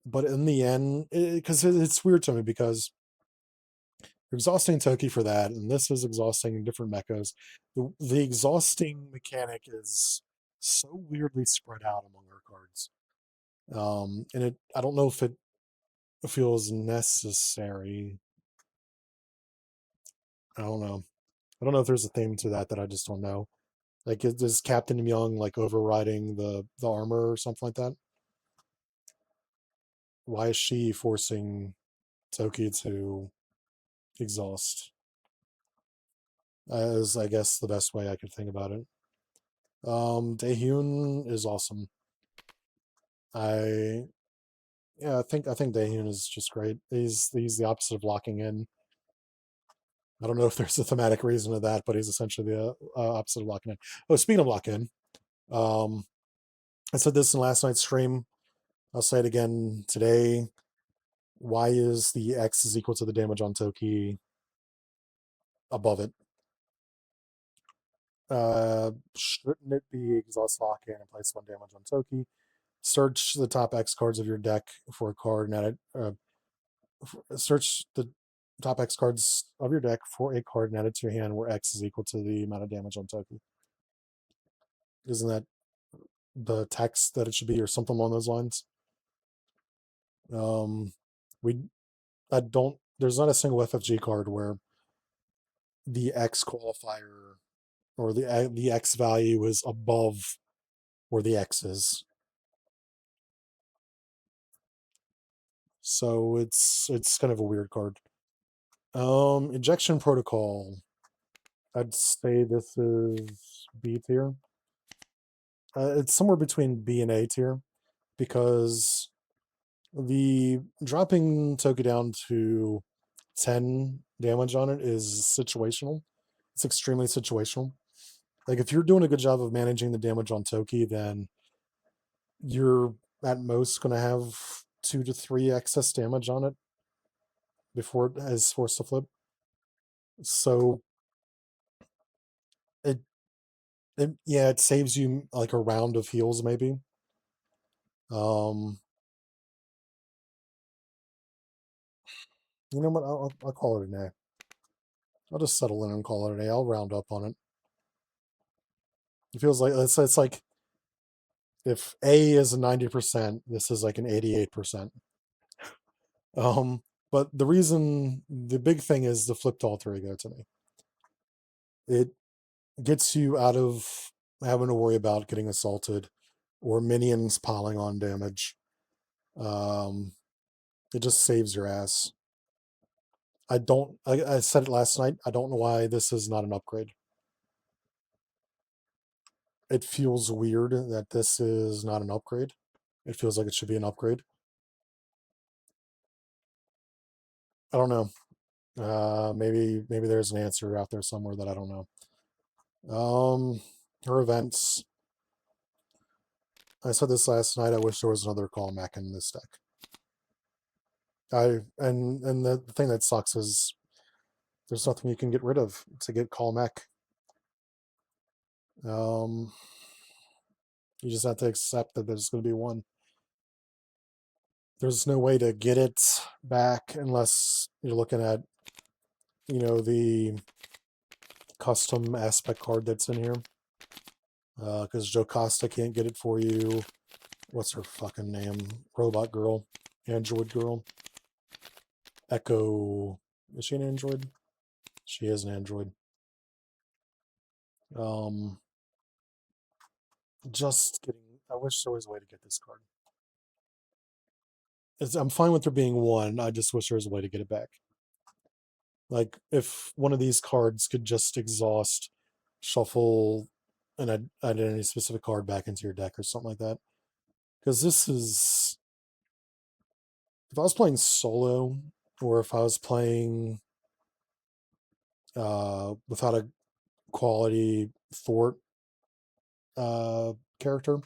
[SPEAKER 1] But in the end, because it's weird to me because you're exhausting Toki for that, and this is exhausting different mechas. The exhausting mechanic is so weirdly spread out among our cards. And I don't know if it feels necessary. I don't know. I don't know if there's a theme to that I just don't know. Like, is Captain Young like overriding the armor or something like that? Why is she forcing Toki to exhaust? Is, I guess, the best way I could think about it. Daehyun is awesome. I Yeah, I think Daehyun is just great. He's the opposite of locking in. I don't know if there's a thematic reason to that, but he's essentially the opposite of locking in. Oh, speaking of lock in, um, I said this in last night's stream. I'll say it again today. Why is the X is equal to the damage on Toki above it? Shouldn't it be exhaust lock in and place one damage on Toki? Search the top X cards of your deck for a card and add it. Search the top X cards of your deck for a card and add it to your hand where X is equal to the amount of damage on Toki. Isn't that the text that it should be, or something along those lines? Um, we I don't. There's not a single FFG card where the X qualifier or the X value is above where the X is. So it's kind of a weird card. Injection protocol. I'd say this is B tier. It's somewhere between B and A tier because the dropping Toki down to 10 damage on it is situational. It's extremely situational. Like, if you're doing a good job of managing the damage on Toki, then you're at most going to have 2 to 3 excess damage on it before it is forced to flip. So it yeah, it saves you like a round of heals maybe. Um, you know what? I'll call it an A. I'll just settle in and call it an A. I'll round up on it. It feels like it's like if A is a 90%, this is like an 88%. Um, But the big thing is the flipped alter ego to me. It gets you out of having to worry about getting assaulted or minions piling on damage. It just saves your ass. I said it last night. I don't know why this is not an upgrade. It feels weird that this is not an upgrade. It feels like it should be an upgrade. I don't know. Maybe there's an answer out there somewhere that I don't know. Her events. I said this last night. I wish there was another call mech in this deck. And the thing that sucks is there's nothing you can get rid of to get call mech. You just have to accept that there's going to be one. There's no way to get it back unless you're looking at, the custom aspect card that's in here. Because Joe Costa can't get it for you. What's her fucking name? Robot girl. Android girl. Echo. Is she an android? She is an android. Just getting. I wish there was a way to get this card. I'm fine with there being one. I just wish there was a way to get it back. Like, if one of these cards could just exhaust, shuffle an identity specific card back into your deck or something like that. Because this is. If I was playing solo, or if I was playing without a quality fort character,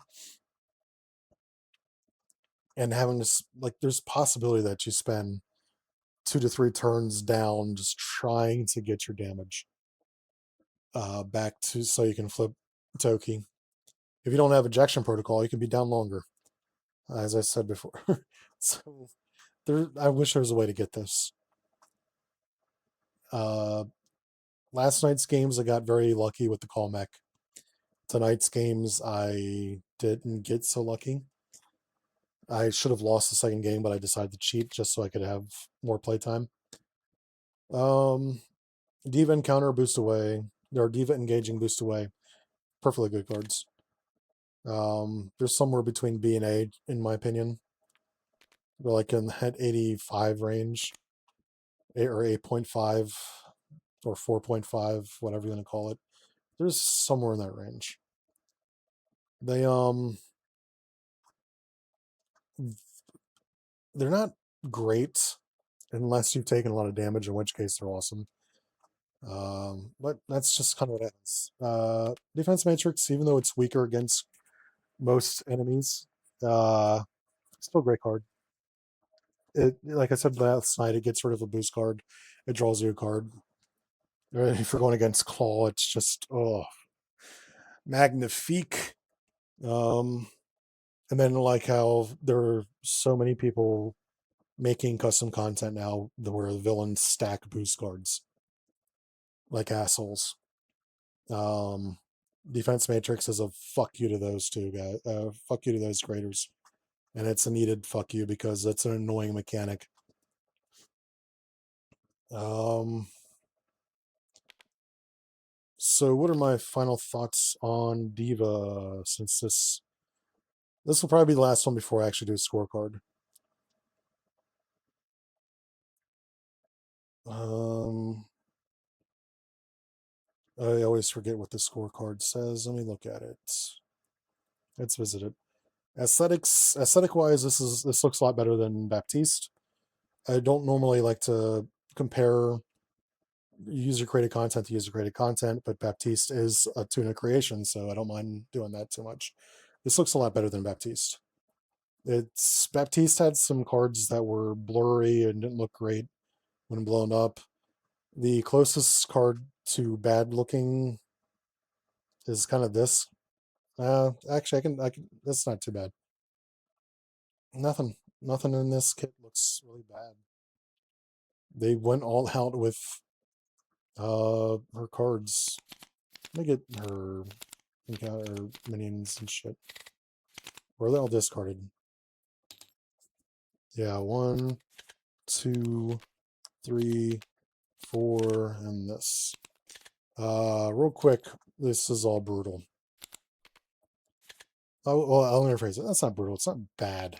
[SPEAKER 1] and having this, like, there's possibility that you spend 2 to 3 turns down just trying to get your damage back to so you can flip Toki. If you don't have ejection protocol, you can be down longer, as I said before. So I wish there was a way to get this. Last night's games, I got very lucky with the call mech. Tonight's games, I didn't get so lucky. I should have lost the second game, but I decided to cheat just so I could have more playtime. D.Va Encounter Boost Away, or D.Va Engaging Boost Away, perfectly good cards. They're somewhere between B and A, in my opinion. They're like in that 85 range, or 8.5, or 4.5, whatever you want to call it. There's somewhere in that range. They're not great unless you've taken a lot of damage, in which case they're awesome. But that's just kind of what it is. Defense Matrix, even though it's weaker against most enemies, still a great card. Like I said last night, it gets rid of a boost card. It draws you a card. If you're going against Claw, it's just magnifique. And then like how there are so many people making custom content now where the villains stack boost cards like assholes. Defense Matrix is a fuck you to those two guys. Fuck you to those creators. And it's a needed fuck you because it's an annoying mechanic. So what are my final thoughts on D.Va, since this will probably be the last one before I actually do a scorecard. I always forget what the scorecard says. Let me look at it. Let's visit it. Aesthetic wise, this looks a lot better than Baptiste. I don't normally like to compare user created content to user created content, but Baptiste is a Tuna creation, so I don't mind doing that too much. This looks a lot better than Baptiste. Baptiste had some cards that were blurry and didn't look great when blown up. The closest card to bad looking is kind of this. Actually, I can. That's not too bad. Nothing in this kit looks really bad. They went all out with her cards. Let me get her encounter minions and shit. Or are they all discarded? Yeah, 1, 2, 3, 4, and this. Real quick, this is all brutal. Oh, well, I'll rephrase it. That's not brutal. It's not bad,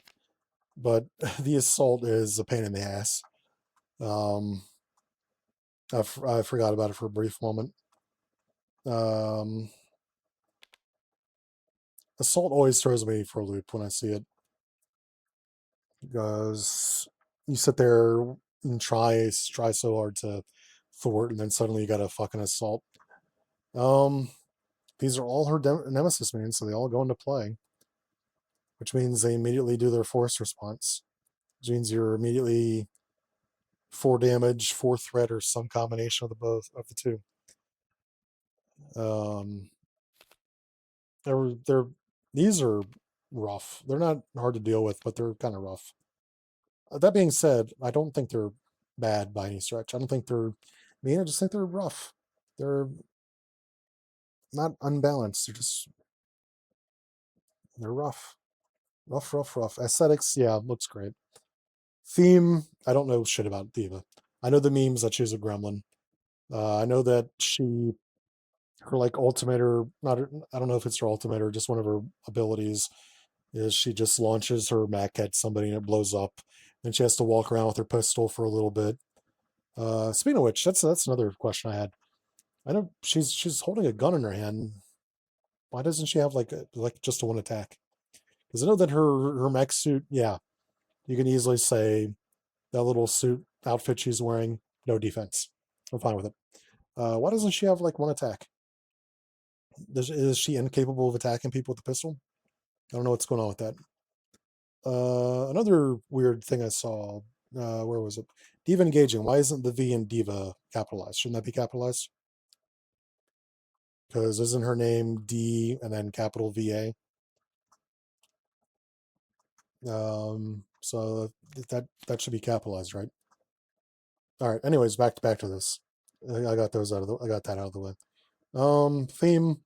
[SPEAKER 1] but the assault is a pain in the ass. I forgot about it for a brief moment. Assault always throws me for a loop when I see it, because you sit there and try so hard to thwart, and then suddenly you got a fucking assault. These are all her nemesis means, so they all go into play, which means they immediately do their force response, which means you're immediately 4 damage, 4 threat, or some combination of the both of the two. Um, they're these are rough. They're not hard to deal with, but they're kind of rough. That being said, I don't think they're bad by any stretch. I don't think they're mean. I just think they're rough. They're not unbalanced. They're rough. Rough. Aesthetics, yeah, looks great. Theme, I don't know shit about D.Va. I know the memes that she's a gremlin. I know that her like ultimate, or not, I don't know if it's her ultimate or just one of her abilities, is she just launches her mech at somebody and it blows up. Then she has to walk around with her pistol for a little bit. Speaking of which, that's another question I had. I know she's holding a gun in her hand. Why doesn't she have like just a one attack? Because I know that her mech suit, yeah, you can easily say that little suit outfit she's wearing, no defense. I'm fine with it. Why doesn't she have like one attack? Is she incapable of attacking people with a pistol? I don't know what's going on with that. Another weird thing I saw. Where was it? D.Va engaging. Why isn't the V in D.Va capitalized? Shouldn't that be capitalized? Because isn't her name D and then capital VA? So that should be capitalized, right? All right. Anyways, back to this. I got that out of the way. Theme.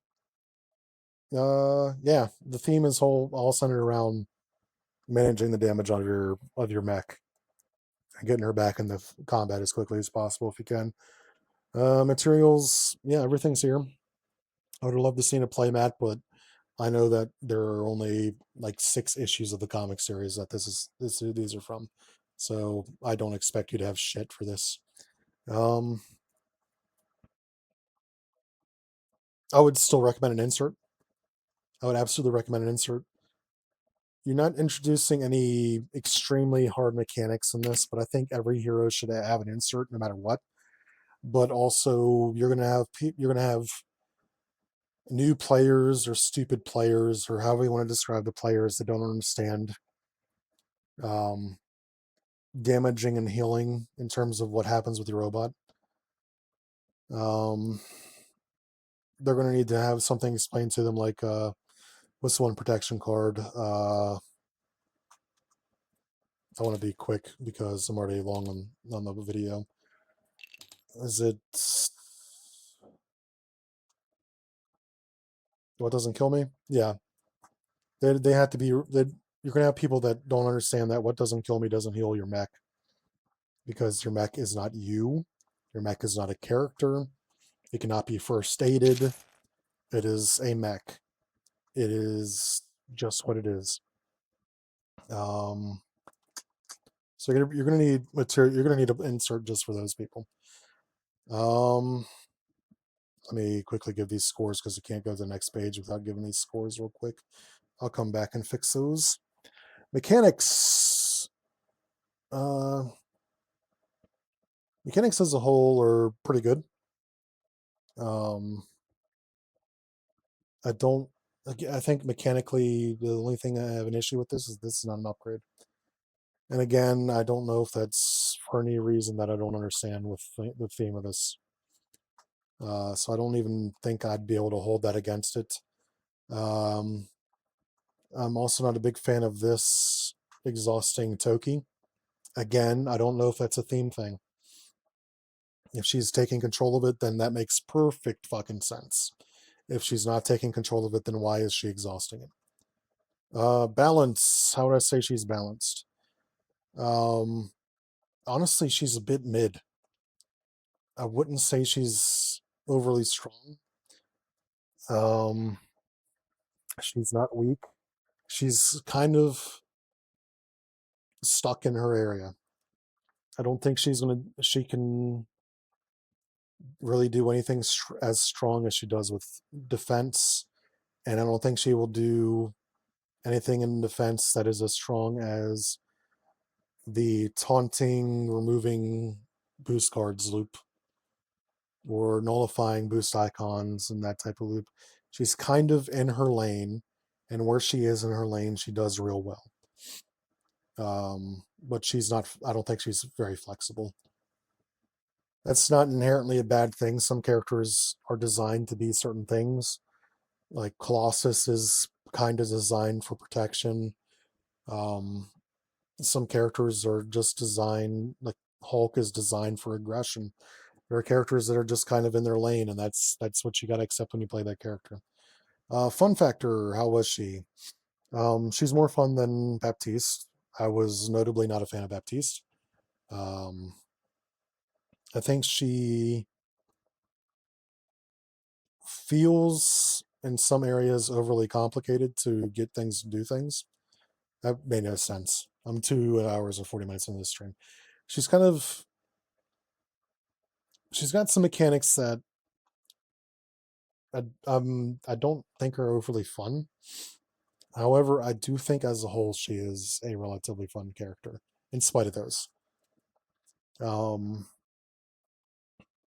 [SPEAKER 1] Yeah, the theme is all centered around managing the damage of your mech and getting her back in the combat as quickly as possible if you can. Materials, yeah, everything's here. I would have loved to seen a playmat, but I know that there are only like 6 issues of the comic series that these are from, so I don't expect you to have shit for this. I would still recommend an insert. I would absolutely recommend an insert. You're not introducing any extremely hard mechanics in this, but I think every hero should have an insert no matter what. But also, you're gonna have new players or stupid players or however you want to describe the players that don't understand um, damaging and healing in terms of what happens with your robot. Um, they're going to need to have something explained to them, like what's the one protection card? I want to be quick because I'm already long on the video. Is it what doesn't kill me? Yeah, they have to be. You're gonna have people that don't understand that what doesn't kill me doesn't heal your mech, because your mech is not you. Your mech is not a character. It cannot be first aided. It is a mech. It is just what it is. So you're gonna need material. You're gonna need an insert just for those people. Um, Let me quickly give these scores because I can't go to the next page without giving these scores real quick. I'll come back and fix those. Mechanics. Uh, Mechanics as a whole are pretty good. Um, I don't. I think mechanically the only thing I have an issue with this is not an upgrade. And again, I don't know if that's for any reason that I don't understand with the theme of this. So I don't even think I'd be able to hold that against it. Um, I'm also not a big fan of this exhausting Toki. Again, I don't know if that's a theme thing. If she's taking control of it, then that makes perfect fucking sense. If she's not taking control of it, then why is she exhausting it? Balance. How would I say she's balanced? Um, Honestly, she's a bit mid. I wouldn't say she's overly strong. Um, she's not weak. She's kind of stuck in her area. I don't think she can really do anything as strong as she does with defense, and I don't think she will do anything in defense that is as strong as the taunting, removing boost cards loop or nullifying boost icons and that type of loop. She's kind of in her lane, and where she is in her lane, she does real well. But she's not, I don't think she's very flexible. That's not inherently a bad thing. Some characters are designed to be certain things. Like Colossus is kind of designed for protection. Um, some characters are just designed, like Hulk is designed for aggression. There are characters that are just kind of in their lane, and that's what you got to accept when you play that character. Fun factor: how was she? She's more fun than Baptiste. I was notably not a fan of Baptiste. Um, I think she feels in some areas overly complicated to get things to do things. That made no sense. I'm 2 hours and 40 minutes into this stream. She's kind of she's got some mechanics that I don't think are overly fun. However, I do think as a whole she is a relatively fun character, in spite of those. Um,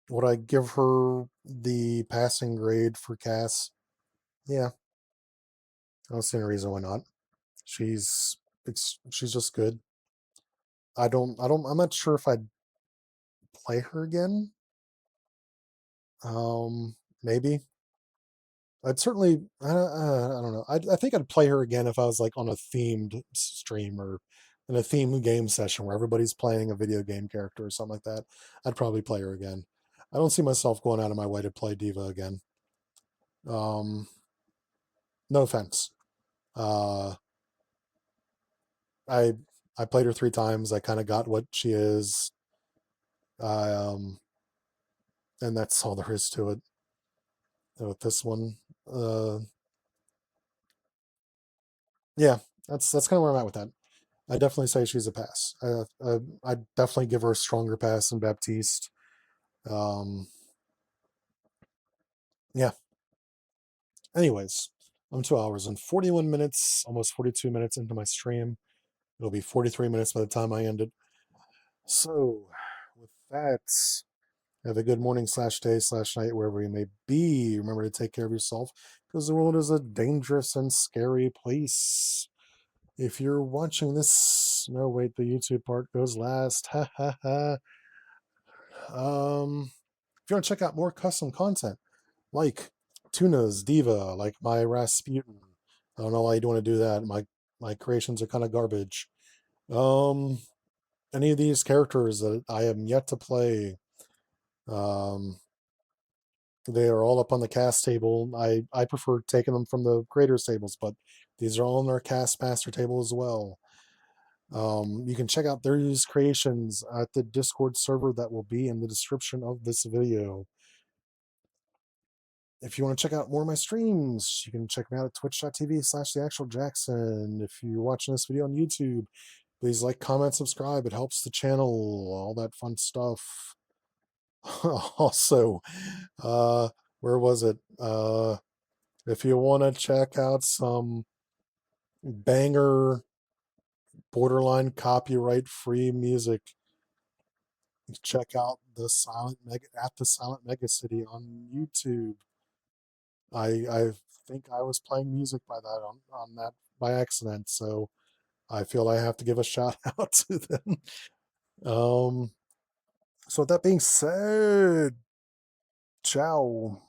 [SPEAKER 1] would I give her the passing grade for Cass? Yeah, I don't see any reason why not. She's she's just good. I'm not sure if I'd play her again. Maybe. I'd certainly, I don't know. I think I'd play her again if I was like on a themed stream or in a themed game session where everybody's playing a video game character or something like that. I'd probably play her again. I don't see myself going out of my way to play D.Va again. Um, no offense. Uh, I I played her 3 times. I kind of got what she is. Um, and that's all there is to it. With this one, uh, yeah, that's kind of where I'm at with that. I definitely say she's a pass. I definitely give her a stronger pass than Baptiste. Um, yeah. Anyways, I'm 2 hours and 41 minutes, almost 42 minutes into my stream. It'll be 43 minutes by the time I end it. So, with that, have a good morning slash day slash night wherever you may be. Remember to take care of yourself because the world is a dangerous and scary place. If you're watching this, no, wait, the YouTube part goes last. Ha ha ha. If you want to check out more custom content, like Tuna's D.Va, like my Rasputin, I don't know why you'd want to do that. My creations are kind of garbage. Um, any of these characters that I am yet to play, um, they are all up on the cast table. I prefer taking them from the creators tables, but these are all on their cast master table as well. You can check out these creations at the Discord server that will be in the description of this video. If you want to check out more of my streams, you can check me out at twitch.tv/theactualjackson. If you're watching this video on YouTube, please like, comment, subscribe. It helps the channel, all that fun stuff. Also, uh, where was it? If you want to check out some banger, borderline copyright free music, check out the Silent Mega City on YouTube. I think I was playing music by that on that by accident, so I feel I have to give a shout out to them. So with that being said, ciao.